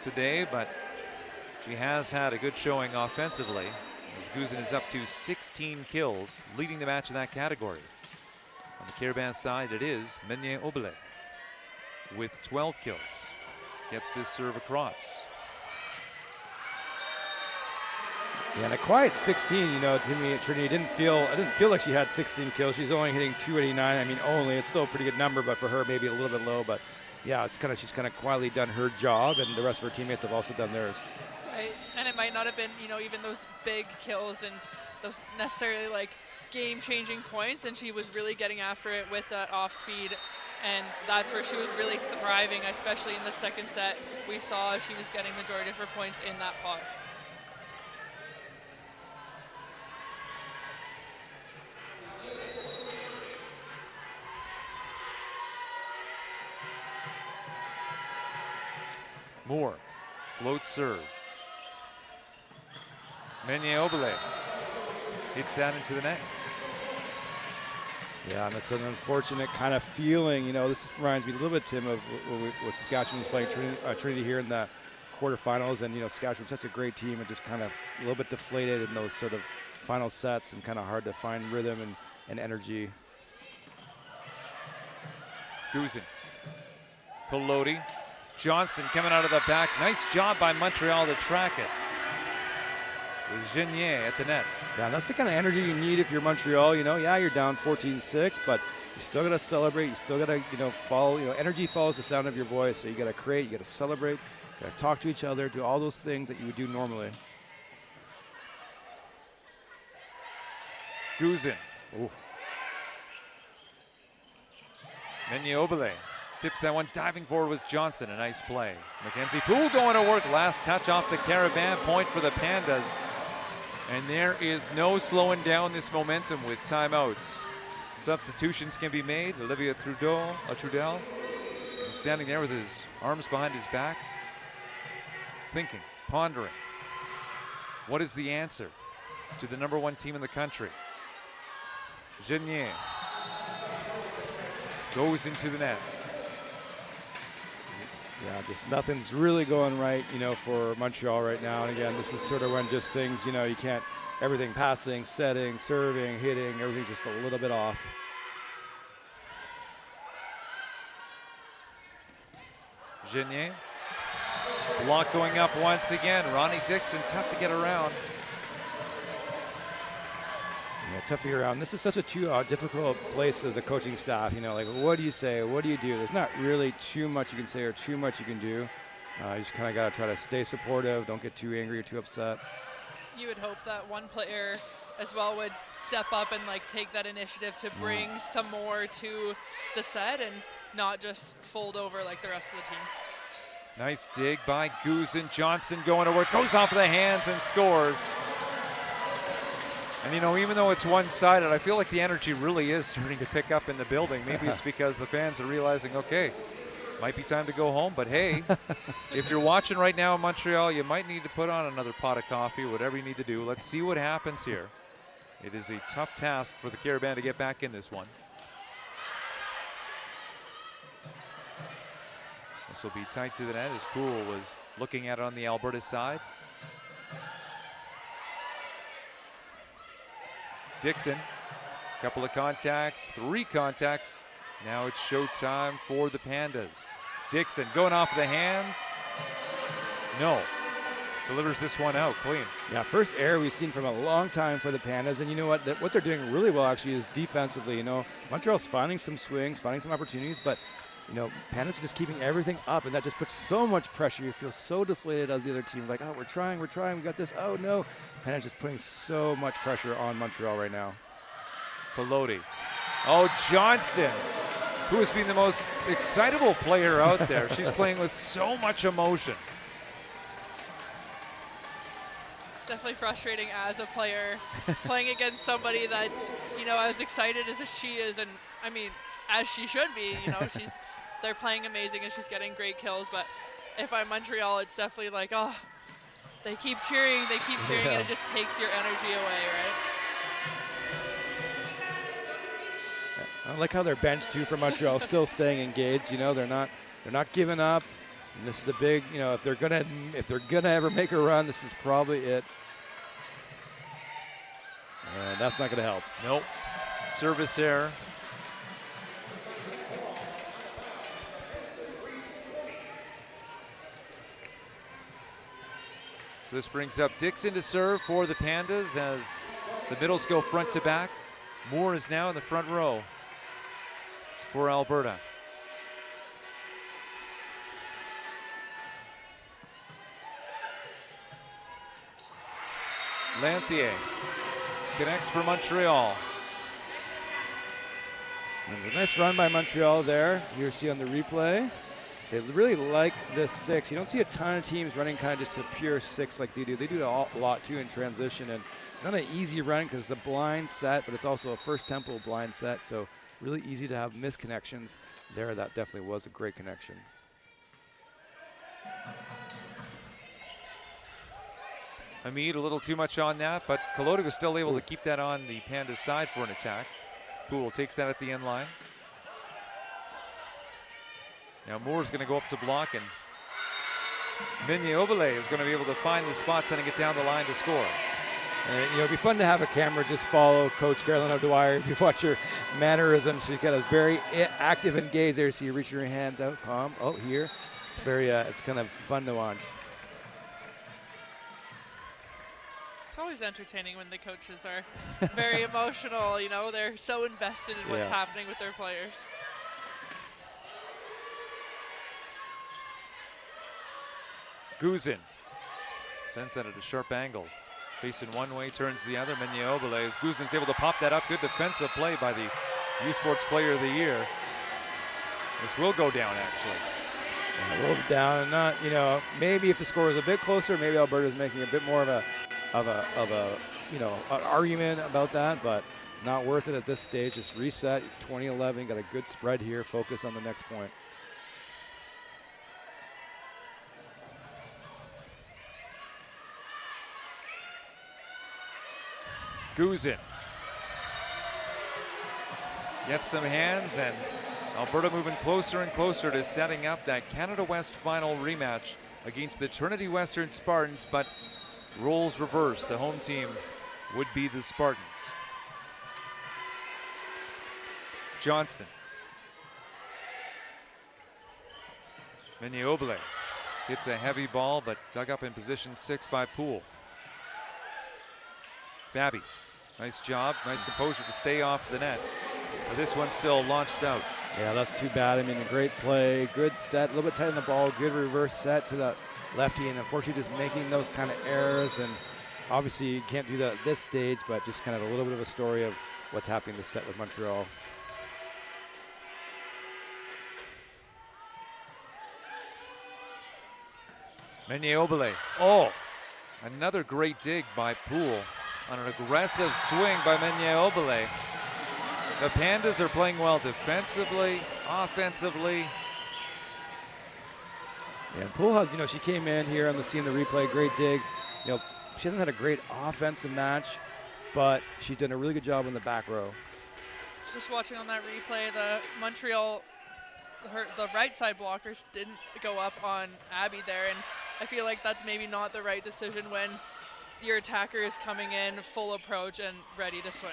today, but she has had a good showing offensively, as Guzin is up to 16 kills, leading the match in that category. On the Carabin side, it is Meunier-Obele with 12 kills. Gets this serve across. Yeah, and a quiet 16, to me, Trinity I didn't feel like she had 16 kills. She's only hitting 289. I mean, only. It's still a pretty good number, but for her, maybe a little bit low. But yeah, she's kind of quietly done her job, and the rest of her teammates have also done theirs. Right, and it might not have been, even those big kills and those necessarily game-changing points, and she was really getting after it with that off-speed, and that's where she was really thriving, especially in the second set. We saw she was getting majority of her points in that pot. Moore, float serve. Meunier-Obele hits that into the net. Yeah, and it's an unfortunate kind of feeling. You know, this reminds me a little bit, Tim, of what Saskatchewan was playing Trinity here in the quarterfinals. And, you know, Saskatchewan's such a great team and just kind of a little bit deflated in those sort of final sets and kind of hard to find rhythm and energy. Guzin, Colodi, Johnson coming out of the back. Nice job by Montreal to track it. With Genier at the net. Yeah, that's the kind of energy you need if you're Montreal. You know, yeah, you're down 14-6, but you still got to celebrate. You still got to, you know, follow. You know, energy follows the sound of your voice. So you got to create. You got to celebrate. You got to talk to each other. Do all those things that you would do normally. Guzin. Menyobele tips that one. Diving forward was Johnson. A nice play. Mackenzie Poole going to work. Last touch off the Carabin. Point for the Pandas. And there is no slowing down this momentum with timeouts. Substitutions can be made. Olivier Trudel standing there with his arms behind his back, thinking, pondering. What is the answer to the #1 team in the country? Genier goes into the net. Yeah, just nothing's really going right, you know, for Montreal right now. And again, this is sort of when just things, you know, you can't, everything passing, setting, serving, hitting, everything's just a little bit off. Genier. Block going up once again. Ronnie Dixon, tough to get around. Yeah, tough to get around. This is such a difficult place as a coaching staff. You know, like, what do you say? What do you do? There's not really too much you can say or too much you can do. You just kind of got to try to stay supportive. Don't get too angry or too upset. You would hope that one player as well would step up and like take that initiative to bring some more to the set and not just fold over like the rest of the team. Nice dig by Guzin. Johnson going to work, goes off of the hands and scores. And, you know, even though it's one-sided, I feel like the energy really is starting to pick up in the building. Maybe it's because the fans are realizing, okay, might be time to go home. But, hey, if you're watching right now in Montreal, you might need to put on another pot of coffee, whatever you need to do. Let's see what happens here. It is a tough task for the Carabin to get back in this one. This will be tight to the net as Poole was looking at it on the Alberta side. Dixon, couple of contacts, 3 contacts. Now it's showtime for the Pandas. Dixon going off the hands. No. Delivers this one out clean. Yeah, first error we've seen from a long time for the Pandas. And you know what? What they're doing really well actually is defensively. You know, Montreal's finding some swings, finding some opportunities, but you know, Pandas are just keeping everything up, and that just puts so much pressure. You feel so deflated as the other team. Like, oh, we're trying, we got this. Oh, no. Pandas just putting so much pressure on Montreal right now. Colodi. Oh, Johnston, who has been the most excitable player out there. She's playing with so much emotion. It's definitely frustrating as a player playing against somebody that's, you know, as excited as she is, and I mean, as she should be. You know, they're playing amazing and she's getting great kills. But if I'm Montreal, it's definitely like, oh, they keep cheering, and it just takes your energy away, right? I like how their bench too for Montreal still staying engaged. You know, they're not giving up. And this is a big, you know, if they're gonna ever make a run, this is probably it. And that's not gonna help. Nope. Service error. So this brings up Dixon to serve for the Pandas as the middles go front to back. Moore is now in the front row for Alberta. Lanthier connects for Montreal. And a nice run by Montreal there. You see on the replay. They really like this 6. You don't see a ton of teams running kind of just a pure 6 like they do. They do a lot too in transition, and it's not an easy run because it's a blind set, but it's also a first tempo blind set, so really easy to have misconnections there. That definitely was a great connection. Hamid a little too much on that, but Colodi was still able to keep that on the Pandas side for an attack. Poole takes that at the end line. Now Moore's going to go up to block, and Migné-Obele is going to be able to find the spot, sending it down the line to score. And, you know, it'd be fun to have a camera just follow Coach Carolyn O'Dwyer. If you watch her mannerisms, she's got a very active engaged there. So you're reaching your hands out, palm. Oh, here. It's very, it's kind of fun to watch. It's always entertaining when the coaches are very emotional. You know, they're so invested in what's happening with their players. Guzin sends that at a sharp angle. Facing one way, turns the other. Migné-Obele, as Guzin's able to pop that up. Good defensive play by the U Sports Player of the Year. This will go down, actually. A little down, and not, you know, maybe if the score is a bit closer, maybe Alberta's making a bit more of a you know, an argument about that, but not worth it at this stage. Just reset. 2011, got a good spread here. Focus on the next point. Guzin gets some hands, and Alberta moving closer and closer to setting up that Canada West final rematch against the Trinity Western Spartans, but roles reversed. The home team would be the Spartans. Johnston. Migné-Obele gets a heavy ball, but dug up in position 6 by Poole. Babby, nice job, nice composure to stay off the net. But this one's still launched out. Yeah, that's too bad. I mean, a great play, good set, a little bit tight on the ball, good reverse set to the lefty, and unfortunately just making those kind of errors. And obviously you can't do that at this stage, but just kind of a little bit of a story of what's happening this set with Montreal. Migné-Obele, oh, another great dig by Poole on an aggressive swing by Migné-Obele. The Pandas are playing well defensively, offensively. Yeah, and Poole has, you know, she came in here on the scene, the replay, great dig. You know, she hasn't had a great offensive match, but she's done a really good job in the back row. Just watching on that replay, the Montreal, the right side blockers didn't go up on Abby there, and I feel like that's maybe not the right decision when your attacker is coming in full approach and ready to swing.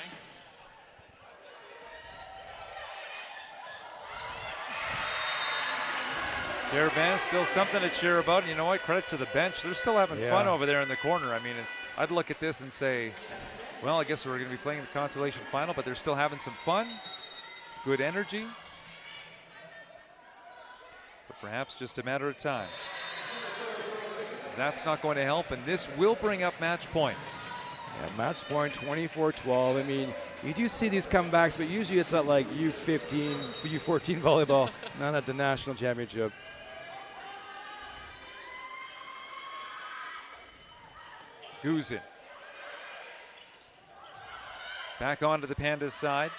Carabins still something to cheer about. You know what? Credit to the bench. They're still having fun over there in the corner. I mean, I'd look at this and say, well, I guess we're going to be playing the consolation final, but they're still having some fun. Good energy. But perhaps just a matter of time. That's not going to help, and this will bring up match point. Yeah, match point, 24-12. I mean, you do see these comebacks, but usually it's at like U15, U14 volleyball, not at the national championship. Guzin. Back onto the Pandas side.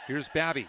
Here's Babby.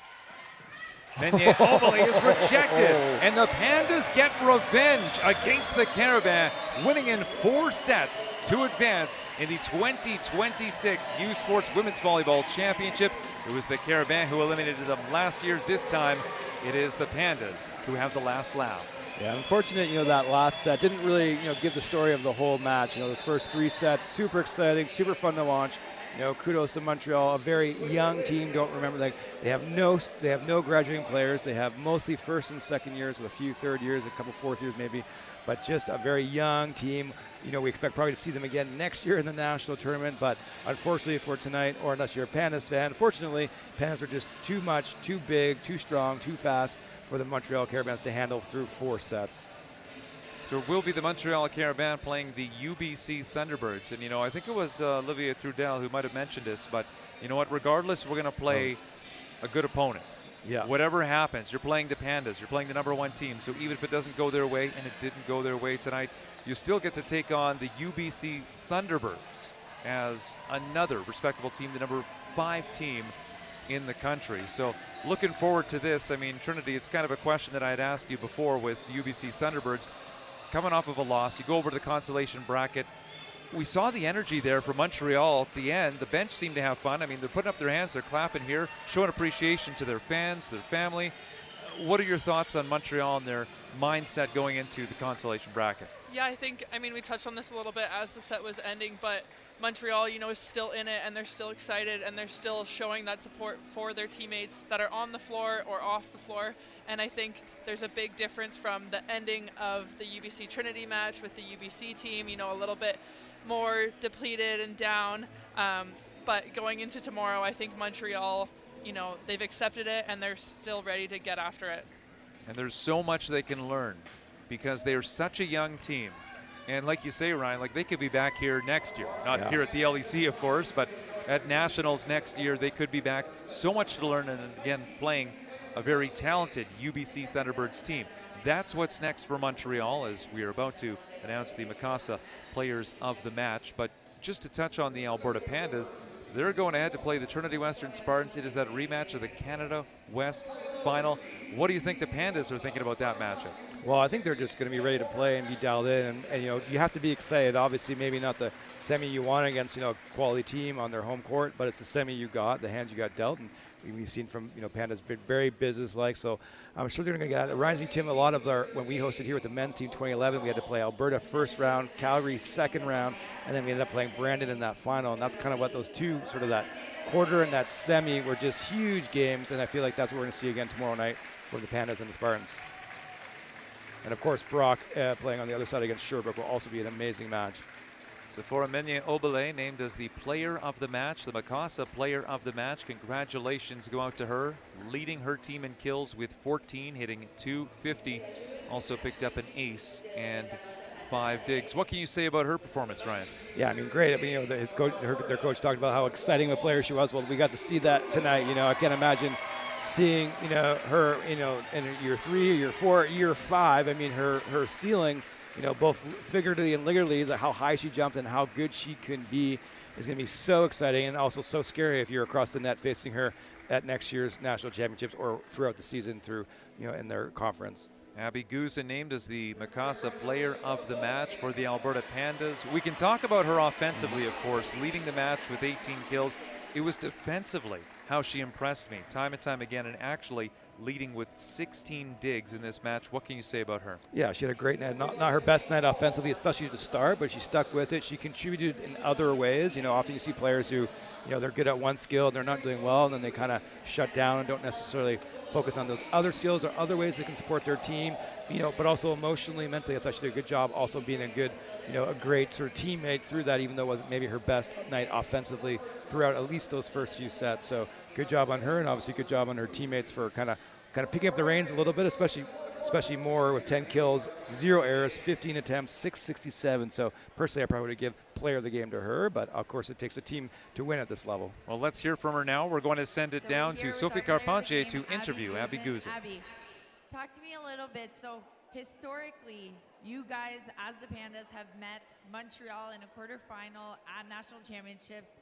Migné-Obele is rejected, and the Pandas get revenge against the Carabins, winning in 4 sets to advance in the 2026 U Sports Women's Volleyball Championship. It was the Carabins who eliminated them last year. This time, it is the Pandas who have the last laugh. Yeah, unfortunate, you know, that last set didn't really, you know, give the story of the whole match. You know, those first 3 sets, super exciting, super fun to watch. You know, kudos to Montreal, a very young team. Don't remember, like, they have no graduating players. They have mostly first and second years with a few third years, a couple fourth years maybe, but just a very young team. You know, we expect probably to see them again next year in the national tournament, but unfortunately for tonight, or unless you're a Pandas fan, unfortunately, Pandas were just too much, too big, too strong, too fast for the Montreal Carabins to handle through 4 sets. So it will be the Montreal Carabins playing the UBC Thunderbirds. And, you know, I think it was Olivier Trudel who might have mentioned this, but you know what? Regardless, we're going to play a good opponent. Yeah. Whatever happens, you're playing the Pandas. You're playing the #1 team. So even if it doesn't go their way, and it didn't go their way tonight, you still get to take on the UBC Thunderbirds as another respectable team, the #5 team in the country. So looking forward to this. I mean, Trinity, it's kind of a question that I had asked you before with the UBC Thunderbirds. Coming off of a loss, you go over to the consolation bracket. we saw the energy there for Montreal at the end. The bench seemed to have fun. I mean, they're putting up their hands, they're clapping here, showing appreciation to their fans, their family. What are your thoughts on Montreal and their mindset going into the consolation bracket? Yeah, I mean, we touched on this a little bit as the set was ending, but Montreal, is still in it, and they're still excited, and they're still showing that support for their teammates that are on the floor or off the floor. And I think there's a big difference from the ending of the UBC Trinity match with the UBC team, a little bit more depleted and down. But going into tomorrow, I think Montreal, they've accepted it, and they're still ready to get after it. And there's so much they can learn because they're such a young team. And like you say, Ryan, they could be back here next year. Not here at the LEC, of course, but at Nationals next year, they could be back. So much to learn, and again, playing a very talented UBC Thunderbirds team. That's what's next for Montreal as we are about to announce the Mikasa Players of the Match. But just to touch on the Alberta Pandas, they're going ahead to play the Trinity Western Spartans. It is that rematch of the Canada West Final. What do you think the Pandas are thinking about that matchup? Well, I think they're just going to be ready to play and be dialed in. And you have to be excited. Obviously, maybe not the semi you want against, a quality team on their home court, but it's the semi you got, the hands you got dealt. And we've seen from, Pandas very business-like. So I'm sure they're going to get at it. It reminds me, Tim, a lot of when we hosted here with the men's team 2011, we had to play Alberta first round, Calgary second round, and then we ended up playing Brandon in that final. And that's kind of what those two, sort of that quarter and that semi, were just huge games. And I feel like that's what we're going to see again tomorrow night for the Pandas and the Spartans. And of course, Brock playing on the other side against Sherbrooke will also be an amazing match. Sephora Meunier-Obele named as the player of the match, the Mikasa player of the match. Congratulations go out to her, leading her team in kills with 14, hitting .250. Also picked up an ace and 5 digs. What can you say about her performance, Ryan? Yeah, I mean, great. I mean, their coach talked about how exciting a player she was. Well, we got to see that tonight. I can't imagine seeing, her, in year 3, year 4, year 5. I mean, her ceiling, both figuratively and literally, how high she jumped and how good she can be is going to be so exciting and also so scary if you're across the net facing her at next year's national championships or throughout the season through, in their conference. Abby Guzin named as the Mikasa player of the match for the Alberta Pandas. We can talk about her offensively, of course, leading the match with 18 kills. It was defensively how she impressed me time and time again, and actually leading with 16 digs in this match. What can you say about her? Yeah, she had a great night. Not her best night offensively, especially to start, but she stuck with it. She contributed in other ways. Often you see players who, they're good at one skill and they're not doing well, and then they kind of shut down and don't necessarily focus on those other skills or other ways they can support their team, but also emotionally, mentally. I thought she did a good job also being a good, a great sort of teammate through that, even though it wasn't maybe her best night offensively throughout at least those first few sets. So good job on her, and obviously good job on her teammates for kind of picking up the reins a little bit, especially more with 10 kills, 0 errors, 15 attempts, 667. So personally, I probably would give player of the game to her, but of course it takes a team to win at this level. Well, let's hear from her now. We're going to send it down to Sophie Carpentier to interview Abby Guzin. Abby, talk to me a little bit. So historically, you guys, as the Pandas, have met Montreal in a quarterfinal at national championships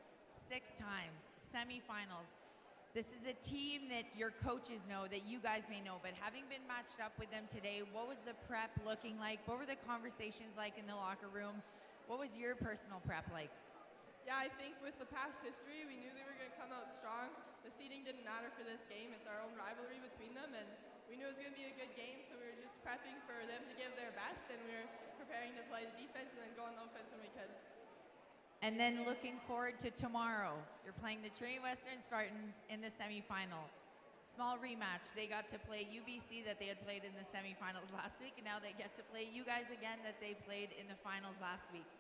6 times, semifinals. This is a team that your coaches know, that you guys may know, but having been matched up with them today, what was the prep looking like? What were the conversations like in the locker room? What was your personal prep like? Yeah, I think with the past history, we knew they were going to come out strong. The seeding didn't matter for this game. It's our own rivalry between them, and we knew it was going to be a good game, so we were just prepping for them to give their best, and we were preparing to play the defense and then go on the offense when we could. And then looking forward to tomorrow, you're playing the Trinity Western Spartans in the semifinal. Small rematch. They got to play UBC that they had played in the semifinals last week, and now they get to play you guys again that they played in the finals last week.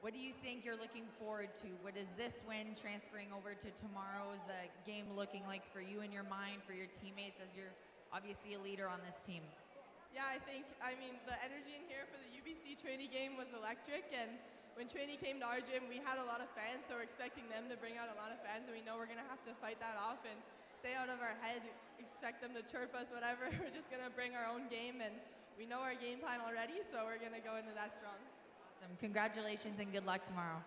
What do you think you're looking forward to? What is this win transferring over to tomorrow's game looking like for you in your mind, for your teammates, as you're obviously a leader on this team? Yeah, I mean, the energy in here for the UBC Trinity game was electric, and when Trinity came to our gym, we had a lot of fans, so we're expecting them to bring out a lot of fans, and we know we're going to have to fight that off and stay out of our heads, expect them to chirp us, whatever. We're just going to bring our own game, and we know our game plan already, so we're going to go into that strong. Awesome. Congratulations and good luck tomorrow.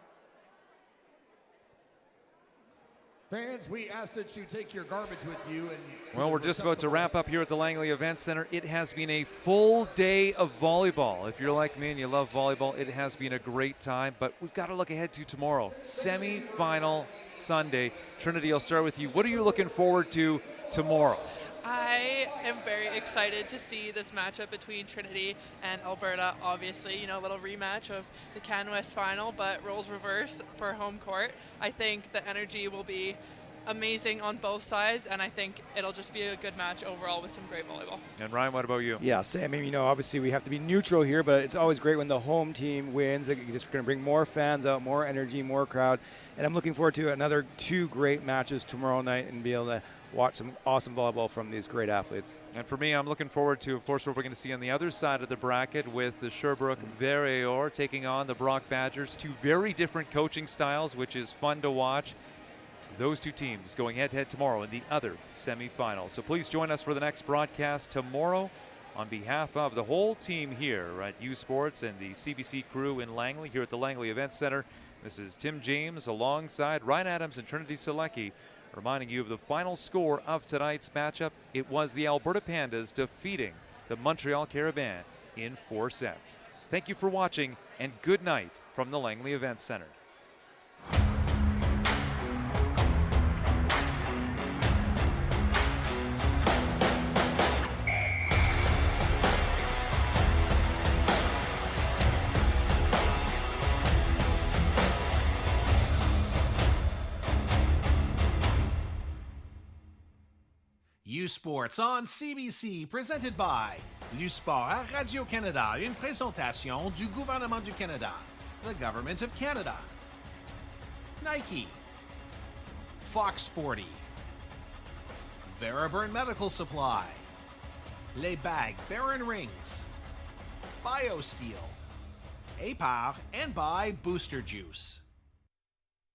Fans, we ask that you take your garbage with you. Well, we're just about to wrap up here at the Langley Event Center. It has been a full day of volleyball. If you're like me and you love volleyball, it has been a great time, but we've got to look ahead to tomorrow. Semi-final Sunday. Trinity, I'll start with you. What are you looking forward to tomorrow? I am very excited to see this matchup between Trinity and Alberta. Obviously, you know, a little rematch of the Can West final, but roles reversed for home court. I think the energy will be amazing on both sides, and I think it'll just be a good match overall with some great volleyball. And Ryan, what about you? Yeah, same. I mean, you know, obviously we have to be neutral here, but it's always great when the home team wins. They're just going to bring more fans out, more energy, more crowd. And I'm looking forward to another 2 great matches tomorrow night and be able to watch some awesome volleyball from these great athletes. And for me, I'm looking forward to, of course, what we're going to see on the other side of the bracket with the Sherbrooke Verreor taking on the Brock Badgers. 2 very different coaching styles, which is fun to watch. Those 2 teams going head-to-head tomorrow in the other semifinal. So please join us for the next broadcast tomorrow. On behalf of the whole team here at U Sports and the CBC crew in Langley, here at the Langley Event Center, this is Tim James alongside Ryan Adams and Trinity Selecki, reminding you of the final score of tonight's matchup. It was the Alberta Pandas defeating the Montreal Carabins in 4 sets. Thank you for watching, and good night from the Langley Event Center. U Sports on CBC, présenté by Sport à Radio-Canada, une présentation du gouvernement du Canada, the Government of Canada. Nike, Fox 40, Veraburn Medical Supply, Les Bagues Baron Rings, BioSteel, APAR, and by Booster Juice.